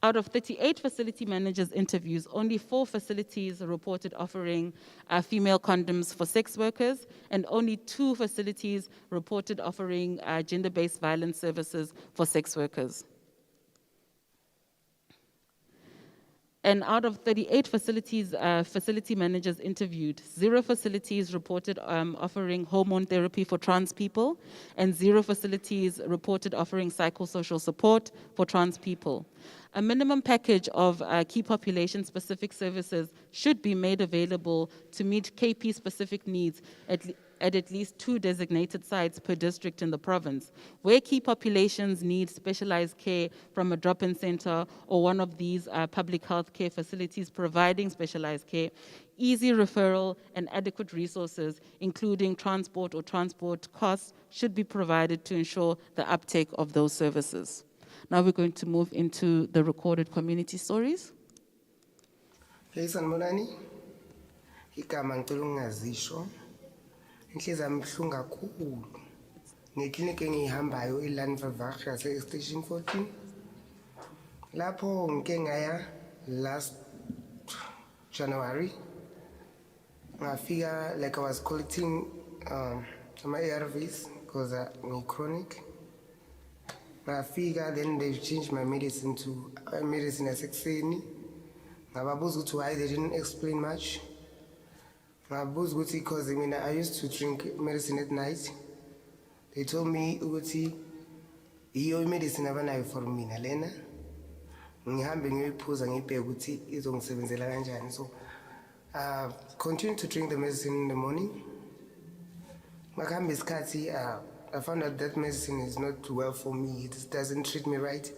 Out of 38 facility managers interviews, only 4 facilities reported offering female condoms for sex workers, and only 2 facilities reported offering gender-based violence services for sex workers. And out of 38 facilities, facility managers interviewed, 0 facilities reported offering hormone therapy for trans people, and 0 facilities reported offering psychosocial support for trans people. A minimum package of key population-specific services should be made available to meet KP-specific needs at least 2 designated sites per district in the province. Where key populations need specialized care from a drop-in center or one of these public health care facilities providing specialized care, easy referral and adequate resources, including transport or transport costs, should be provided to ensure the uptake of those services. Now we're going to move into the recorded community stories. Sanibonani. Igama ngicela ungazisho. Inhliziyo yami ibuhlungu kakhulu. Ngeklinikhi engiyihambayo eLandverwacht station 14. Lapho ngike ngaya last January. Ngafika like I was collecting my ARVs because I'm chronic. Ngafika, then they changed my medicine to medicine yasekuseni. Ngababuza ukuthi why they didn't explain much. Ngababuza ukuthi because I used to drink medicine at night. They told me ukuthi iyo medicine abanayo for mina lena. Ngihambe ngiyoyiphuza ngibheke ukuthi izongisebenzela kanjani. So continue to drink the medicine in the morning. Makambe isikhathi I found out that medicine is not well for me. It doesn't treat me right.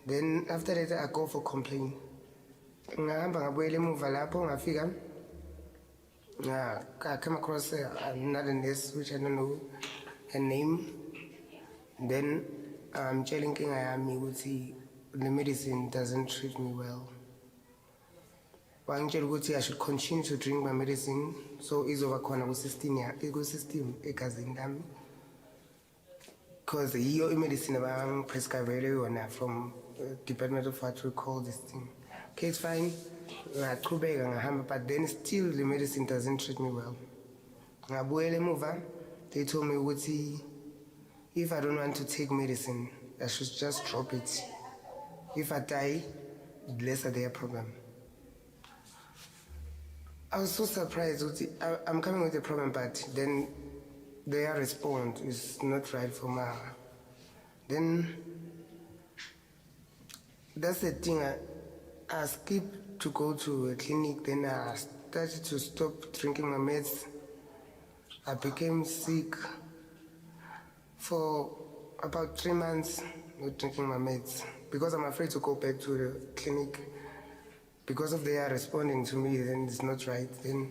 Then after that, I go for complaint. Ngahamba ngabuyela emuva lapho ngafika. I came across another nurse which I don't know her name. Then I'm telling her the medicine doesn't treat me well. I should continue to drink my medicine so izobakhona ku-system egazini lami. Because the medicine I'm prescribed from Department of Health we call this thing. Okay, it's fine. But then still the medicine doesn't treat me well. They told me if I don't want to take medicine, I should just drop it. If I die, the lesser their problem. I was so surprised. I'm coming with a problem, but then their response is not right for me. Then that's the thing. I skipped to go to a clinic. Then I started to stop drinking my meds. I became sick for about 3 months, not drinking my meds because I'm afraid to go back to the clinic. Because of they are responding to me, then it's not right. Then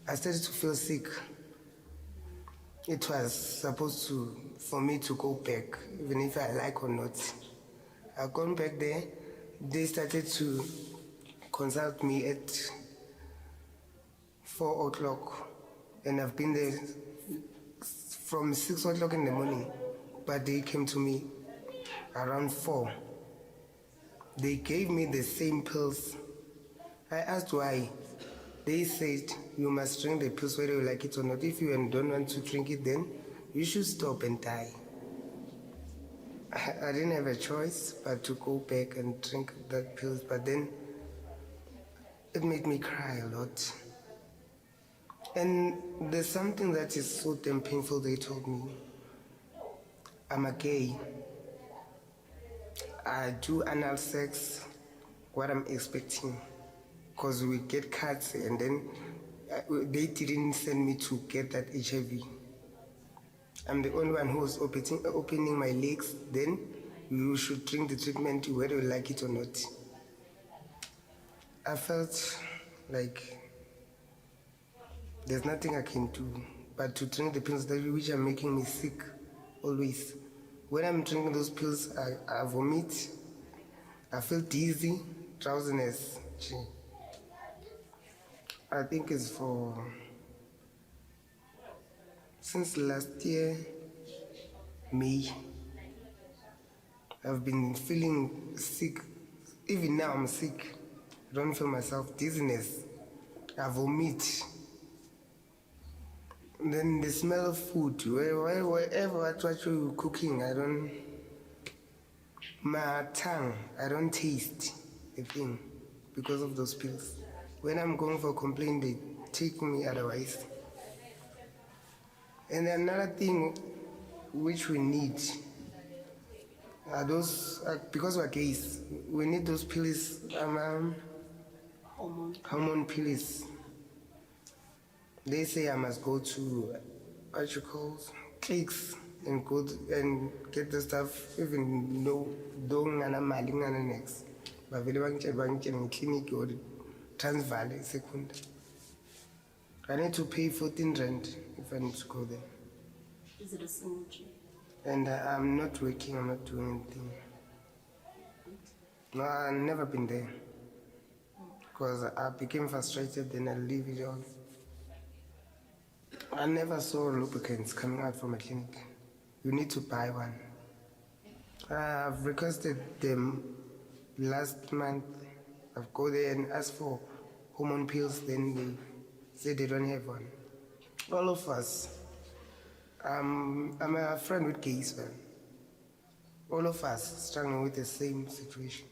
I started to feel sick. It was supposed for me to go back, even if I like or not. I've gone back there. They started to consult me at 4 o'clock. And I've been there from 6 o'clock in the morning. But they came to me around 4. They gave me the same pills. I asked why. They said, you must drink the pills whether you like it or not. If you don't want to drink it, then you should stop and die. I didn't have a choice but to go back and drink that pills. But then it made me cry a lot. And there's something that is so damn painful. They told me, I'm a gay. I do anal sex, what I'm expecting. Because we get cuts and then they didn't send me to get that HIV. I'm the only one who was opening my legs. Then you should drink the treatment whether you like it or not. I felt like there's nothing I can do but to drink the pills which are making me sick always. When I'm drinking those pills, I vomit I feel dizzy, drowsiness. I think it's since last year, May. I've been feeling sick. Even now I'm sick. I don't feel myself. Dizziness. I vomit. And then the smell of food. Wherever I try to cooking, my tongue, I don't taste a thing because of those pills. When I'm going for a complaint, they take me otherwise. And another thing which we need are those, because we're gays, we need those pills, hormone pills. They say I must go to, clinics and go and get the stuff, even though don't next. But very in clinic or Transvaal second. I need to pay 14 rand if I need to go there. Is it a single trip? And I'm not working, I'm not doing anything. No, I've never been there. Because I became frustrated, then I leave it all. I never saw lubricants coming out from a clinic. You need to buy one. I've requested them last month. I've go there and asked for hormone pills, then they say they don't have one. All of us. I'm a friend with gays, man. All of us struggling with the same situation.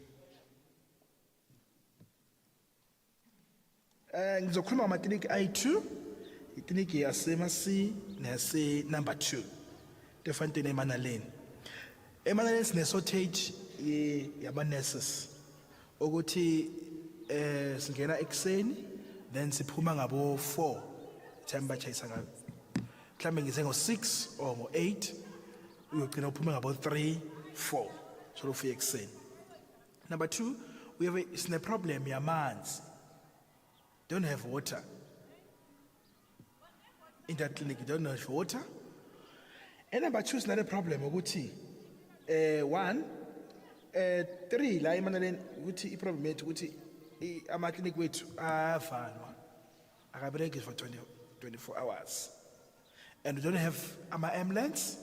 Ngizokhuluma ngamakliniki ayi-2, ikliniki yaseMasi neyase number 2, Defantini eManaleni. eManaleni sine-shortage yama-nurses, ukuthi singena ekuseni, then siphuma ngabo 4, time bachayisa ngayo. Mhlambe ngize ngo-6 or ngo-8, uyogcina uphume ngabo 3, 4, so ufike ekuseni. Number 2, we have a problem yamanzi. Don't have water. In that clinic, you don't have water. And number 2 is another problem. 1, 3, la eManaleni ukuthi iproblem yethu ukuthi ama-clinic wethu avalwa. Akabereki for 24 hours. And we don't have ama-ambulance.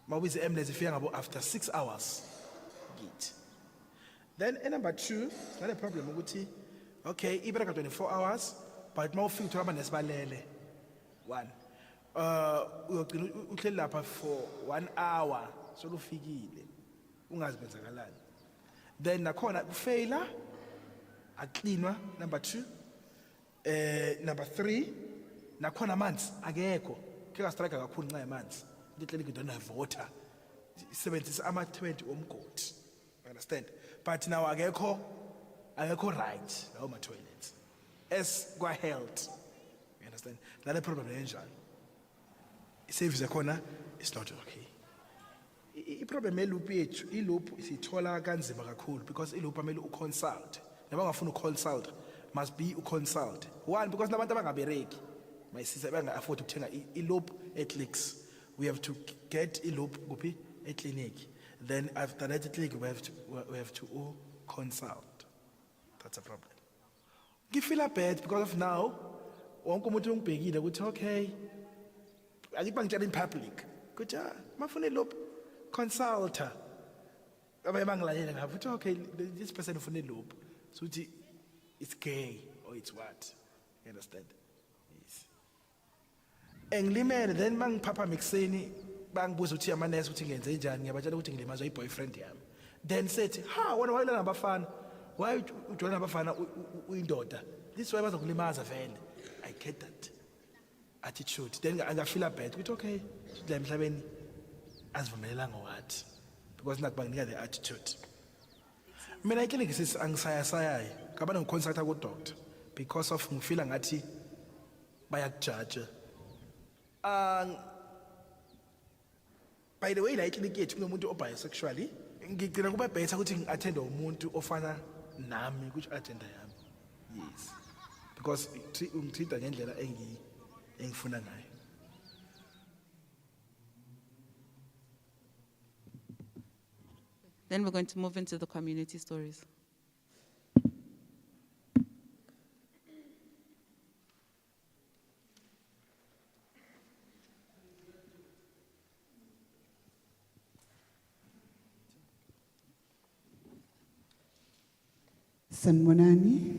Mawubize i-ambulance ifika ngabo after 6 hours. Then number 2, it's another problem ukuthi okay, ibereka 24 hours, but mawufika uthola ama-nurse balele. 1. Uyogcina uhleli lapha for 1 hour, so lufikile. Ungazi kwenzakalani. Then nakhona ufeyila, aklinwa, number 2. Number 3, nakhona amanzi akekho. Keka strike kakhulu nxa yamanzi. The clinic don't have water. Sebenzisa ama-20 omgodi. Understand? But now akekho right, lawo ma-toilets. As kwa-health. You understand? That problem enjalo. I-service yakhona is not okay. I-problem ye-loop yethu, i-loop siyithola kanzima kakhulu because i-loop amele u-consult. Noma ungafuna u-consult, must be u-consult. 1, because nabantu abangabereki, mayisisa banga-afford ukuthenga i-loop e-clicks. We have to get i-loop kuphi e-clinic. Then after that clinic, we have to consult. That's a problem. Give feel bad because of now. Wonke umuntu ungibhekile ukuthi okay, angibangitshela in public. Kuthi mafuna i-loop consulta. Abaye bangilalela ngapha ukuthi okay, this person ufuna i-loop. So it's gay or it's what? You understand? Yes. Engilimele then mangiphapha mikseni bangibuza ukuthi ama-nurse ukuthi ngenze njani, ngiyabatshela ukuthi ngilimazwe i-boyfriend yami. Then said, wena wayilana nabafana? Why ujwayela nabafana uyindoda? This is why bazokulimaza vele. I get that attitude. Then I feel bad. It's okay. La emhlabeni azivumelelanga wathi because nakubanginika the attitude. Mina ikliniki angisayasayayi. Ngabana ngiconsulta ku-doctor because of ngifila ngathi bayakujudge. By the way, la ikliniki yethu kunomuntu obisexually, ngigcina kuba better ukuthi ngi-attende umuntu ofana nami which agenda yami. Yes. Because ungithinta ngendlela engifuna ngayo. Then we're going to move into the community stories. Sanibonani,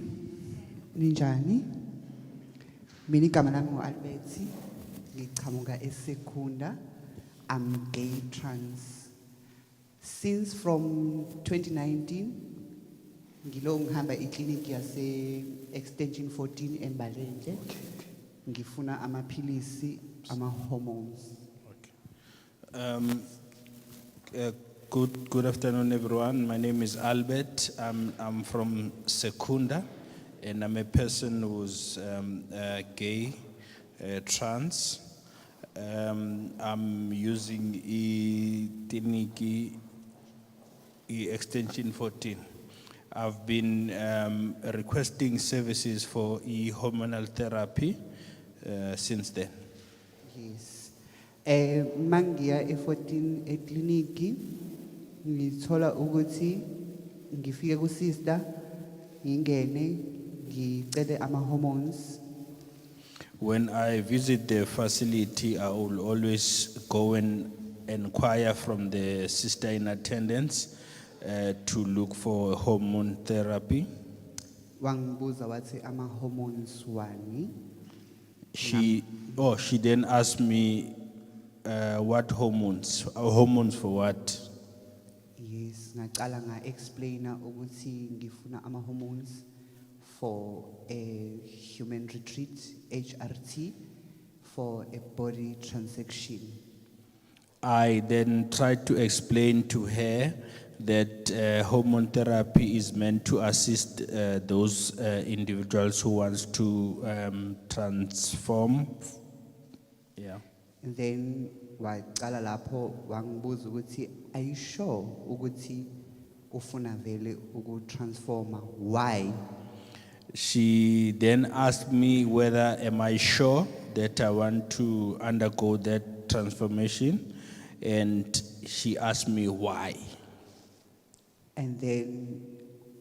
ninjani? Mina igama lami ngu-Alberti, ngiqhamuka eSekunda. I'm gay trans. Since from 2019, ngilo ngihamba ikliniki yase extension 14 eMbalenhle. Ngifuna amaphilisi ama-hormones. Good afternoon, everyone. My name is Albert. I'm from Sekunda, and I'm a person who's gay, trans. I'm using extension 14. I've been requesting services for hormonal therapy since then. Yes. Mangia e14 ekliniki ngithola ukuthi ngifike ku sister ngingene ngicele ama hormones. When I visit the facility, I will always go and inquire from the sister in attendance to look for hormone therapy. Wangibuza wathi ama hormones wani. She then asked me what hormones, hormones for what? Yes, ngaqala nga explainer ukuthi ngifuna ama hormones for a human retreat, HRT, for a body transaction. I then tried to explain to her that hormone therapy is meant to assist those individuals who wants to transform. Yeah. And then waqala lapho wangibuza ukuthi are you sure ukuthi ufuna vele ukutransforma? Why? She then asked me whether am I sure that I want to undergo that transformation, and she asked me why. And then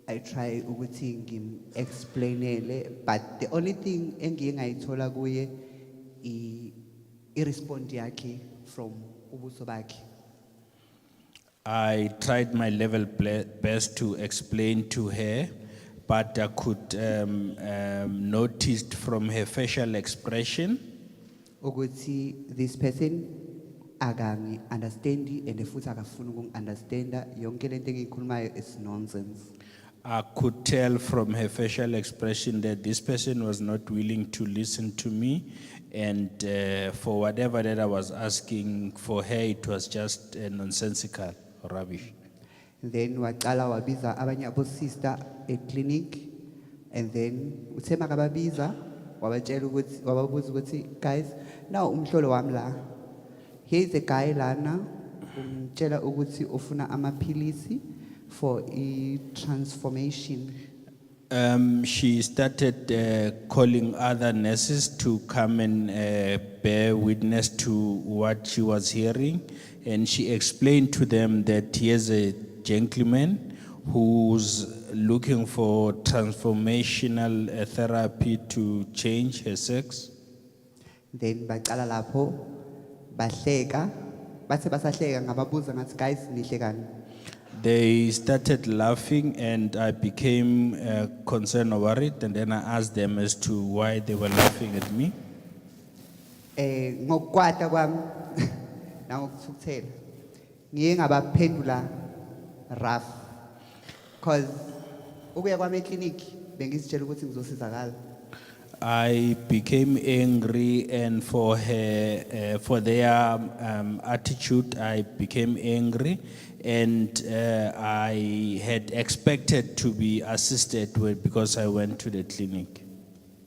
I try ukuthi ngim-explainele, but the only thing engiye ngayithola kuye i-response yakhe from ubuso bakhe. I tried my level best to explain to her, but I could notice from her facial expression ukuthi this person akangi understandi and futhi akafuni ukungi-understanda, yonke lento engiyikhulumayo is nonsense. I could tell from her facial expression that this person was not willing to listen to me, and for whatever that I was asking for her, it was just nonsensical rubbish. Then waqala wabiza abanye abo sister clinic, and then uthe makababiza wabatshela ukuthi wababuza ukuthi guys, now umhlolo wami la, here is a guy lana umtshela ukuthi ufuna amaphilisi for a transformation. She started calling other nurses to come and bear witness to what she was hearing, and she explained to them that here's a gentleman who's looking for transformational therapy to change her sex. Then baqala lapho bahleka, bathe basahleka ngababuza ngathi guys nihlekani. They started laughing, and I became concerned over it, and then I asked them as to why they were laughing at me. Ngokukwata kwami nangokuthukuthela ngiye ngabaphendula rough, because ukuya kwami ekliniki bengizitshela ukuthi ngizosizakala. I became angry, and for her, for their attitude, I became angry, and I had expected to be assisted with because I went to the clinic.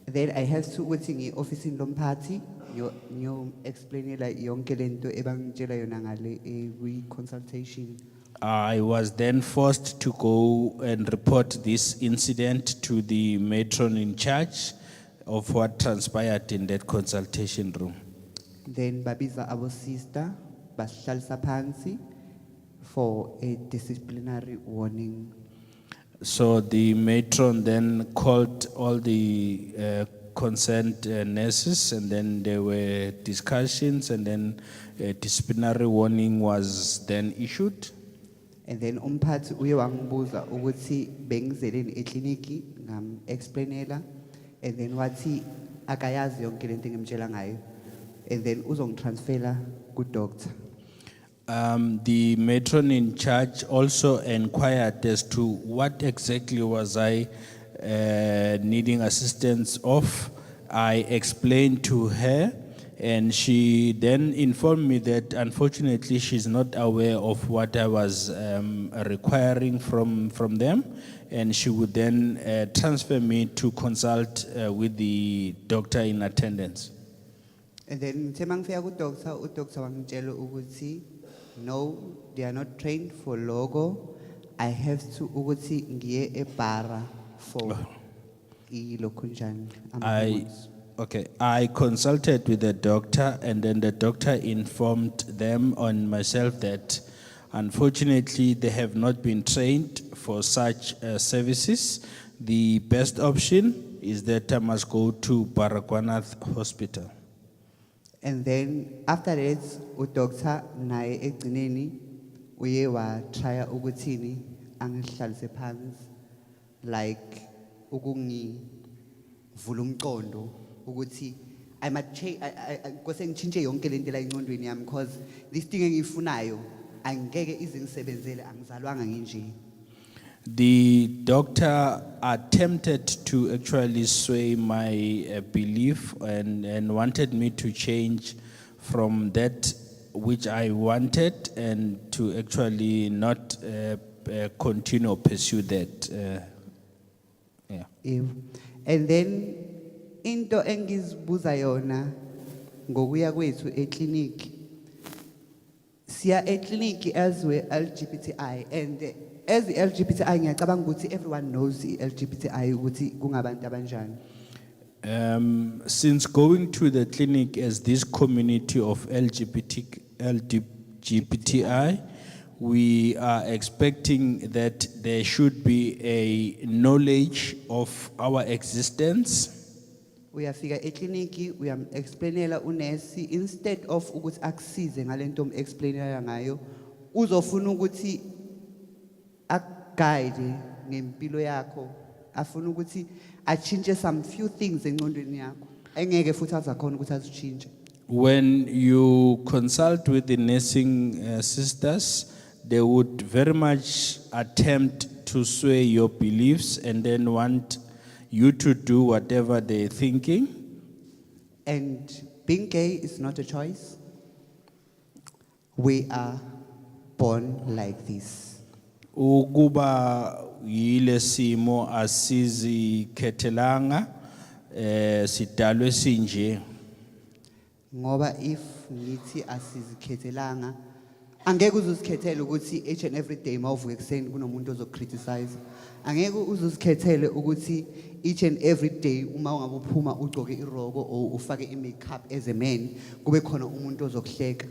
Then I had to ukuthi ngi-ofisini lomphathi ngiyo-explainela yonke lento ebangitshela yona ngale kwi-consultation. I was then forced to go and report this incident to the matron in charge of what transpired in that consultation room. Then babiza abo sister basihlalisa phansi for a disciplinary warning. So the matron then called all the concerned nurses, and then there were discussions, and then a disciplinary warning was then issued. And then umphathi uye wangibuza ukuthi bengizeleni ekliniki ngam explainela, and then wathi akayazi yonke lento engimtshela ngayo, and then uzongitransfera ku doctor. The matron in charge also inquired as to what exactly was I needing assistance of. I explained to her, and she then informed me that unfortunately she's not aware of what I was requiring from them, and she would then transfer me to consult with the doctor in attendance. And then ngifika ku doctor, udoctor wangitshela ukuthi no, they are not trained for logo. I have to ukuthi ngiye eBara for ilokunjani. I consulted with the doctor, and then the doctor informed them on myself that unfortunately they have not been trained for such services. The best option is that I must go to Baragwanath Hospital. And then after that, udoctor naye egcineni uye wa try ukuthini angihlalise phansi, like ukungivula umqondo ukuthi I must change, kose ngichinje yonke lento la engqondweni yami, because this thing engiyifunayo angeke izingisebenzele, angizalwanga nginje. The doctor attempted to actually sway my belief and wanted me to change from that which I wanted and to actually not continue or pursue that. And then into engizibuza yona ngokuya kwethu ekliniki, siya ekliniki as we LGBTI, and as the LGBTI ngiyacabanga ukuthi everyone knows the LGBTI ukuthi kungabantu abanjani. Since going to the clinic as this community of LGBTI, we are expecting that there should be a knowledge of our existence. Uyafika ekliniki uyam-explainela unesi, instead of ukuthi akusize ngalento explainela ngayo, uzofuna ukuthi akuguide ngempilo yakho, afuna ukuthi achinje some few things engqondweni yakho engeke futhi azakhona ukuthi azichinje. When you consult with the nursing sisters, they would very much attempt to sway your beliefs and then want you to do whatever they're thinking. And being gay is not a choice. We are born like this. Ukuba yile simo asizikhethelanga, sidalwe sinje. Ngoba if ngithi asizikhethelanga, angeke uzuzikhethele ukuthi each and every day mawuvuka ekseni kunomuntu ozokriticize. Angeke uzuzikhethele ukuthi each and every day uma ungabe uphuma ugcoke irogo or ufake i-makeup as a man kube khona umuntu ozokuhleka.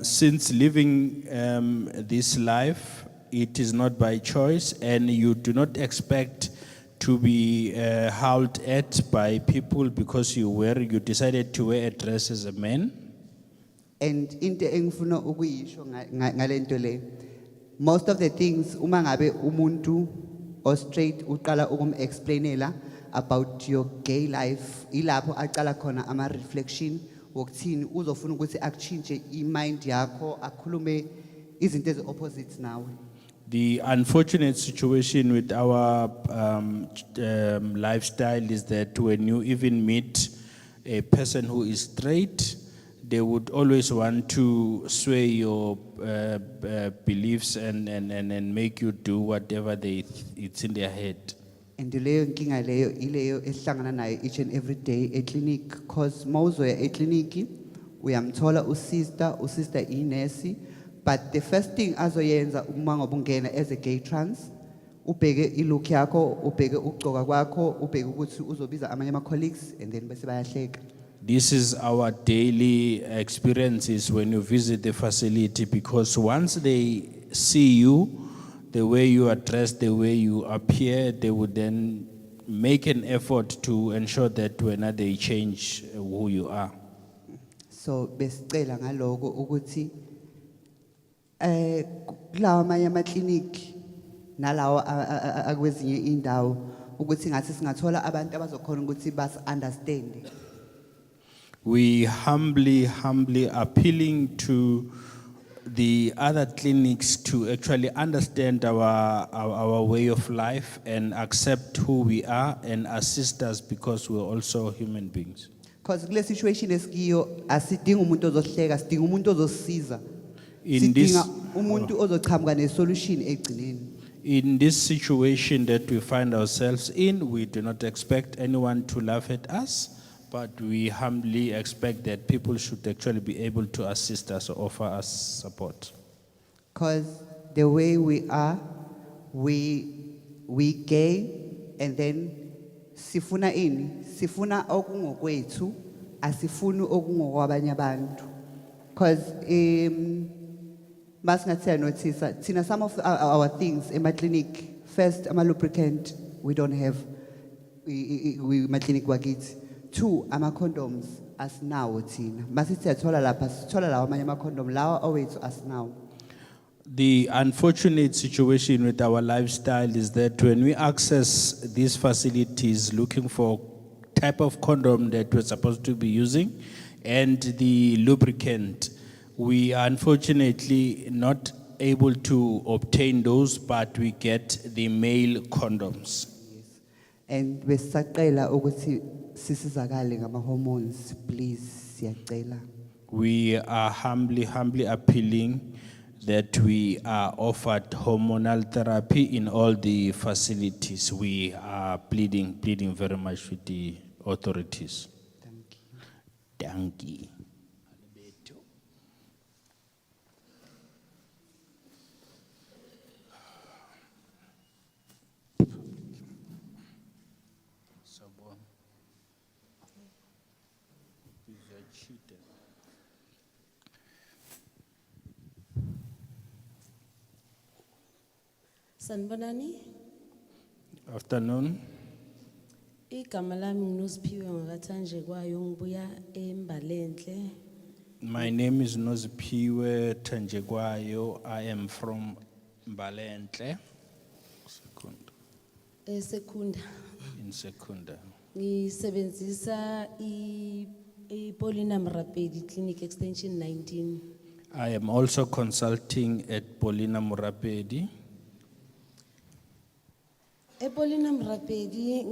Since living this life, it is not by choice, and you do not expect to be howled at by people because you decided to wear a dress as a man. And into engifuna ukuyisho ngalento le, most of the things uma ngabe umuntu or straight uqala ukum-explainela about your gay life, ilapho aqala khona ama reflection wokuthini uzofuna ukuthi akuchinje i-mind yakho akhulume izinto ezi-opposites nawe. The unfortunate situation with our lifestyle is that when you even meet a person who is straight, they would always want to sway your beliefs and make you do whatever it's in their head. And leyo nkinga leyo ileyo esihlangana nayo each and every day eklinik, because mawuzoya ekliniki uyamthola usister inesi, but the first thing azoyenza uma ngoba ungena as a gay trans, ubheke ilook yakho, ubheke ukugcoka kwakho, ubheke ukuthi uzobiza amanye ama colleagues, and then bese bayahleka. This is our daily experiences when you visit the facility, because once they see you, the way you are dressed, the way you appear, they would then make an effort to ensure that when they change who you are. So besicela ngaloko ukuthi kulawa amanye ama-clinic nalawa akwezinye indawo ukuthi ngathi singathola abantu abazokhona ukuthi basi-understande. We humbly appealing to the other clinics to actually understand our way of life and accept who we are and assist us, because we're also human beings. Because kule situation esikiyo asidingi umuntu ozohleka, sidinga umuntu ozosisiza. In this- Sidinga umuntu ozochamuka ne-solution egcineni. In this situation that we find ourselves in, we do not expect anyone to laugh at us, but we humbly expect that people should actually be able to assist us or offer us support. Because the way we are, we gay, and then sifuna ini, sifuna okungokwethu, asifuni okungokwabanye abantu. Because masingathi notice, tina some of our things in my clinic, first, I'm a lubricant, we don't have, we my clinic wakiti. Two, ama condoms, as now, tina. Masisi atola la pas, tola la amanye ama condom, lawa always as now. The unfortunate situation with our lifestyle is that when we access these facilities looking for type of condom that we're supposed to be using and the lubricant, we are unfortunately not able to obtain those, but we get the male condoms. And besaqela ukuthi sisizakale ngama hormones, please, siyacela. We are humbly appealing that we are offered hormonal therapy in all the facilities. We are pleading very much with the authorities. Thank you. Sanibonani. Afternoon. Igama lami ngiNosiphiwe ngakathanje kwayo ngibuya eMbalenhle. My name is Noziphiwe Tanjegwayo. I am from Mbalenhle. Esekunda. In Secunda. Ngisebenzisa iPaulina Mrapedi Clinic Extension 19. I am also consulting at Paulina Murapedi. ePaulina Mrapedi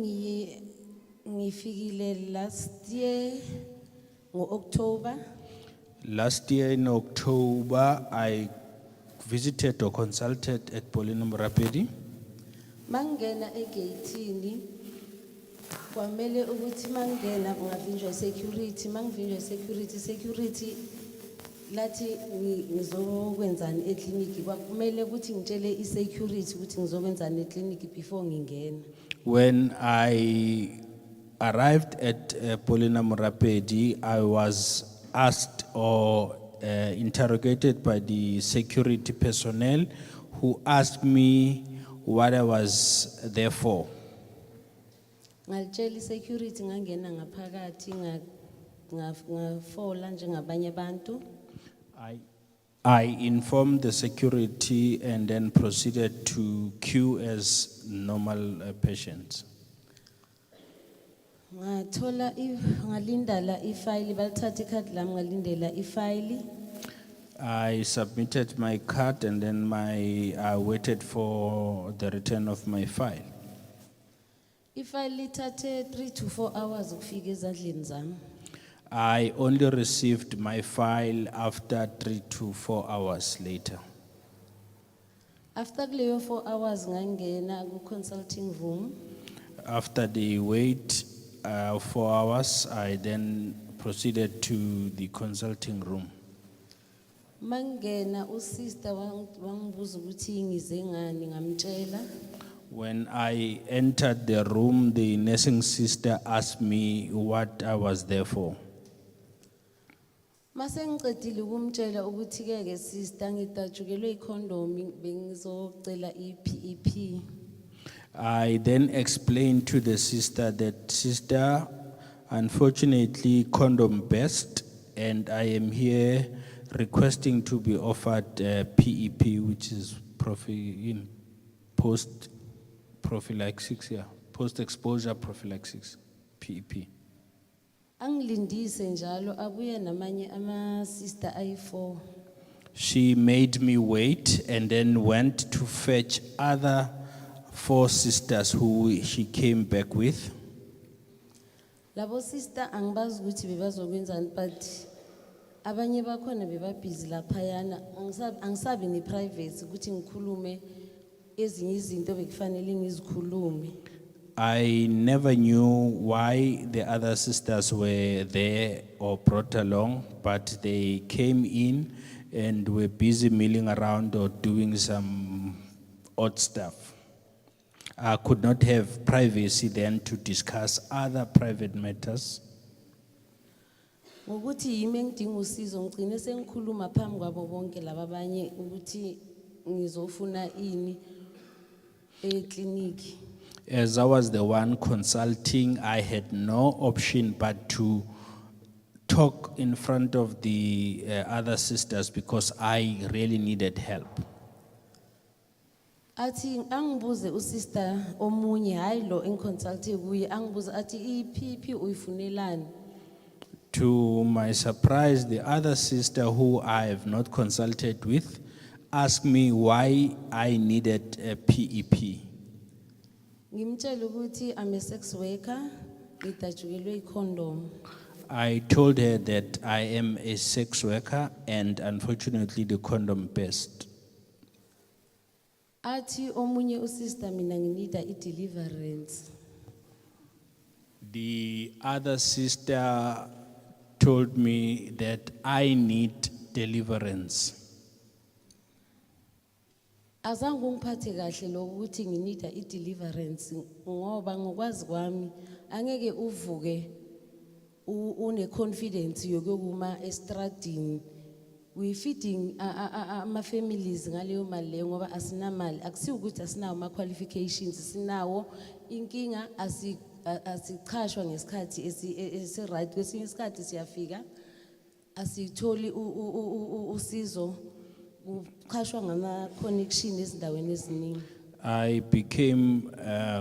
ngifikile last year ngo-October. Last year in October, I visited or consulted at Paulina Murapedi. Mangena egatini kwamele ukuthi mangena ngavinjwa security, mangivinjwa security lathi ngizokwenzani eclinic, kwakumele ukuthi ngitshele isecurity ukuthi ngizokwenzani eclinic before ngingena. When I arrived at Paulina Murapedi, I was asked or interrogated by the security personnel who asked me what I was there for. Ngalitshela isecurity ngangena ngaphakathi ngafola njengabanye abantu. I informed the security and then proceeded to queue as normal patients. Ngathola ngalindala ifile balithatha ikhadi lami ngalindela ifile. I submitted my card and then I waited for the return of my file. Ifile lithathe 3 to 4 hours ukufika ezandleni zami. I only received my file after 3 to 4 hours later. After kuleyo 4 hours ngangena ku consulting room. After the wait of 4 hours, I then proceeded to the consulting room. Mangena usister wangibuza ukuthi ngize ngani ngamtshela. When I entered the room, the nursing sister asked me what I was there for. Mase ngicedile ukumtshela ukuthi ke sister ngitajukelwe ikhondomi bengizocela iPEP. I then explained to the sister that, sister, unfortunately, condom burst, and I am here requesting to be offered PEP, which is post prophylaxis, post exposure prophylaxis, PEP. Angilindise njalo abuye namanye ama sister ayi4. She made me wait and then went to fetch other 4 sisters who she came back with. Labo sister angibazi ukuthi bebazokwenzani but abanye bakhona bebabhizi laphayana angisabi ni privacy ukuthi ngikhulume ezinye izinto bekufanele ngizikhulume. I never knew why the other sisters were there or brought along, but they came in and were busy milling around or doing some odd stuff. I could not have privacy then to discuss other private matters. Ngokuthi yimi engidinga usizo ngicine sengikhuluma phambi kwabo bonke laba abanye ukuthi ngizofuna ini eclinic. As I was the one consulting, I had no option but to talk in front of the other sisters because I really needed help. Athi angibuze usister omunye hayi lo engiconsulte kuye angibuze athi iPP uyifunelani. To my surprise, the other sister who I have not consulted with asked me why I needed a PEP. Ngimtshela ukuthi I'm a sex worker, ngitajukelwe ikondom. I told her that I am a sex worker and unfortunately the condom burst. Athi omunye usister mina nginida deliverance. The other sister told me that I need deliverance. Azange ungiphathe kahle lokuthi nginida deliverance ngoba ngokwazi kwami angeke uvuke une confidence yokuma estradini. We feeding ama families ngaleyo mali leyo ngoba asina mali akusiyo ukuthi asinawo ama qualifications sinawo inkinga asichashwa ngesikhathi esi right kwesinye isikhathi siyafika asitholi usizo uchashwa ngama connection ezindaweni eziningi. I became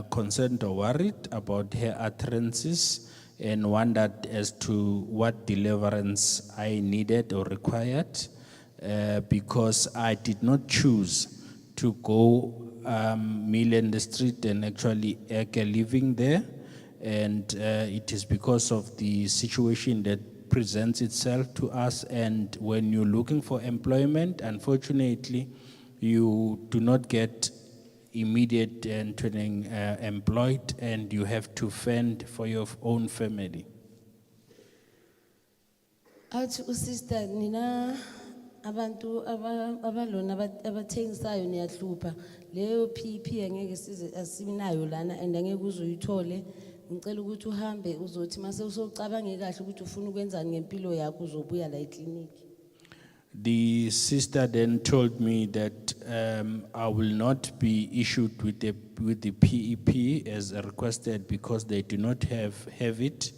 concerned or worried about her utterances and wondered as to what deliverance I needed or required because I did not choose to go mill in the street and actually make a living there. And it is because of the situation that presents itself to us. And when you're looking for employment, unfortunately, you do not get immediate and employed, and you have to fend for your own family. Athi usister nina abantu abalona abathengisayo niyahlupha leyo PEP angeke size asinayo lana and angeke uzoyithole ngicela ukuthi uhambe uzothi mase usocabange kahle ukuthi ufuna ukwenzani ngempilo yakho uzobuya la eclinic. The sister then told me that I will not be issued with the PEP as requested because they do not have it,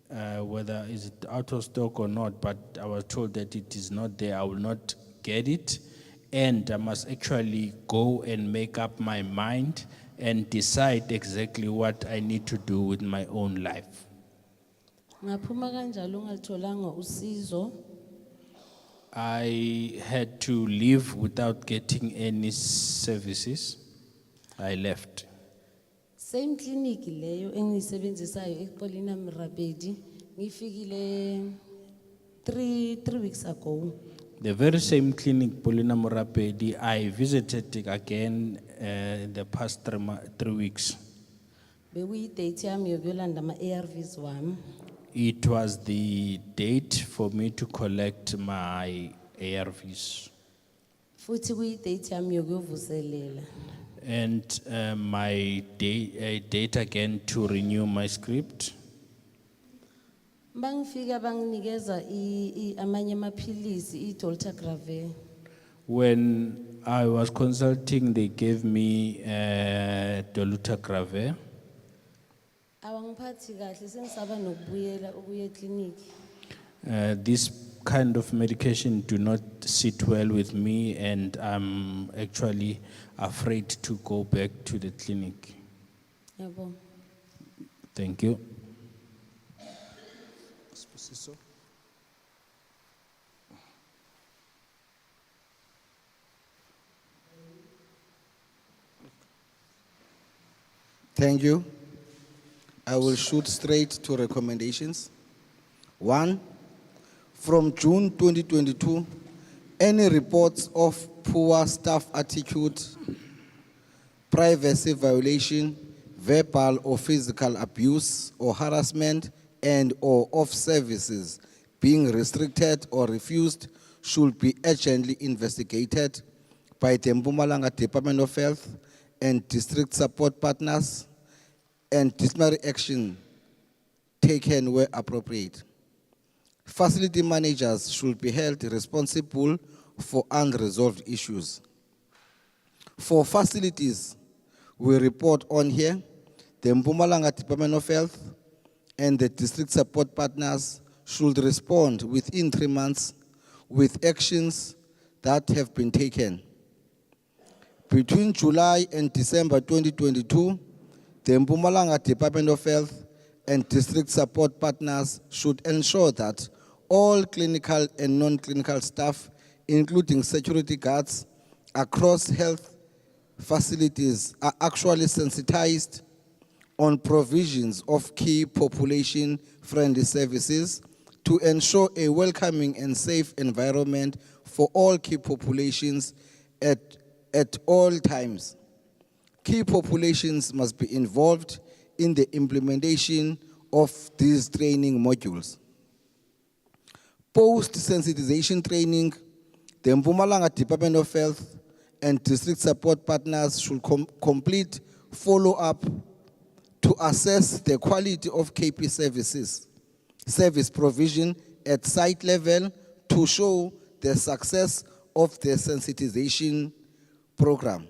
whether is it out of stock or not, but I was told that it is not there, I will not get it, and I must actually go and make up my mind and decide exactly what I need to do with my own life. Ngaphuma kanjalo ngalitholanga usizo. I had to leave without getting any services. I left. Same clinic leyo engisebenzisayo ePaulina Mrabedi ngifikile 3 weeks ago. The very same clinic, Paulina Morapedi, I visited it again in the past 3 weeks. Bekuyi date yami yokuyolanda ama ARVs wami. It was the date for me to collect my ARVs. Futhi kuyi date yami yokuvuselela. And my date again to renew my script. Bangifika banginikeza amanye amaphilisi i-dolutegravir. When I was consulting, they gave me dolutegravir. Awangiphathi kahle sengisaba nokubuyela ukuya ekliniki. This kind of medication do not sit well with me, and I'm actually afraid to go back to the clinic. Yabo. Thank you. Thank you. I will shoot straight to recommendations. 1, from June 2022, any reports of poor staff attitude, privacy violation, verbal or physical abuse or harassment and or of services being restricted or refused should be urgently investigated by the Mpumalanga Department of Health and district support partners, and disciplinary action taken where appropriate. Facility managers should be held responsible for unresolved issues. For facilities, we report on here, the Mpumalanga Department of Health and the district support partners should respond within 3 months with actions that have been taken. Between July and December 2022, the Mpumalanga Department of Health and district support partners should ensure that all clinical and non-clinical staff, including security guards across health facilities, are actually sensitized on provisions of key population-friendly services to ensure a welcoming and safe environment for all key populations at all times. Key populations must be involved in the implementation of these training modules. Post-sensitization training, the Mpumalanga Department of Health and district support partners should complete follow-up to assess the quality of KP service provision at site level to show the success of the sensitization program.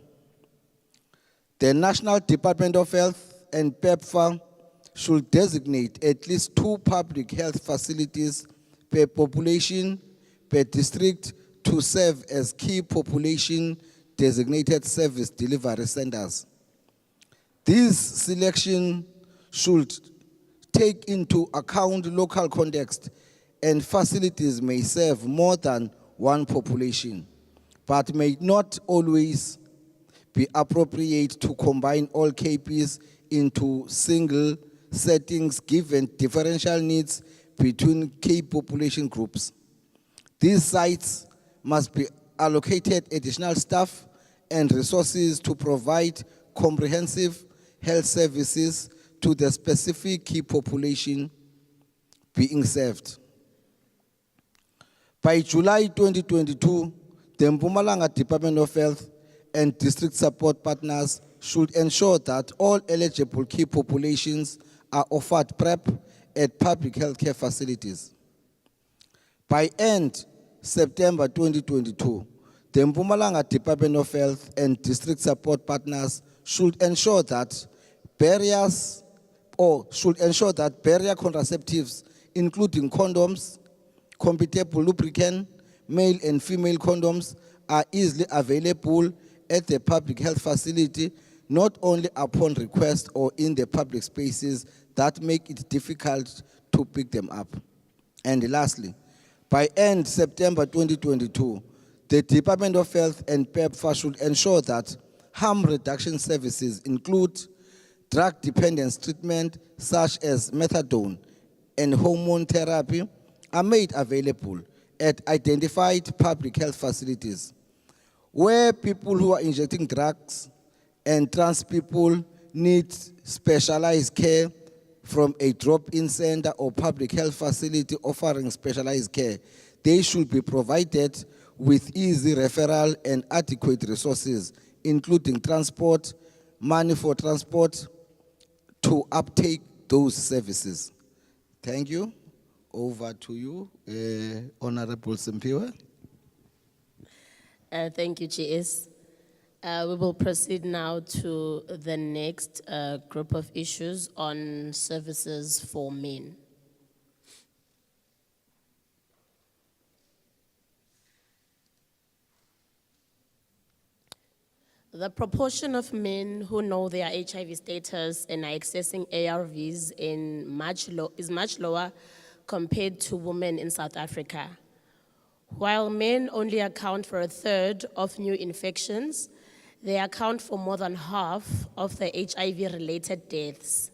The National Department of Health and PEPFAR should designate at least 2 public health facilities per population per district to serve as key population designated service delivery centers. This selection should take into account local context, and facilities may serve more than one population, but may not always be appropriate to combine all KPs into single settings given differential needs between key population groups. These sites must be allocated additional staff and resources to provide comprehensive health services to the specific key population being served. By July 2022, the Mpumalanga Department of Health and district support partners should ensure that all eligible key populations are offered PrEP at public healthcare facilities. By end September 2022, the Mpumalanga Department of Health and district support partners should ensure that barrier contraceptives, including condoms, compatible lubricant, male and female condoms, are easily available at the public health facility, not only upon request or in the public spaces that make it difficult to pick them up. And lastly, by end September 2022, the Department of Health and PEPFAR should ensure that harm reduction services include drug dependence treatment such as methadone and hormone therapy are made available at identified public health facilities. Where people who are injecting drugs and trans people need specialized care from a drop-in center or public health facility offering specialized care, they should be provided with easy referral and adequate resources, including transport, money for transport, to uptake those services. Thank you. Over to you, Honorable Simpiwe. Thank you, GS. We will proceed now to the next group of issues on services for men. The proportion of men who know their HIV status and are accessing ARVs is much lower compared to women in South Africa. While men only account for a third of new infections, they account for more than half of the HIV-related deaths,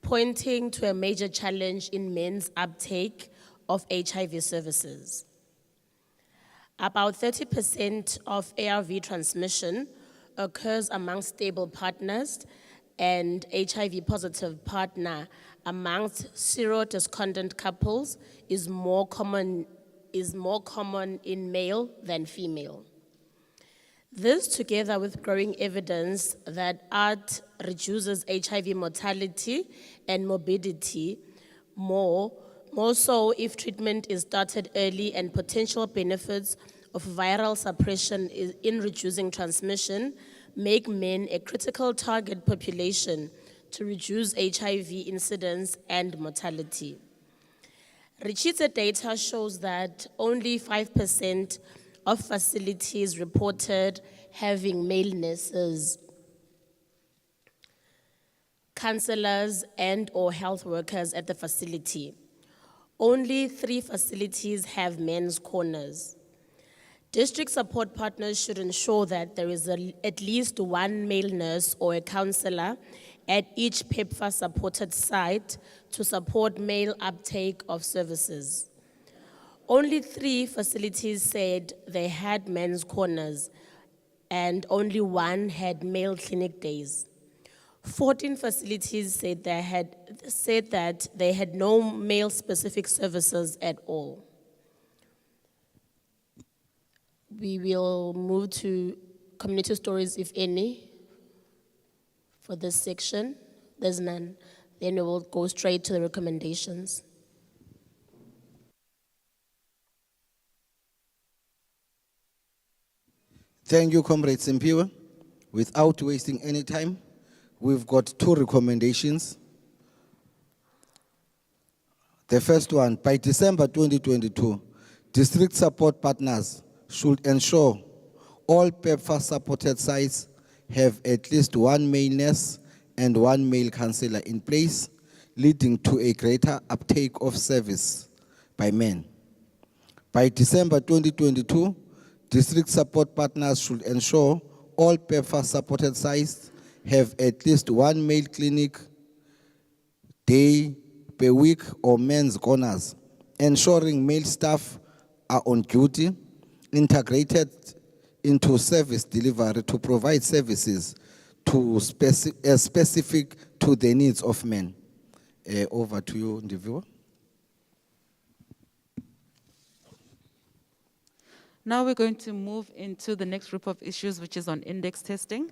pointing to a major challenge in men's uptake of HIV services. About 30% of ARV transmission occurs among stable partners, and HIV-positive partner amongst serodiscordant couples is more common in male than female. This, together with growing evidence that ART reduces HIV mortality and morbidity more so if treatment is started early, and potential benefits of viral suppression in reducing transmission, make men a critical target population to reduce HIV incidence and mortality. Ritshidze data shows that only 5% of facilities reported having male nurses, counselors, and/or health workers at the facility. Only 3 facilities have men's corners. District support partners should ensure that there is at least 1 male nurse or a counselor at each PEPFAR supported site to support male uptake of services. Only 3 facilities said they had men's corners, and only 1 had male clinic days. 14 facilities said that they had no male-specific services at all. We will move to community stories, if any, for this section. There's none. Then we will go straight to the recommendations. Thank you, Comrade Simpiwe. Without wasting any time, we've got 2 recommendations. The first one, by December 2022, district support partners should ensure all PEPFAR supported sites have at least 1 male nurse and 1 male counselor in place, leading to a greater uptake of service by men. By December 2022, district support partners should ensure all PEPFAR supported sites have at least 1 male clinic day per week or men's corners, ensuring male staff are on duty, integrated into service delivery to provide services to specific to the needs of men. Over to you, Ndiviwa. Now we're going to move into the next group of issues, which is on index testing.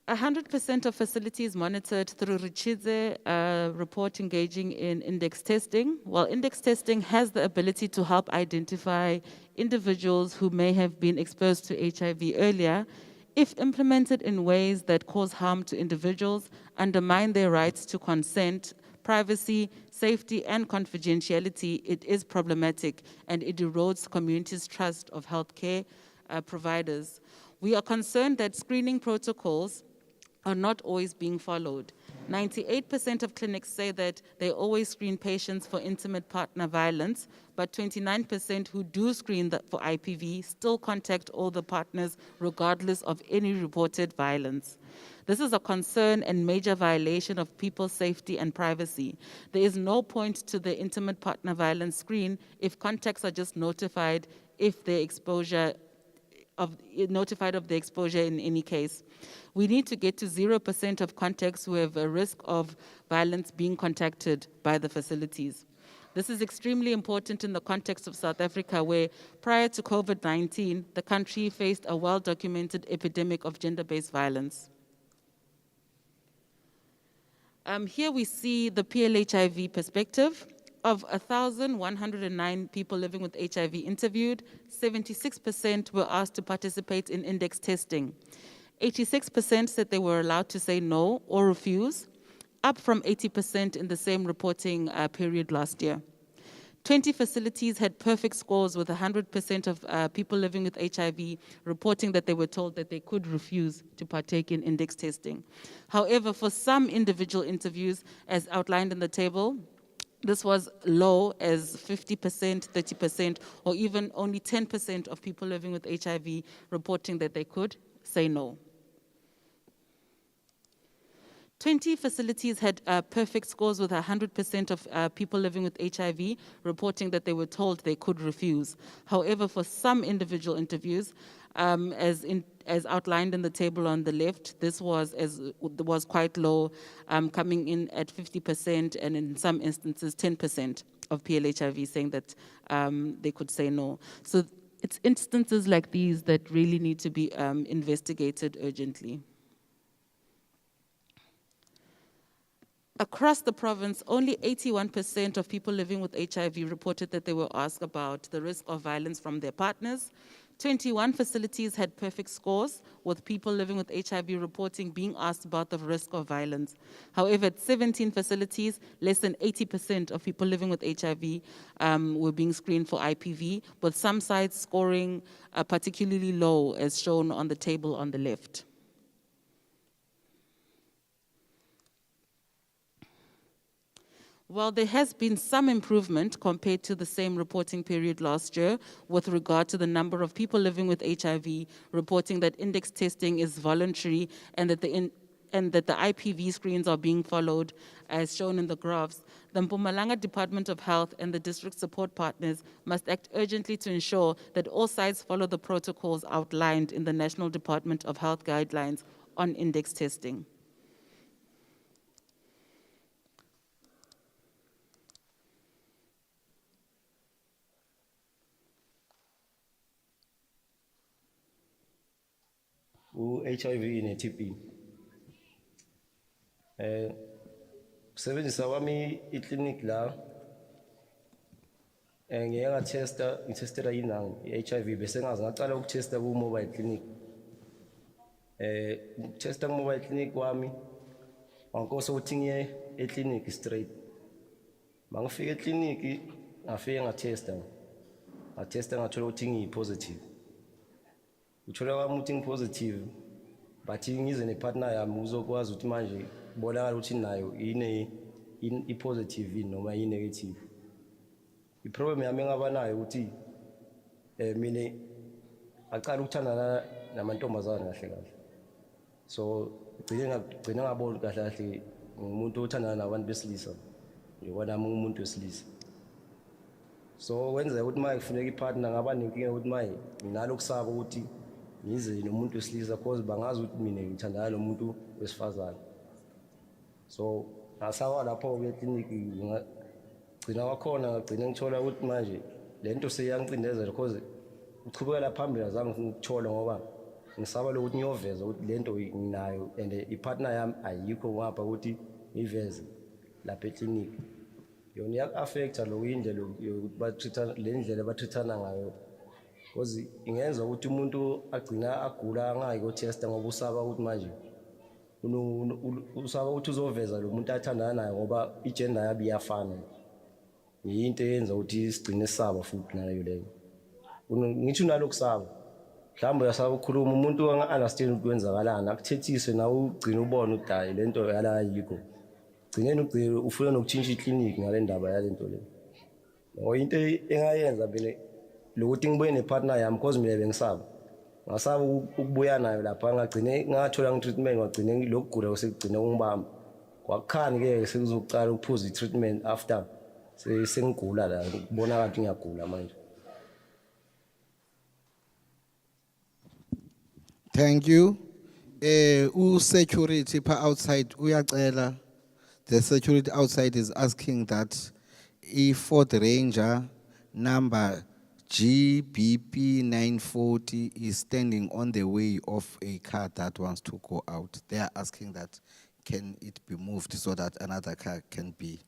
100% of facilities monitored through Ritshidze report engaging in index testing. While index testing has the ability to help identify individuals who may have been exposed to HIV earlier, if implemented in ways that cause harm to individuals, undermine their rights to consent, privacy, safety, and confidentiality, it is problematic and it erodes communities' trust of healthcare providers. We are concerned that screening protocols are not always being followed. 98% of clinics say that they always screen patients for intimate partner violence, but 29% who do screen for IPV still contact all the partners regardless of any reported violence. This is a concern and major violation of people's safety and privacy. There is no point to the intimate partner violence screen if contacts are just notified if their exposure notified of the exposure in any case. We need to get to 0% of contacts who have a risk of violence being contacted by the facilities. This is extremely important in the context of South Africa, where prior to COVID-19, the country faced a well-documented epidemic of gender-based violence. Here we see the PLHIV perspective. Of 1,109 people living with HIV interviewed, 76% were asked to participate in index testing. 86% said they were allowed to say no or refuse, up from 80% in the same reporting period last year. 20 facilities had perfect scores, with 100% of people living with HIV reporting that they were told that they could refuse to partake in index testing. However, for some individual interviews, as outlined in the table, this was low as 50%, 30%, or even only 10% of people living with HIV reporting that they could say no. 20 facilities had perfect scores, with 100% of people living with HIV reporting that they were told they could refuse. However, for some individual interviews, as outlined in the table on the left, this was quite low, coming in at 50%, and in some instances 10% of PLHIV saying that they could say no. So it's instances like these that really need to be investigated urgently. Across the province, only 81% of people living with HIV reported that they were asked about the risk of violence from their partners. 21 facilities had perfect scores, with people living with HIV reporting being asked about the risk of violence. However, at 17 facilities, less than 80% of people living with HIV were being screened for IPV, with some sites scoring particularly low, as shown on the table on the left. While there has been some improvement compared to the same reporting period last year with regard to the number of people living with HIV reporting that index testing is voluntary and that the IPV screens are being followed, as shown in the graphs, the Mpumalanga Department of Health and the district support partners must act urgently to ensure that all sites follow the protocols outlined in the National Department of Health guidelines on index testing. HIV and TB. Kusebenzisa kwami iclinic la ngeke ngitestela yinanga i-HIV bese ngaze ngaqala ukutesta ku-mobile clinic. Ukutesta ku-mobile clinic kwami wankosa ukuthi ngiye eclinic straight. Mangifika eclinic ngafike ngatesta ngathola ukuthi ngiyi-positive. Uthola kwami ukuthi ngi-positive, but ngize ne-partner yami uzokwazi ukuthi manje kubonakala ukuthi nayo i-positive noma i-negative. I-problem yami engaba nayo ukuthi mina aqala ukuthandana namantombazane kahle kahle. So gcine ngabona kahle kahle ngumuntu othandana nabantu besilisa njengoba nami umuntu wesilisa. So kwenzeka ukuthi manje kufuneka i-partner ngaba nenkinga ukuthi manje nginalo kusaba ukuthi ngize nomuntu wesilisa because bangazi ukuthi mina ngithandana nomuntu wesifazane. So ngasawa lapho eclinic ngagcina wakhona ngagcina ngithola ukuthi manje lento seyangicindezela because uchubekela phambili azange ngikuthola ngoba ngisaba lokuthi ngiyoveza ukuthi lento nginayo and i-partner yami ayikho ngapha ukuthi ngiveze lapha eclinic. Yona iyak-affecta lo indlela yokuthi le ndlela batrithana ngayo, because ingenza ukuthi umuntu agcina agula angayi ko-testa ngoba usaba ukuthi manje usaba ukuthi uzoveza lo muntu athandana naye ngoba igender yabi iyafana. Yinto eyenza ukuthi sigcine sisaba futhi nayo leyo. Ngithi unalo kusaba, mhlawumbe uyasaba ukukhuluma umuntu anga-understand ukuthi kwenzakalani, akuthethise nawe ugcine ubone ukuthi hayi lento yala ayikho. Ugcine ufuna nokutshintsha iclinic ngale ndaba yalento le. Ngoba into engayenza mina lokuthi ngibuye ne-partner yami because mina bengisaba. Ngasaba ukubuya nayo lapha ngagcine ngathola ngi-treatment ngagcine lokugula sekugcine ungibamba. Kwakukhani-ke sekuzoqala ukuphuza i-treatment after sengigula la kubonakala ukuthi ngiyagula manje. Thank you. Security pa outside uyacela. The security outside is asking that if Ford Ranger number GBP 940 is standing on the way of a car that wants to go out. They are asking that can it be moved so that another car can be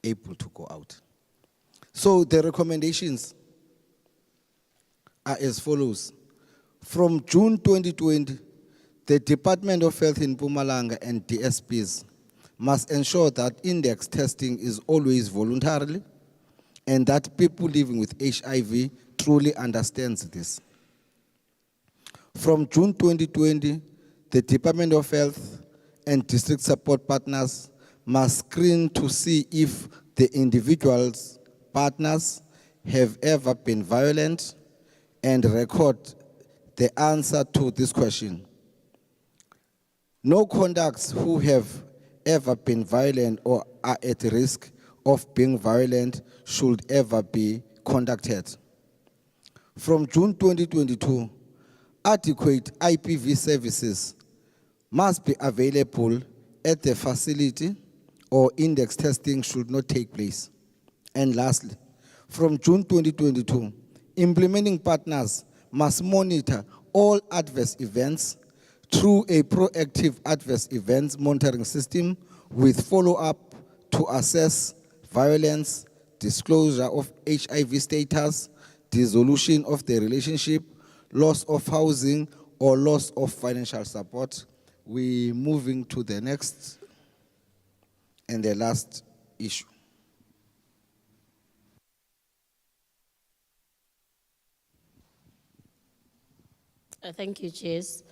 able to go out. So the recommendations are as follows. From June 2020, the Department of Health in Mpumalanga and DSPs must ensure that index testing is always voluntary and that people living with HIV truly understands this. From June 2020, the Department of Health and district support partners must screen to see if the individuals, partners, have ever been violent and record the answer to this question. No contacts who have ever been violent or are at risk of being violent should ever be contacted. From June 2022, adequate IPV services must be available at the facility or index testing should not take place. And lastly, from June 2022, implementing partners must monitor all adverse events through a proactive adverse events monitoring system with follow-up to assess violence, disclosure of HIV status, dissolution of the relationship, loss of housing, or loss of financial support. We're moving to the next and the last issue. Thank you, Jess.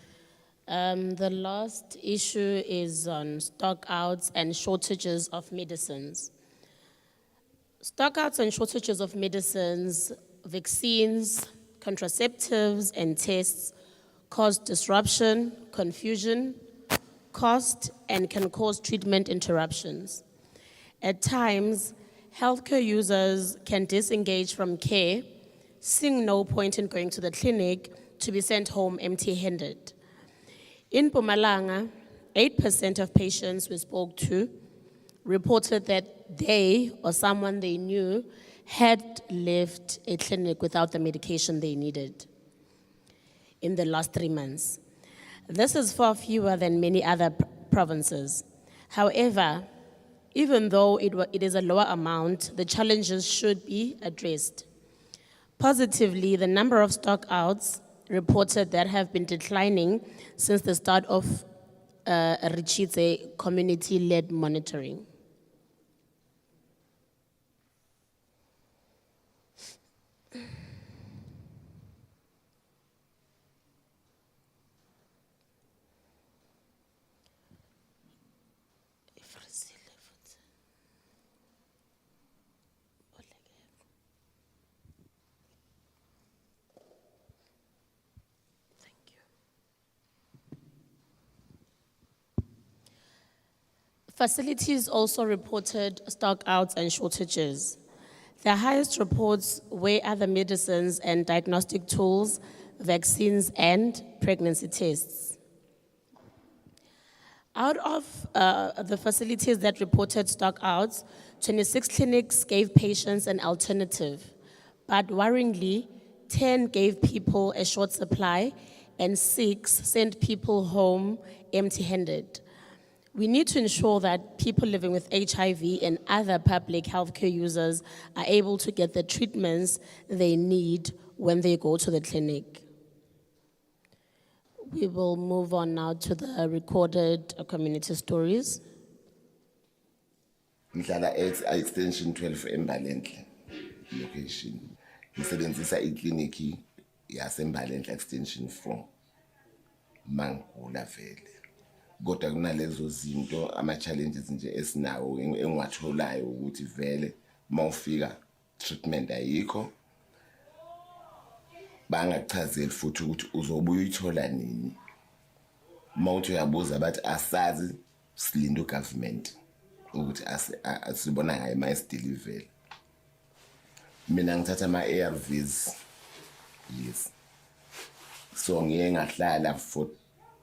The last issue is on stockouts and shortages of medicines. Stockouts and shortages of medicines, vaccines, contraceptives, and tests cause disruption, confusion, cost, and can cause treatment interruptions. At times, healthcare users can disengage from care, seeing no point in going to the clinic to be sent home empty-handed. In Mpumalanga, 8% of patients we spoke to reported that they or someone they knew had left a clinic without the medication they needed in the last 3 months. This is far fewer than many other provinces. However, even though it is a lower amount, the challenges should be addressed. Positively, the number of stockouts reported that have been declining since the start of Ritshidze community-led monitoring. Facilities also reported stockouts and shortages. The highest reports were other medicines and diagnostic tools, vaccines, and pregnancy tests. Out of the facilities that reported stockouts, 26 clinics gave patients an alternative, but worryingly, 10 gave people a short supply and 6 sent people home empty-handed. We need to ensure that people living with HIV and other public healthcare users are able to get the treatments they need when they go to the clinic. We will move on now to the recorded community stories. Ngihlala extension 12 eMbalenhle location. Ngisebenzisa ikliniki yaseMbalenhle extension 4. Mangula vele. Kodwa kunalezo zinto ama-challenges nje esinawo engiwatholayo ukuthi vele mawufika treatment ayikho bangakuchazeli futhi ukuthi uzobuya uyithola nini mawuthi uyabuza bathi asazi silinda ugovernment ukuthi asibona ngayo mayisideliver mina ngithatha ama-ARVs yes so ngiye ngahlala for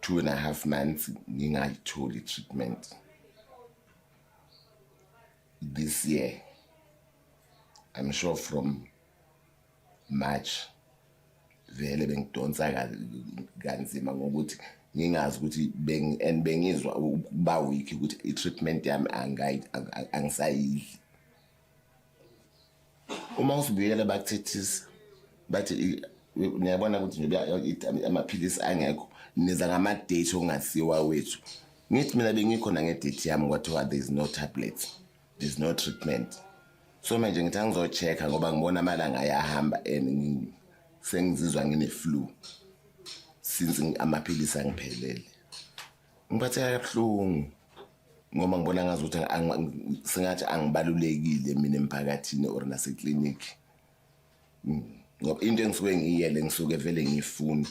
2.5 months ngingayitholi treatment. This year, I'm sure from March, vele bengidonsa kanzima ngokuthi ngingazi ukuthi bengizwa ba weak ukuthi i-treatment yami angisayidli. Uma usibuyela bakuthethisa bathi niyabona ukuthi nje amaphilisi angekho niza ngama-date okungasiwa wethu. Ngithi mina bengikhona nge-date yami kwathiwa there is no tablets, there is no treatment. So manje ngithi angizocheck-a ngoba ngibona amalanga ayahamba and sengizizwa ngine-flu since amaphilisi angiphelele. Ngiphatheka kabuhlungu ngoba ngibona ngazuthi sengathi angibalulekile mina emphakathini or naseklinikhi. Ngoba into engisuke ngiyele ngisuke vele ngifuna.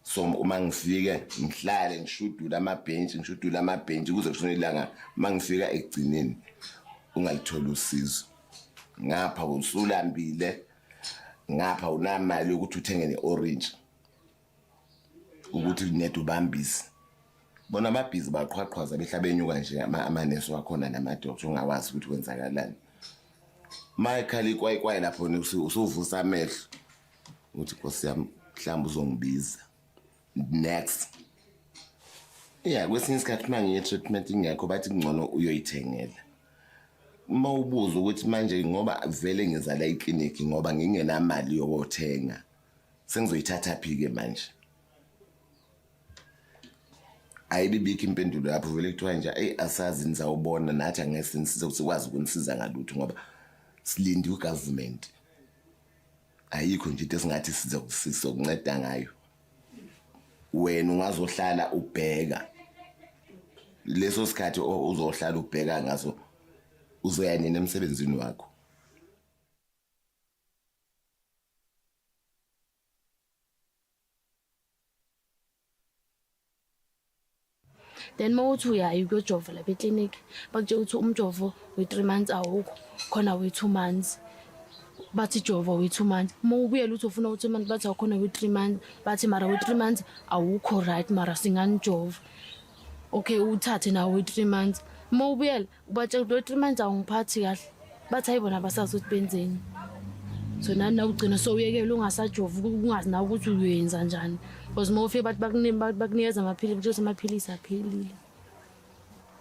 So uma ngifike ngihlale ngishudula amabhentshi kuze kushone ilanga mangifika ekugcineni ungalithola usizo. Ngapha usulambile, ngapha unamali ukuthi uthenge ne-orange ukuthi net ubambise. Bona amabhizi baqhwaqhwaza behlabenyuka nje amanesi wakhona namadokotela ungawazi ukuthi kwenzakalani. Mayikhali kwayi lapho usuvusa amehlo uthi Nkosi yami mhlawumbe uzongibiza next. Yeah, kwesinye isikhathi mangiye treatment ingekho bathi ngcono uyoyithengela. Uma ubuza ukuthi manje ngoba vele ngizala eklinikhi ngoba ngingenamali yokuthenga sengizoyithatha phi ke manje? Ayibibikho impendulo lapho vele kuthiwa nje asazi nizawubona nathi angeke sikwazi ukunisiza ngalutho ngoba silinde ugovernment. Ayikho nje into esingathi sizokunceda ngayo. Wena ungazohlala ubheka leso sikhathi uzohlala ubheka ngaso uzoya nini emsebenzini wakho. Then mawuthi uyayi ukuyojova lapha eklinikhi bakutshela ukuthi umjovo we-3 months awukho khona we-2 months. Bathi jova we-2 months. Mawubuyela uthi ufuna u-2 months bathi awukhona we-3 months. Bathi mara we-3 months awukho right mara singanijova. Okay uthathe nawo we-3 months. Mawubuyela ubatshela ukuthi we-3 months awungiphathi kahle. Bathi ayibona basazi ukuthi benzeni. So nani nawugcina so uyekela ungasajova ungazi nawe ukuthi uyenza njani. Because mawufike bathi bakunikeza amaphilisi ukuthi amaphilisi aphelile.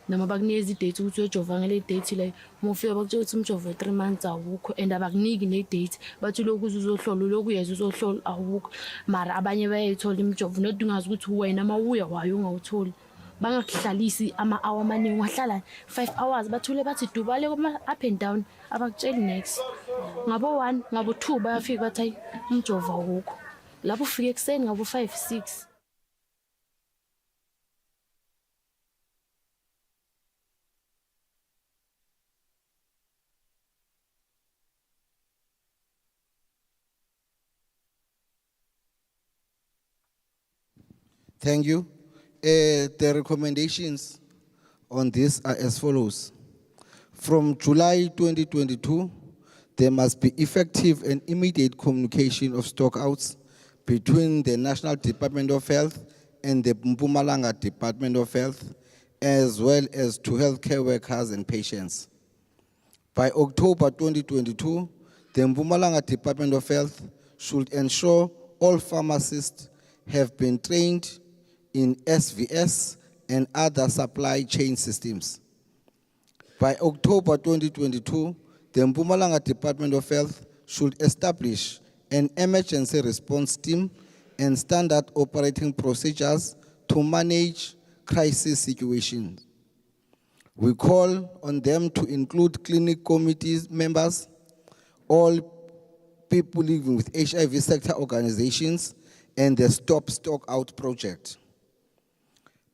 Noma bakunikeza i-date ukuthi uyojova ngale date leyo. Mawufike bakutshela ukuthi umjovo we-3 months awukho and abakuniki ne-date. Bathi lokhu uzohlola lokhu uyeza uzohlola awukho. Mara abanye bayayithola imjovo nodingazi ukuthi wena mawuya wayo ungawutholi. Bangakuhlalisi ama-hour amaningi wahlala 5 hours bathule bathi dubale kuma up and down abakutsheli next. Ngabo 1 ngabo 2 bayafika bathi hayi umjovo awukho. Lapho ufike ekseni ngabo 5 6. Thank you. The recommendations on this are as follows. From July 2022, there must be effective and immediate communication of stockouts between the National Department of Health and the Mpumalanga Department of Health, as well as to healthcare workers and patients. By October 2022, the Mpumalanga Department of Health should ensure all pharmacists have been trained in SVS and other supply chain systems. By October 2022, the Mpumalanga Department of Health should establish an emergency response team and standard operating procedures to manage crisis situations. We call on them to include clinic committees members, all people living with HIV sector organizations, and the Stop Stock Out project.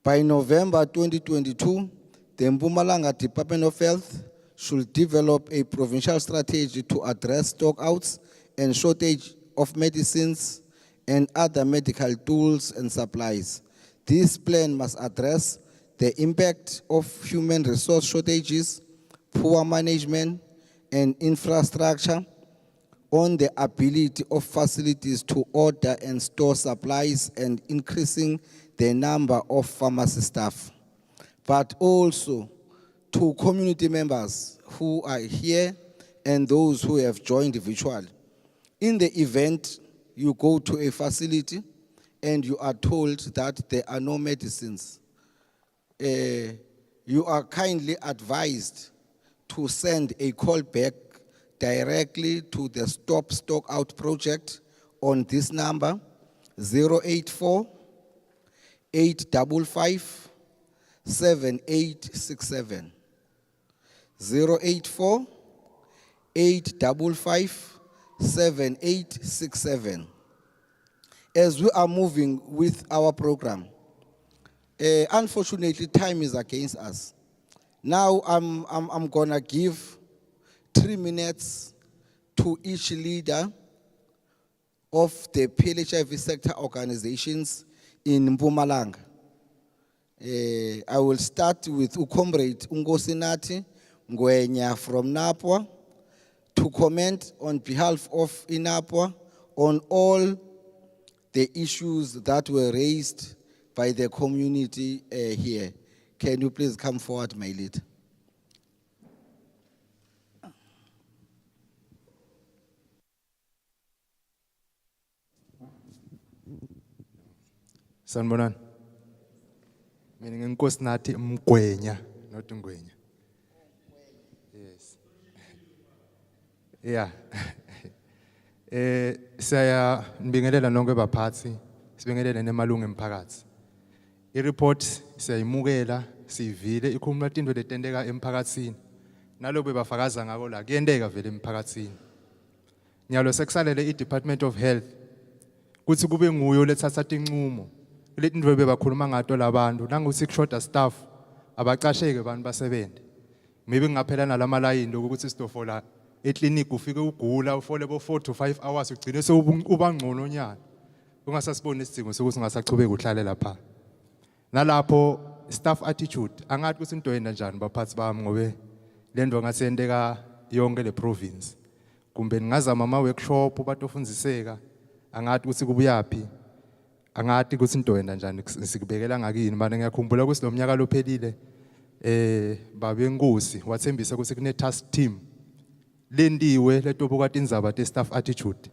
By November 2022, the Mpumalanga Department of Health should develop a provincial strategy to address stockouts and shortage of medicines and other medical tools and supplies. This plan must address the impact of human resource shortages, poor management, and infrastructure on the ability of facilities to order and store supplies and increasing the number of pharmacy staff, but also to community members who are here and those who have joined virtually. In the event you go to a facility and you are told that there are no medicines, you are kindly advised to send a call back directly to the Stop Stock Out project on this number, 084 855 7867. 084 855 7867. As we are moving with our program, unfortunately, time is against us. Now I'm gonna give 3 minutes to each leader of the PLHIV sector organizations in Mpumalanga. I will start with Comrade Ungosinati Ngwenya from Napwa to comment on behalf of Inapwa on all the issues that were raised by the community here. Can you please come forward, my lead? Sanibonani. Mina nginkosi nathi Mgwenya, not Ngwenya. Yes. Yeah. Saya nibingelela nonke baphathi, sibingelela nemalungu emphakathi. I-report siyayimukela, sivile ikhuluma into letenteka emphakathini. Nalobe bafakaza ngako la kuyenteka vele emphakathini. Nyalo sekusalele i-Department of Health kuthi kube nguyo lethatha inqumo. Lethi into bebakhuluma ngato labantu nanguthi kushoda staff abacasheke abantu basebende. Maybe ngaphela nalamalayini lokuthi sidofola eclinic ufike ugula ufole bo 4 to 5 hours ugcine ubangcono nyana. Ungasasibona isidingo sokuthi ngasachubeka uhlale lapha. Nalapho staff attitude angathi ukuthi into yena njani baphathi bami ngobe lento ngathi yenteka yonke le province. Kumbe ngazama ama workshop batofundiseka angathi ukuthi kubuyapi. Angathi ukuthi into yena njani sikubekela ngakini manje ngiyakhumbula ukuthi lo mnyaka lophelile babe Nkosi wathembisa ukuthi kune task team lendiwe letobuka indzaba te staff attitude.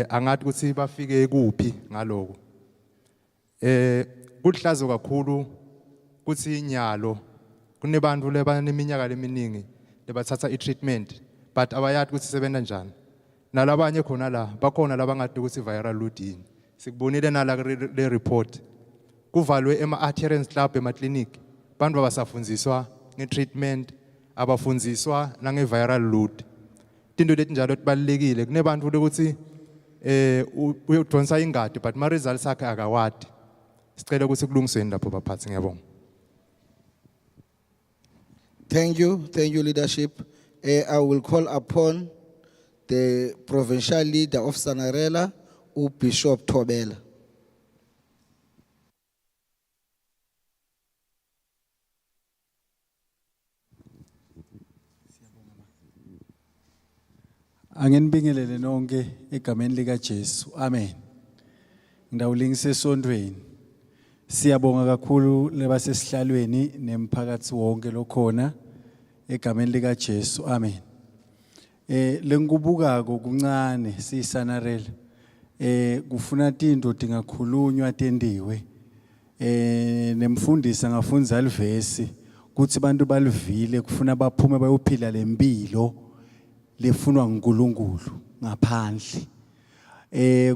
Angathi ukuthi bafike kuphi ngaloko. Kuhlazo kakhulu kuthi inyalo kunebantu lebaneminyaka leminingi lebathatha i-treatment but abayathi ukuthi sebenza njani. Nalabanye khona la bakhona labangade ukuthi viral load yini. Sikubonile nala le report kuvalwe ema-adherence club ema-clinic bantu basafundziswa nge-treatment abafundziswa nange-viral load. Tinto leti njalo tibalulekile kunebantu lekuthi uyodonsa ingadi but ma-results akhe akawadi. Sicela ukuthi kulungisweni lapho baphathi ngiyabonga. Thank you leadership. I will call upon the provincial leader of Sanarela, Bishop Tobela. Angenibingelele nonke egameni lika Jesu. Amen. Ngidawulingise esondweni. Siyabonga kakhulu lebasesihlalweni nemphakathi wonke lokhona egameni lika Jesu. Amen. Lengubukako kuncane siyisanarela. Kufuna tinto tingakhulunywa tendiwe. Nemfundisi angafundza alivesi kuthi bantu balivile kufuna baphume bayophila lempilo lefunwa nguNkulunkulu ngaphandle.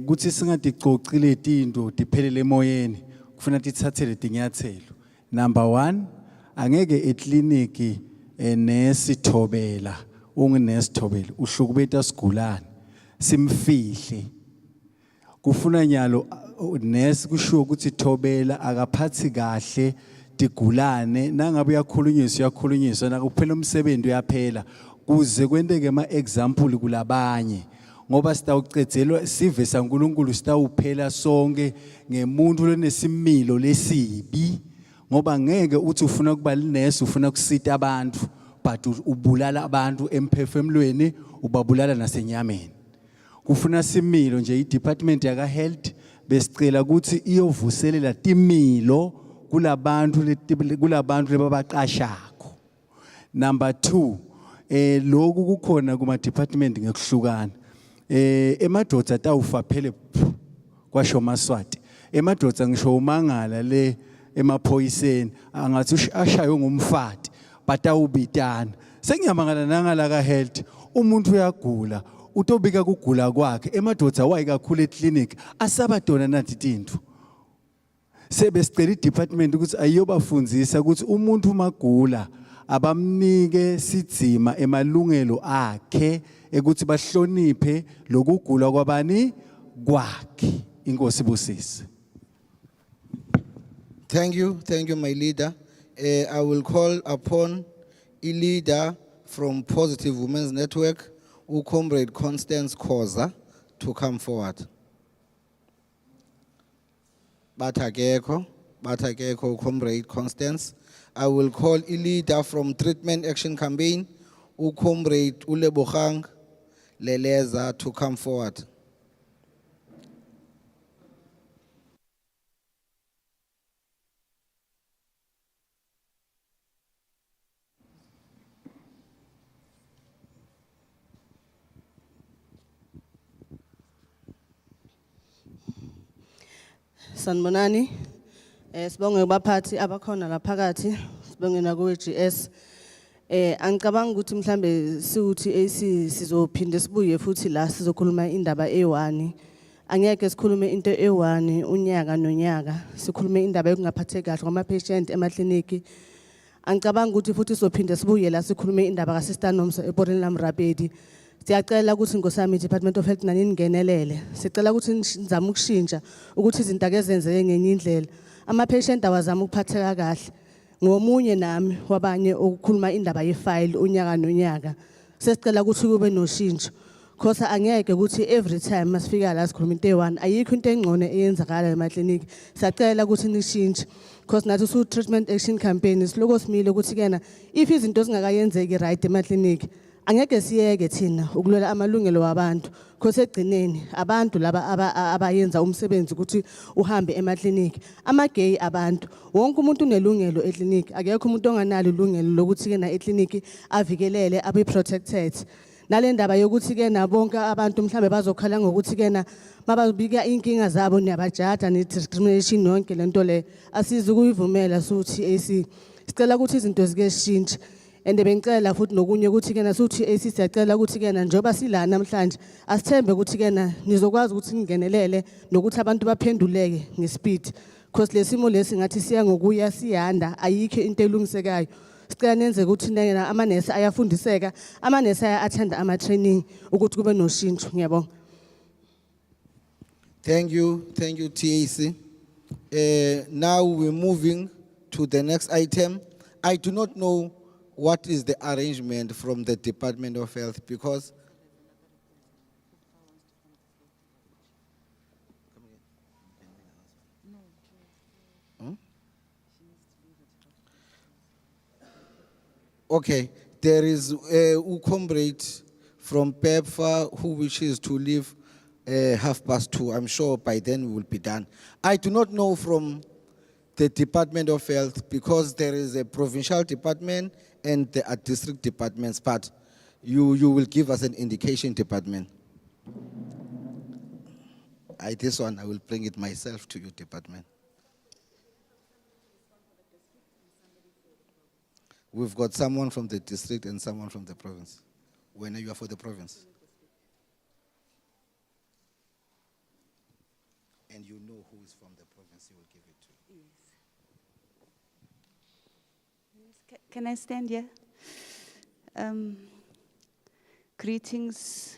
Kuthi singaticocile tinto diphelele emoyeni kufuna tithathele tinyathelo. Number 1, angeke eclinic nesithobela unginesithobela uhlukubeta sigulane simfihle. Kufuna nyalo nesi kusho ukuthi thobela akaphathi kahle tigulane nangabe uyakhulunyiswa nakuphela umsebenzi uyaphela kuze kwenteke ama-example kulabanye ngoba sitawucedzelwa sive saNkulunkulu sitawuphela sonke ngemuntu lenesimilo lesibi ngoba ngeke uthi ufuna kuba linesi ufuna kusita abantu but ubulala abantu emphefemulweni ubabulala nasenyameni. Kufuna similo nje i-department yaka health besicela ukuthi iyovuselela timilo kulabantu lebabaqashako. Number 2, lokhu kukhona kuma department ngekuhlukana. Emadoda atawufa phele kwasho Maswati. Emadoda ngisho umangala le emaphoyiseni angathi ashaywe ngumfati batawubitana. Sengiyamangala nangala ka health umuntu uyagula utobika kugula kwakhe emadoda wayi kakhulu eclinic asabadona nathi tinto. Sebesicela idepartment ukuthi ayiyobafundzisa ukuthi umuntu magula abamnike sitsima emalungelo akhe ukuthi bahloniphe lokugula kwabani kwakhe. Inkosi busisi. Thank you, my leader. I will call upon a leader from Positive Women's Network, Comrade Constance Khoza, to come forward. Batageko, Comrade Constance. I will call a leader from Treatment Action Campaign, Comrade Ulebogang Leleza, to come forward. Sanibonani. Sibonge kubaphathi abakhona la phakathi, sibonge na ku GS. Angicabanga ukuthi mhlambe siuthi AC sizophinde sibuye futhi la sizokhuluma indaba e1. Angeke sikhulume into e1 unyaka nonyaka, sikhulume indaba yokungaphatheki kahle kwama patient emakliniki. Angicabanga ukuthi futhi sizophinde sibuye la sikhulume indaba ka Sister Nomsa ePortland Lamrapedi. Siyacela ukuthi ngosami Department of Health nani ningenelele. Sicela ukuthi nizame ukushintsha ukuthi izinto ake zenzeke ngenye indlela. Ama patient awazama ukuphatheka kahle. Ngomunye nami wabanye ukukhuluma indaba yefile unyaka nonyaka. Sesicela ukuthi kube noshintsho. Because angeke ukuthi every time masifika la sikhuluma into e1 ayikho into engcono eyenzakala emakliniki. Siyacela ukuthi nishintshe. Because nathi su treatment action campaign siloko simile ukuthi kena if izinto zingakayenzeki right emakliniki angeke siyeke thina ukulwela amalungelo wabantu because egcineni abantu laba abayenza umsebenzi ukuthi uhambe emakliniki amagay abantu wonke umuntu unelungelo ekliniki akekho umuntu onganalo ilungelo lokuthi ke na ekliniki avikelele abe protected nale ndaba yokuthi ke na bonke abantu mhlambe bazokhala ngokuthi ke na mababika inkinga zabo niyabajada ne discrimination yonke lento le asizi ukuyivumela suthi AC sicela ukuthi izinto zike shintshe. And bengicela futhi nokunye ukuthi ke na suthi AC siyacela ukuthi ke na njoba sila namhlanje asithembe ukuthi ke na nizokwazi ukuthi ningenelele nokuthi abantu baphenduleke ngespeed because lesimo lesi ngathi siya ngokuya siyanda ayikho into elungisekayo. Sicela nenze ukuthi nina amanesi ayafundiseka amanesi aya-attend ama-training ukuthi kube noshintsho. Ngiyabonga. Thank you, TAC. Now we're moving to the next item. I do not know what is the arrangement from the Department of Health because okay, there is a comrade from PEPFAR who wishes to leave 2:30. I'm sure by then we will be done. I do not know from the Department of Health because there is a provincial department and there are district departments, but you will give us an indication, department. This one, I will bring it myself to your department. We've got someone from the district and someone from the province. When you are for the province? And you know who is from the province, you will give it to. Yes. Can I stand here? Greetings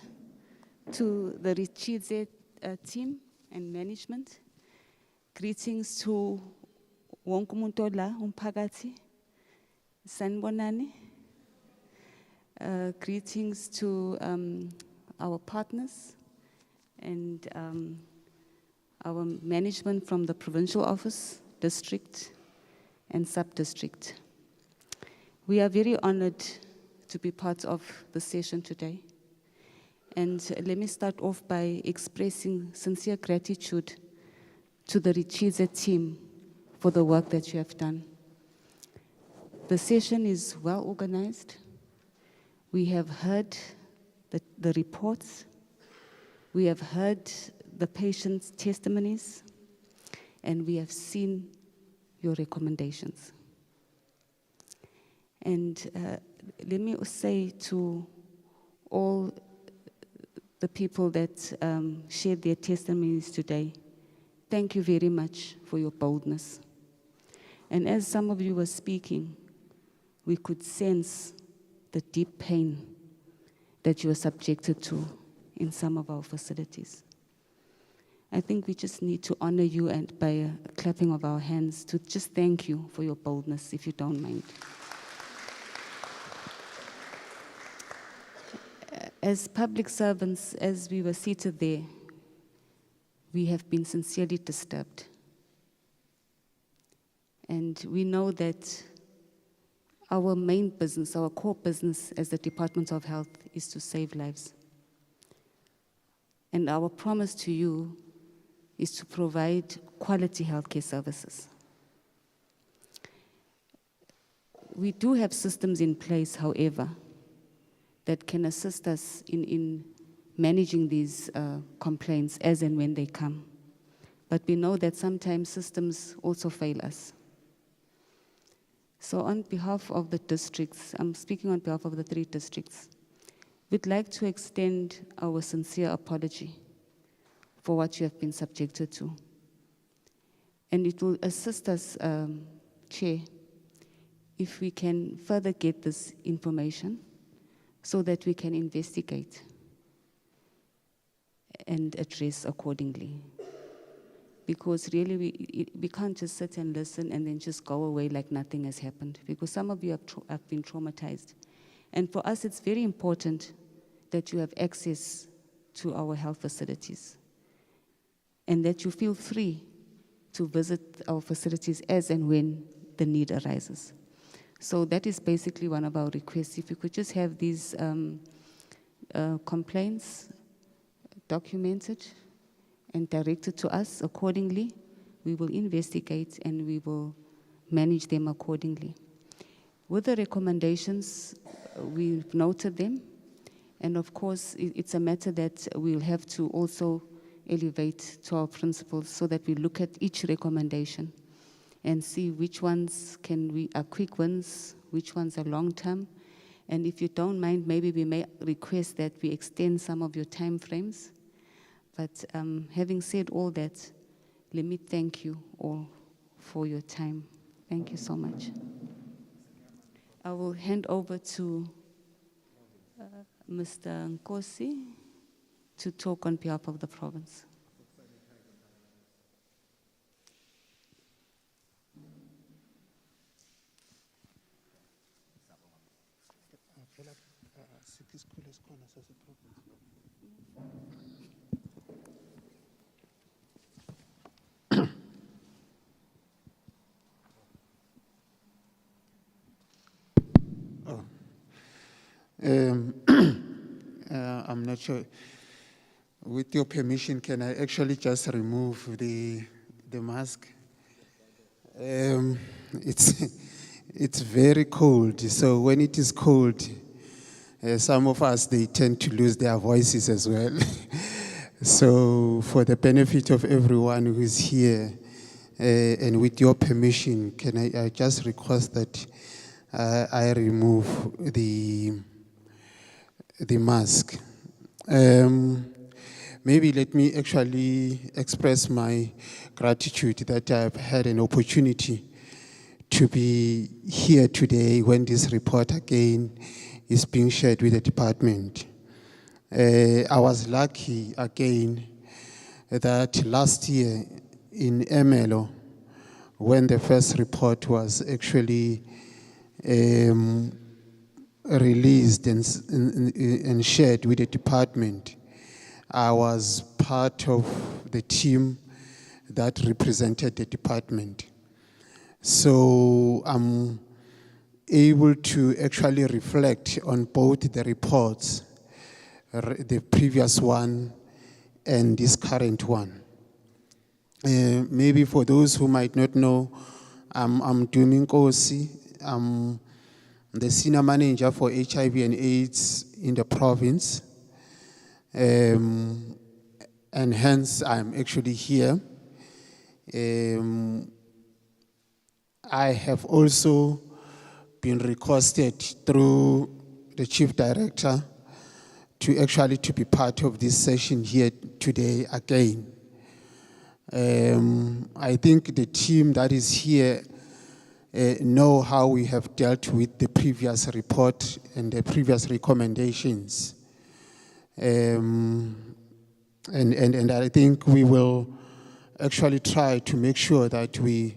to the Ritshidze team and management. Greetings to wonke umuntu la umphakathi. Sanibonani. Greetings to our partners and our management from the provincial office, district, and sub-district. We are very honored to be part of the session today. And let me start off by expressing sincere gratitude to the Ritshidze team for the work that you have done. The session is well organized. We have heard the reports. We have heard the patient's testimonies, and we have seen your recommendations. And let me say to all the people that shared their testimonies today, thank you very much for your boldness. And as some of you were speaking, we could sense the deep pain that you are subjected to in some of our facilities. I think we just need to honor you and by a clapping of our hands to just thank you for your boldness, if you don't mind. As public servants, as we were seated there, we have been sincerely disturbed. And we know that our main business, our core business as the Department of Health is to save lives. And our promise to you is to provide quality healthcare services. We do have systems in place, however, that can assist us in managing these complaints as and when they come. But we know that sometimes systems also fail us. So on behalf of the districts, I'm speaking on behalf of the 3 districts, we'd like to extend our sincere apology for what you have been subjected to. And it will assist us, Chair, if we can further get this information so that we can investigate and address accordingly. Because really we can't just sit and listen and then just go away like nothing has happened, because some of you have been traumatized. And for us, it's very important that you have access to our health facilities and that you feel free to visit our facilities as and when the need arises. So that is basically one of our requests. If you could just have these complaints documented and directed to us accordingly, we will investigate and we will manage them accordingly. With the recommendations, we've noted them, and of course, it's a matter that we'll have to also elevate to our principals so that we look at each recommendation and see which ones are quick wins, which ones are long-term. And if you don't mind, maybe we may request that we extend some of your time frames. But having said all that, let me thank you all for your time. Thank you so much. I will hand over to Mr. Nkosi to talk on behalf of the province. I'm not sure. With your permission, can I actually just remove the mask? It's very cold, so when it is cold, some of us, they tend to lose their voices as well. So for the benefit of everyone who is here, and with your permission, can I just request that I remove the mask? Maybe let me actually express my gratitude that I've had an opportunity to be here today when this report again is being shared with the department. I was lucky again that last year in Emelo, when the first report was actually released and shared with the department, I was part of the team that represented the department. So I'm able to actually reflect on both the reports, the previous one and this current one. Maybe for those who might not know, I'm June Ritshidze. I'm the senior manager for HIV and AIDS in the province. and hence I'm actually here. I have also been requested through the Chief Director to actually to be part of this session here today again. I think the team that is here know how we have dealt with the previous report and the previous recommendations. And I think we will actually try to make sure that we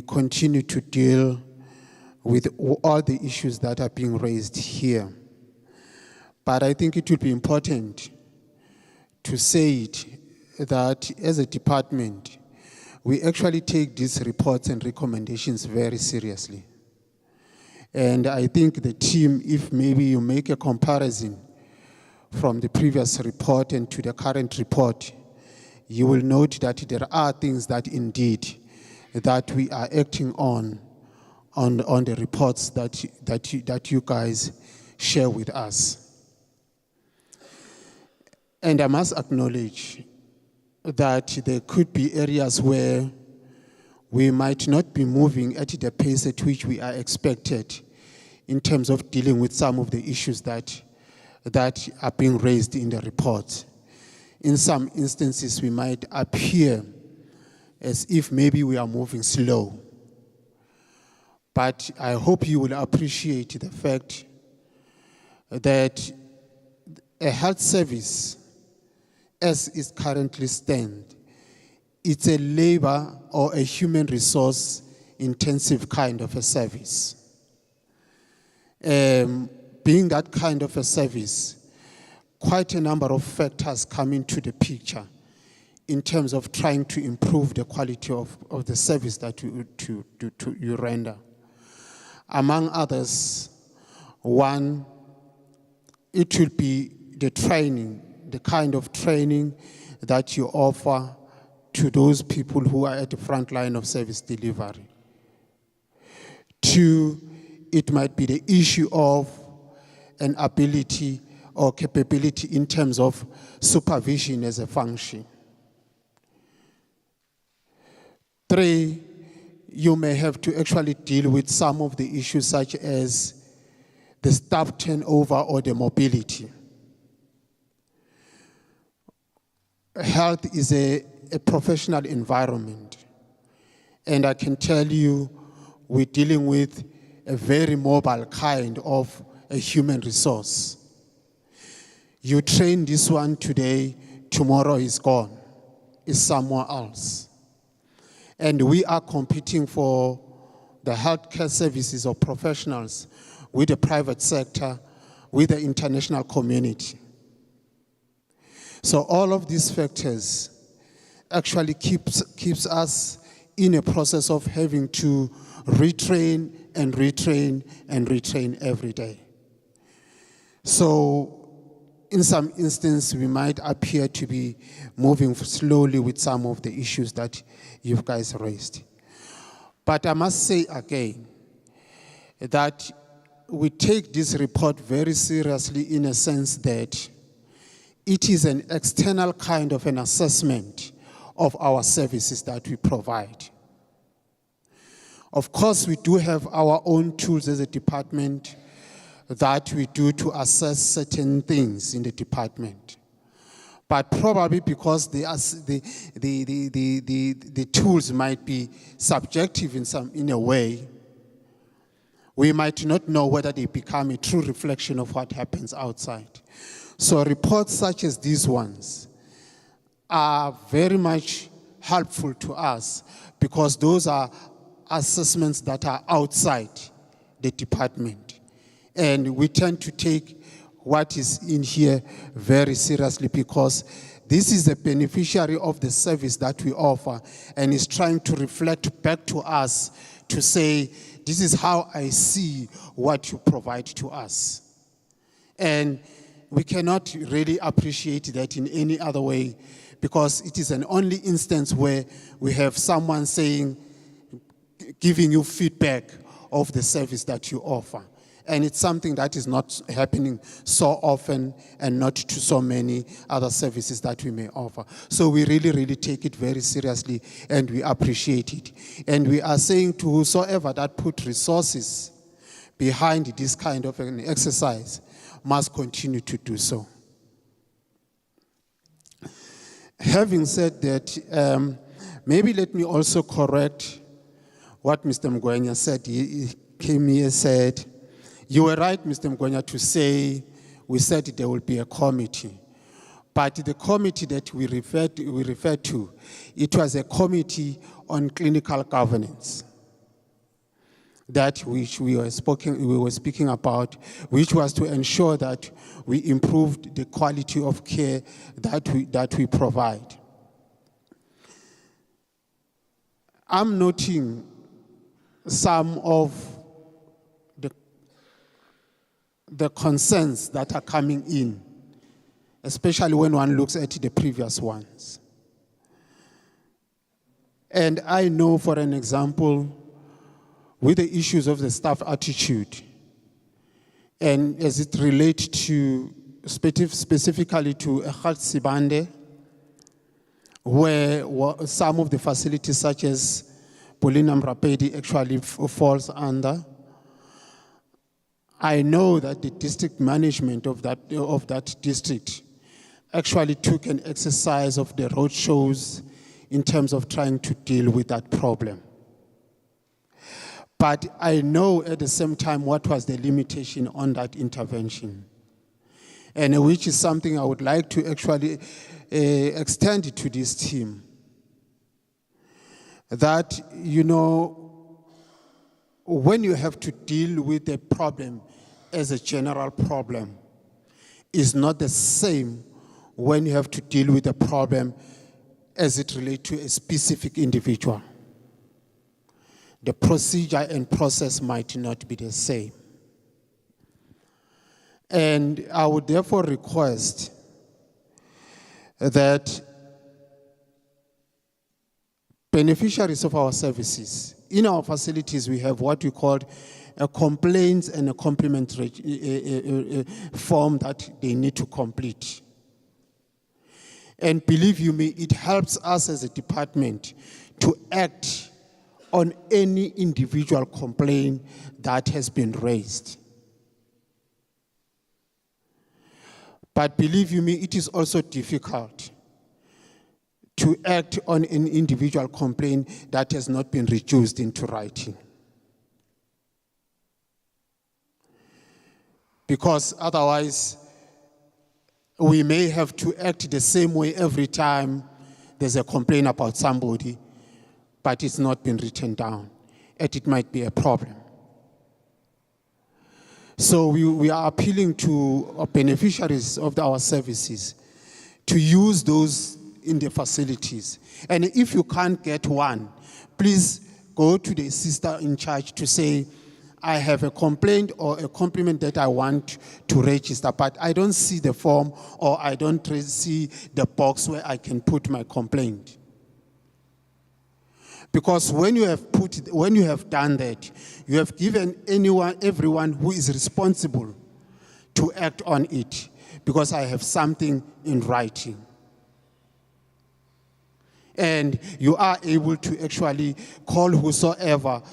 continue to deal with all the issues that are being raised here. But I think it would be important to say it that as a department, we actually take these reports and recommendations very seriously. And I think the team, if maybe you make a comparison from the previous report and to the current report, you will note that there are things that indeed that we are acting on the reports that you guys share with us. And I must acknowledge that there could be areas where we might not be moving at the pace at which we are expected in terms of dealing with some of the issues that are being raised in the report. In some instances, we might appear as if maybe we are moving slow. But I hope you will appreciate the fact that a health service, as it currently stands, it's a labor or a human resource intensive kind of a service. Being that kind of a service, quite a number of factors come into the picture in terms of trying to improve the quality of the service that you render. Among others, one, it will be the training, the kind of training that you offer to those people who are at the front line of service delivery. Two, it might be the issue of an ability or capability in terms of supervision as a function. Three, you may have to actually deal with some of the issues such as the staff turnover or the mobility. Health is a professional environment, and I can tell you we're dealing with a very mobile kind of a human resource. You train this one today, tomorrow is gone, is somewhere else. And we are competing for the healthcare services of professionals with the private sector, with the international community. So all of these factors actually keeps us in a process of having to retrain and retrain and retrain every day. So in some instances, we might appear to be moving slowly with some of the issues that you guys raised. But I must say again that we take this report very seriously in a sense that it is an external kind of an assessment of our services that we provide. Of course, we do have our own tools as a department that we do to assess certain things in the department. But probably because the tools might be subjective in a way, we might not know whether they become a true reflection of what happens outside. So reports such as these ones are very much helpful to us because those are assessments that are outside the department. And we tend to take what is in here very seriously because this is a beneficiary of the service that we offer and is trying to reflect back to us to say, this is how I see what you provide to us. And we cannot really appreciate that in any other way because it is an only instance where we have someone saying, giving you feedback of the service that you offer. And it's something that is not happening so often and not to so many other services that we may offer. So we really, really take it very seriously and we appreciate it. And we are saying to whosoever that put resources behind this kind of an exercise must continue to do so. Having said that, maybe let me also correct what Mr. Mgwenya said. He came here and said, you were right, Mr. Mgwenya, to say, we said there will be a committee. But the committee that we referred to, it was a committee on clinical governance. That which we were speaking about, which was to ensure that we improved the quality of care that we provide. I'm noting some of the concerns that are coming in, especially when one looks at the previous ones. And I know, for an example, with the issues of the staff attitude, and as it relates to specifically to Echat Sibande, where some of the facilities such as Polina Mrapedi actually falls under, I know that the district management of that district actually took an exercise of the road shows in terms of trying to deal with that problem. But I know at the same time what was the limitation on that intervention, and which is something I would like to actually extend to this team. That, you know, when you have to deal with a problem as a general problem, is not the same when you have to deal with a problem as it relates to a specific individual. The procedure and process might not be the same. And I would therefore request that beneficiaries of our services, in our facilities we have what we call a complaints and a compliment form that they need to complete. And believe you me, it helps us as a department to act on any individual complaint that has been raised. But believe you me, it is also difficult to act on an individual complaint that has not been reduced into writing. Because otherwise, we may have to act the same way every time there's a complaint about somebody, but it's not been written down, and it might be a problem. So we are appealing to beneficiaries of our services to use those in the facilities. And if you can't get one, please go to the sister in charge to say, I have a complaint or a compliment that I want to register, but I don't see the form or I don't see the box where I can put my complaint. Because when you have done that, you have given everyone who is responsible to act on it, because I have something in writing. And you are able to actually call whosoever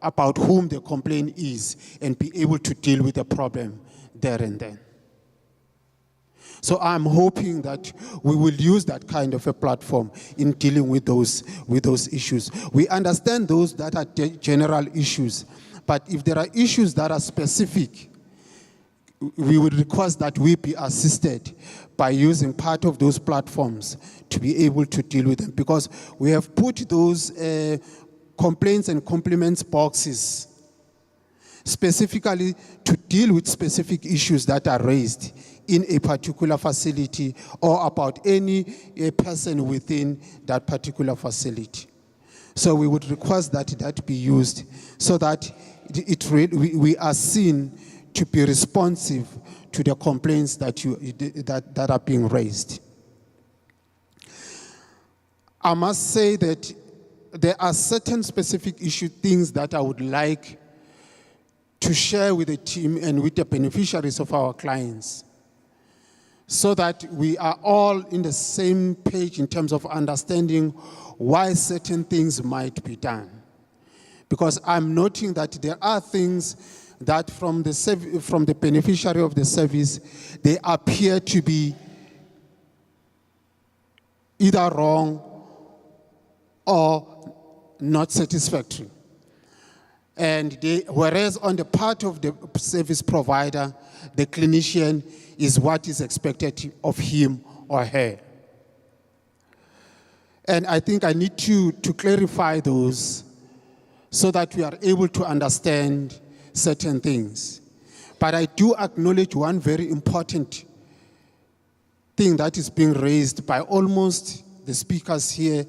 about whom the complaint is and be able to deal with the problem there and then. So I'm hoping that we will use that kind of a platform in dealing with those issues. We understand those that are general issues, but if there are issues that are specific, we would request that we be assisted by using part of those platforms to be able to deal with them, because we have put those complaints and compliments boxes specifically to deal with specific issues that are raised in a particular facility or about any person within that particular facility. So we would request that that be used so that we are seen to be responsive to the complaints that are being raised. I must say that there are certain specific things that I would like to share with the team and with the beneficiaries of our clients, so that we are all in the same page in terms of understanding why certain things might be done. Because I'm noting that there are things that from the beneficiary of the service, they appear to be either wrong or not satisfactory. And whereas on the part of the service provider, the clinician is what is expected of him or her. And I think I need to clarify those so that we are able to understand certain things. But I do acknowledge one very important thing that is being raised by almost the speakers here,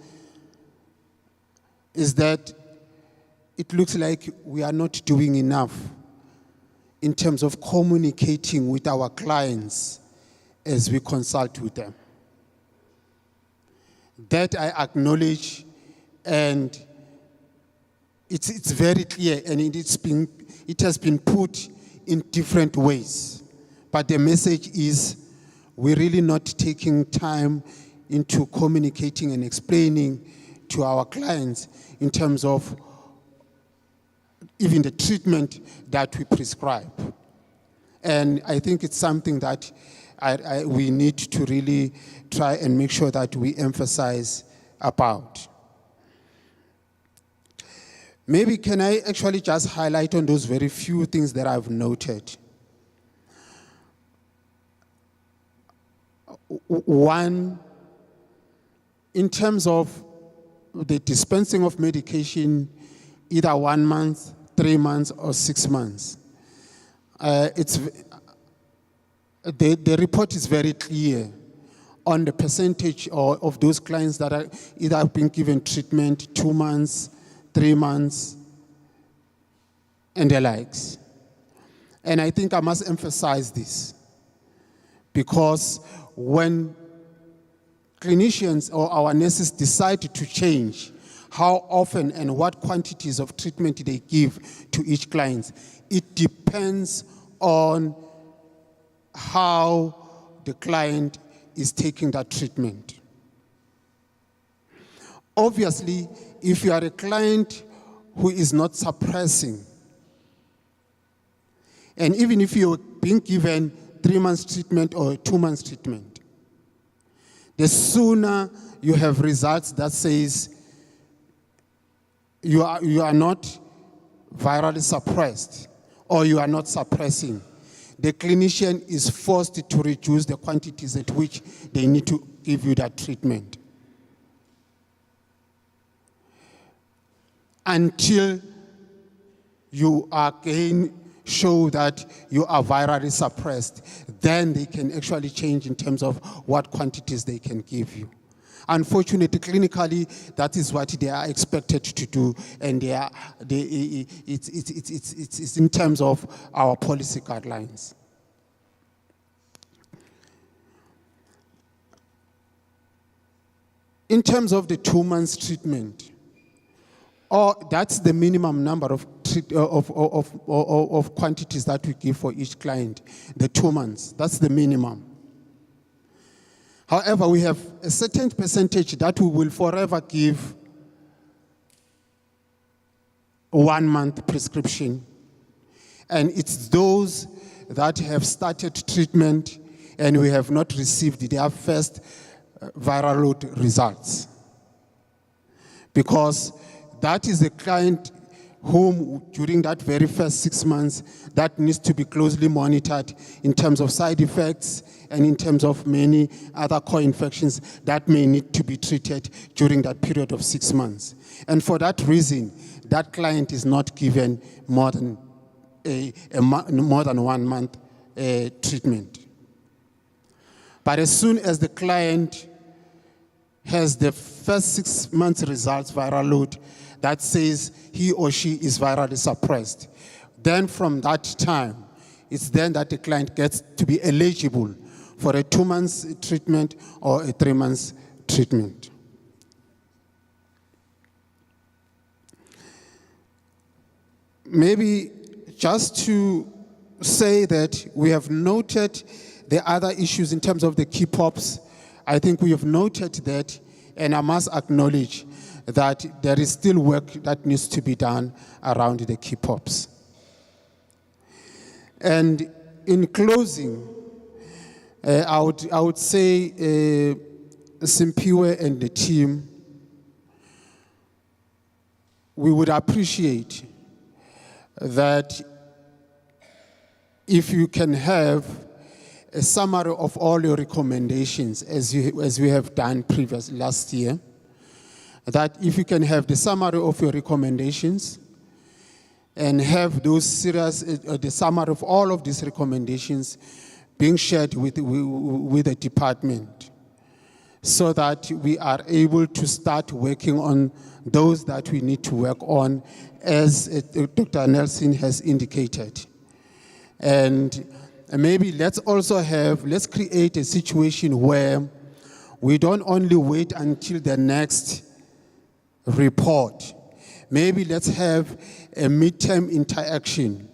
is that it looks like we are not doing enough in terms of communicating with our clients as we consult with them. That I acknowledge, and it's very clear, and it has been put in different ways. But the message is we're really not taking time into communicating and explaining to our clients in terms of even the treatment that we prescribe. And I think it's something that we need to really try and make sure that we emphasize about. Maybe can I actually just highlight on those very few things that I've noted. One, in terms of the dispensing of medication, either 1 month, 3 months, or 6 months. The report is very clear on the percentage of those clients that are either being given treatment 2 months, 3 months, and the likes. And I think I must emphasize this, because when clinicians or our nurses decide to change how often and what quantities of treatment they give to each client, it depends on how the client is taking that treatment. Obviously, if you are a client who is not suppressing, and even if you're being given 3 months treatment or 2 months treatment, the sooner you have results that says you are not virally suppressed or you are not suppressing, the clinician is forced to reduce the quantities at which they need to give you that treatment until you again show that you are virally suppressed. Then they can actually change in terms of what quantities they can give you. Unfortunately, clinically, that is what they are expected to do, and it's in terms of our policy guidelines. In terms of the 2 months treatment, that's the minimum number of quantities that we give for each client, the 2 months, that's the minimum. However, we have a certain percentage that we will forever give 1 month prescription. And it's those that have started treatment and we have not received their first viral load results. Because that is a client whom during that very first 6 months that needs to be closely monitored in terms of side effects and in terms of many other co-infections that may need to be treated during that period of 6 months. And for that reason, that client is not given more than 1 month treatment. But as soon as the client has the first 6 months results viral load that says he or she is virally suppressed, then from that time, it's then that the client gets to be eligible for a 2 months treatment or a 3 months treatment. Maybe Just to say that we have noted the other issues in terms of the key pops. I think we have noted that, and I must acknowledge that there is still work that needs to be done around the key pops. And in closing, I would say Sibhulo and the team, we would appreciate that if you can have a summary of all your recommendations, as we have done last year, that if you can have the summary of your recommendations and have those the summary of all of these recommendations being shared with the department, so that we are able to start working on those that we need to work on, as Dr. Nelson has indicated. And maybe let's create a situation where we don't only wait until the next report. Maybe let's have a midterm interaction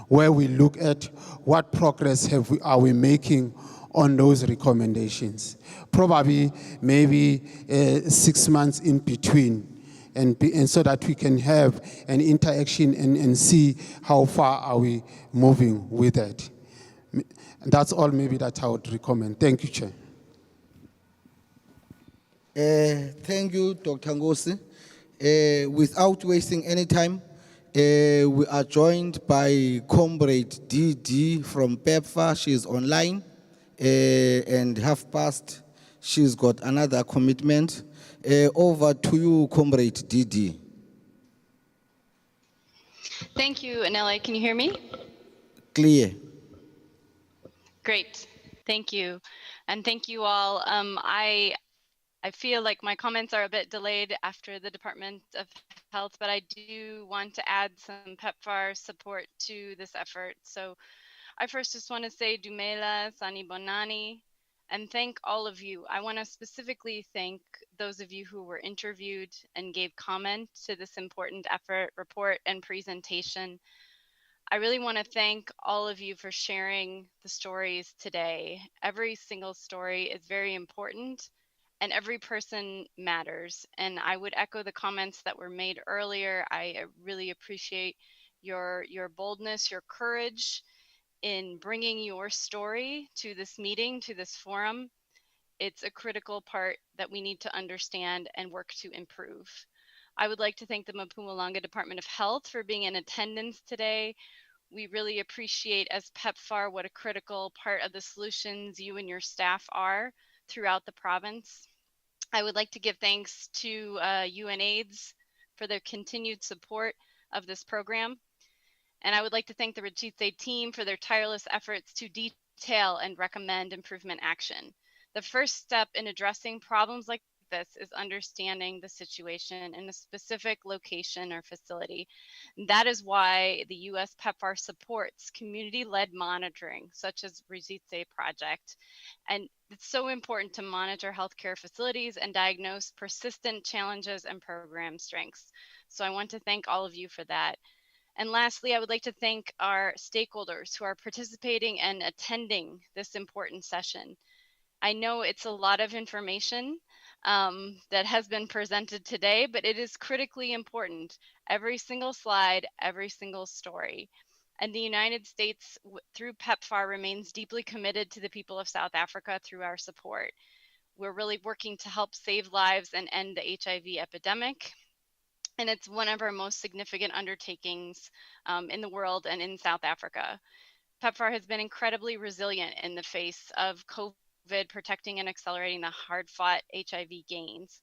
where we look at what progress are we making on those recommendations. Probably maybe 6 months in between, and so that we can have an interaction and see how far are we moving with that. That's all maybe that I would recommend. Thank you, Chair. Thank you, Dr. Ngosi. Without wasting any time, we are joined by Comrade DD from PEPFAR. She is online, and half past, she's got another commitment. Over to you, Comrade DD. Thank you, Anela. Can you hear me? Clear. Great. Thank you. And thank you all. I feel like my comments are a bit delayed after the Department of Health, but I do want to add some PEPFAR support to this effort. So I first just want to say Dumela, Sani Bonani, and thank all of you. I want to specifically thank those of you who were interviewed and gave comment to this important effort, report, and presentation. I really want to thank all of you for sharing the stories today. Every single story is very important, and every person matters. And I would echo the comments that were made earlier. I really appreciate your boldness, your courage in bringing your story to this meeting, to this forum. It's a critical part that we need to understand and work to improve. I would like to thank the Mpumalanga Department of Health for being in attendance today. We really appreciate as PEPFAR what a critical part of the solutions you and your staff are throughout the province. I would like to give thanks to UNAIDS for their continued support of this program. And I would like to thank the Ritshidze team for their tireless efforts to detail and recommend improvement action. The first step in addressing problems like this is understanding the situation in a specific location or facility. And that is why the US PEPFAR supports community-led monitoring, such as Ritshidze Project. And it's so important to monitor healthcare facilities and diagnose persistent challenges and program strengths. So I want to thank all of you for that. And lastly, I would like to thank our stakeholders who are participating and attending this important session. I know it's a lot of information that has been presented today, but it is critically important. Every single slide, every single story. And the United States, through PEPFAR, remains deeply committed to the people of South Africa through our support. We're really working to help save lives and end the HIV epidemic. And it's one of our most significant undertakings in the world and in South Africa. PEPFAR has been incredibly resilient in the face of COVID, protecting and accelerating the hard-fought HIV gains.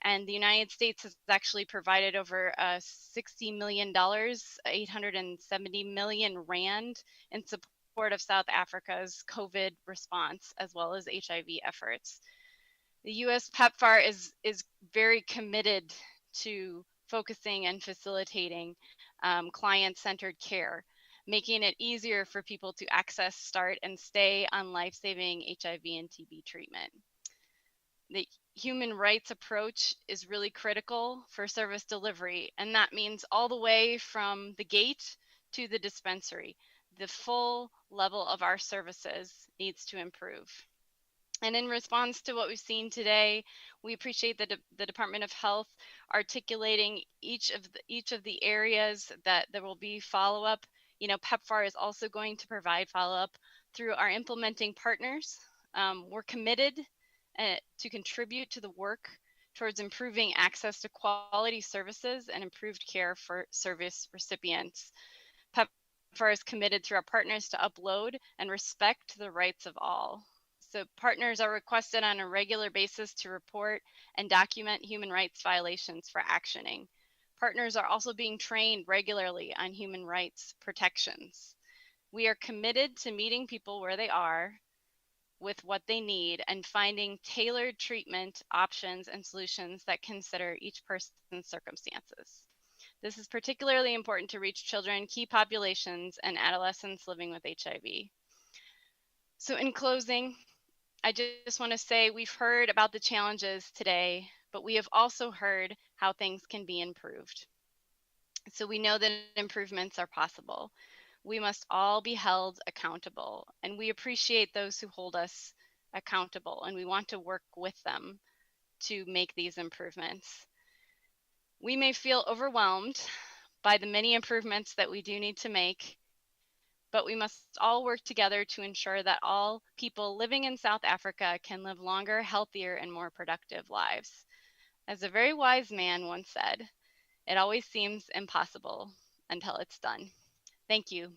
And the United States has actually provided over $60 million, 870 million rand in support of South Africa's COVID response, as well as HIV efforts. The US PEPFAR is very committed to focusing and facilitating client-centered care, making it easier for people to access, start, and stay on life-saving HIV and TB treatment. The human rights approach is really critical for service delivery, and that means all the way from the gate to the dispensary. The full level of our services needs to improve. And in response to what we've seen today, we appreciate the Department of Health articulating each of the areas that there will be follow-up. You know, PEPFAR is also going to provide follow-up through our implementing partners. We're committed to contribute to the work towards improving access to quality services and improved care for service recipients. PEPFAR is committed through our partners to upload and respect the rights of all. So partners are requested on a regular basis to report and document human rights violations for actioning. Partners are also being trained regularly on human rights protections. We are committed to meeting people where they are with what they need and finding tailored treatment options and solutions that consider each person's circumstances. This is particularly important to reach children, key populations, and adolescents living with HIV. So in closing, I just want to say we've heard about the challenges today, but we have also heard how things can be improved. So we know that improvements are possible. We must all be held accountable, and we appreciate those who hold us accountable, and we want to work with them to make these improvements. We may feel overwhelmed by the many improvements that we do need to make, but we must all work together to ensure that all people living in South Africa can live longer, healthier, and more productive lives. As a very wise man once said, it always seems impossible until it's done. Thank you.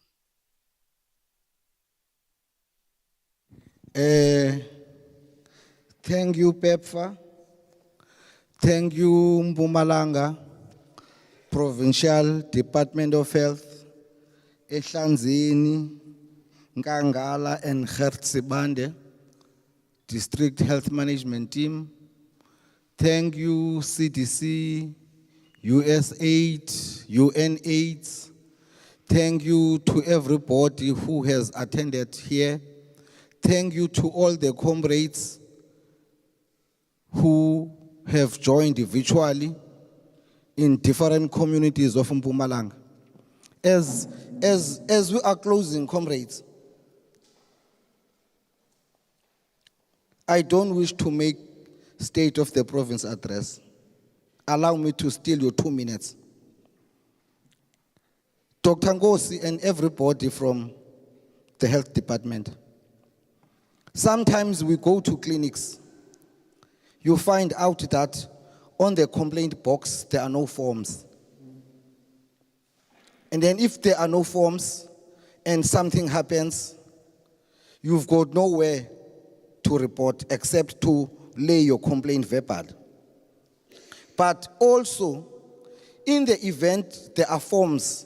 Thank you, PEPFAR. Thank you, Mpumalanga Provincial Department of Health, Ehlanzeni, Nkangala, and Ritshidze District Health Management Team. Thank you, CDC, USAID, UNAIDS. Thank you to everybody who has attended here. Thank you to all the comrades who have joined virtually in different communities of Mpumalanga. As we are closing, comrades, I don't wish to make State of the Province address. Allow me to steal your 2 minutes. Dr. Ngosi and everybody from the health department. Sometimes we go to clinics. You find out that on the complaint box, there are no forms. And then if there are no forms and something happens, you've got nowhere to report except to lay your complaint verbal. But also, in the event there are forms,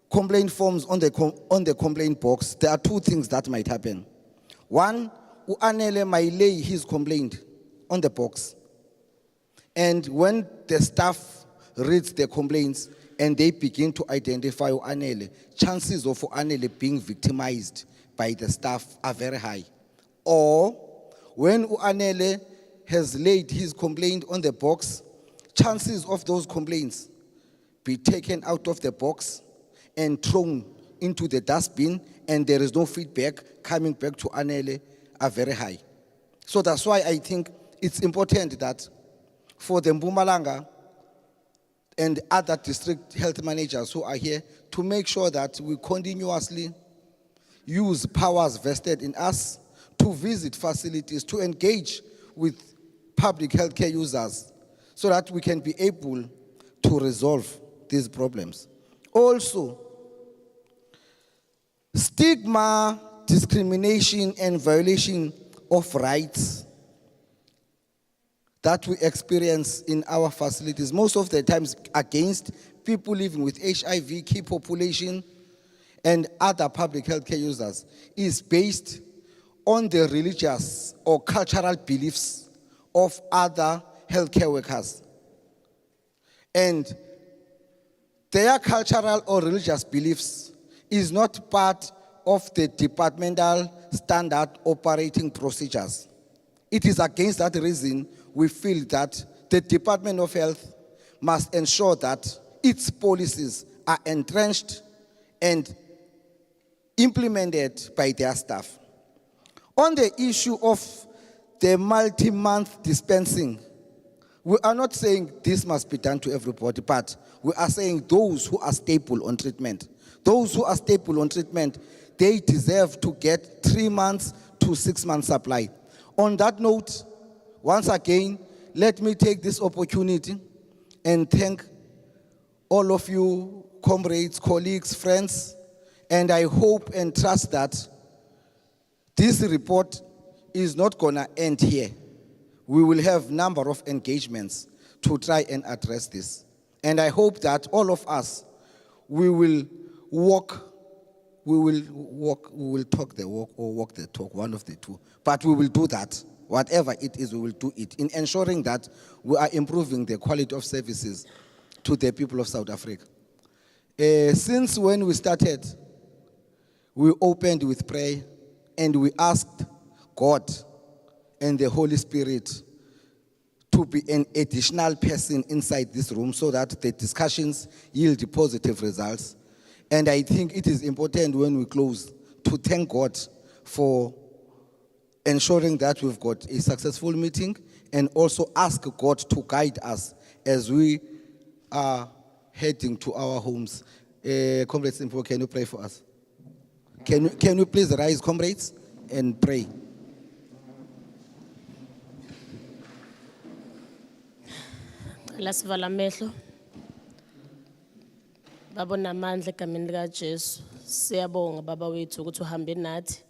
complaint forms on the complaint box, there are 2 things that might happen. One, uAnele might lay his complaint on the box. And when the staff reads the complaints and they begin to identify uAnele, chances of uAnele being victimized by the staff are very high. Or when uAnele has laid his complaint on the box, chances of those complaints be taken out of the box and thrown into the dustbin, and there is no feedback coming back to uAnele are very high. So that's why I think it's important that for the Mpumalanga and other district health managers who are here to make sure that we continuously use powers vested in us to visit facilities, to engage with public healthcare users so that we can be able to resolve these problems. Also, stigma, discrimination, and violation of rights that we experience in our facilities, most of the times against people living with HIV, key population, and other public healthcare users, is based on the religious or cultural beliefs of other healthcare workers. And their cultural or religious beliefs is not part of the departmental standard operating procedures. It is against that reason we feel that the Department of Health must ensure that its policies are entrenched and implemented by their staff. On the issue of the multi-month dispensing, we are not saying this must be done to everybody, but we are saying those who are stable on treatment. Those who are stable on treatment, they deserve to get 3 months to 6 months supply. On that note, once again, let me take this opportunity and thank all of you, comrades, colleagues, friends, and I hope and trust that this report is not gonna end here. We will have a number of engagements to try and address this. And I hope that all of us, we will talk the walk or walk the talk, one of the two. But we will do that. Whatever it is, we will do it in ensuring that we are improving the quality of services to the people of South Africa. Since when we started, we opened with prayer and we asked God and the Holy Spirit to be an additional person inside this room so that the discussions yield positive results. And I think it is important when we close to thank God for ensuring that we've got a successful meeting and also ask God to guide us as we are heading to our homes. Comrades, can you pray for us? Can you please rise, comrades, and pray? Lasivala amehlo. Baba namandla egameni lika Jesu. Siyabonga baba wethu ukuthi uhambe nathi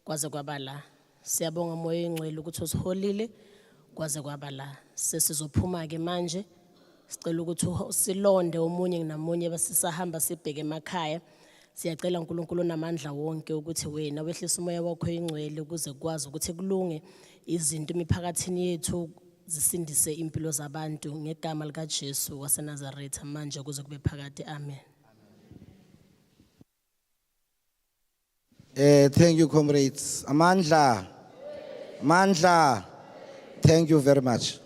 kwaze kwaba la. Siyabonga moya oyingcwele ukuthi usiholile kwaze kwaba la. Sesizophuma ke manje. Sicela ukuthi silonde omunye namunye basisahamba sibheke emakhaya. Siyacela uNkulunkulu namandla wonke ukuthi wena wehlisa umoya wakho oyingcwele ukuze kwazi ukuthi kulunge izinto imiphakathini yethu zisindise impilo zabantu ngegama lika Jesu waseNazaretha manje kuze kube phakade. Amen. Thank you, comrades. Amandla. Thank you very much.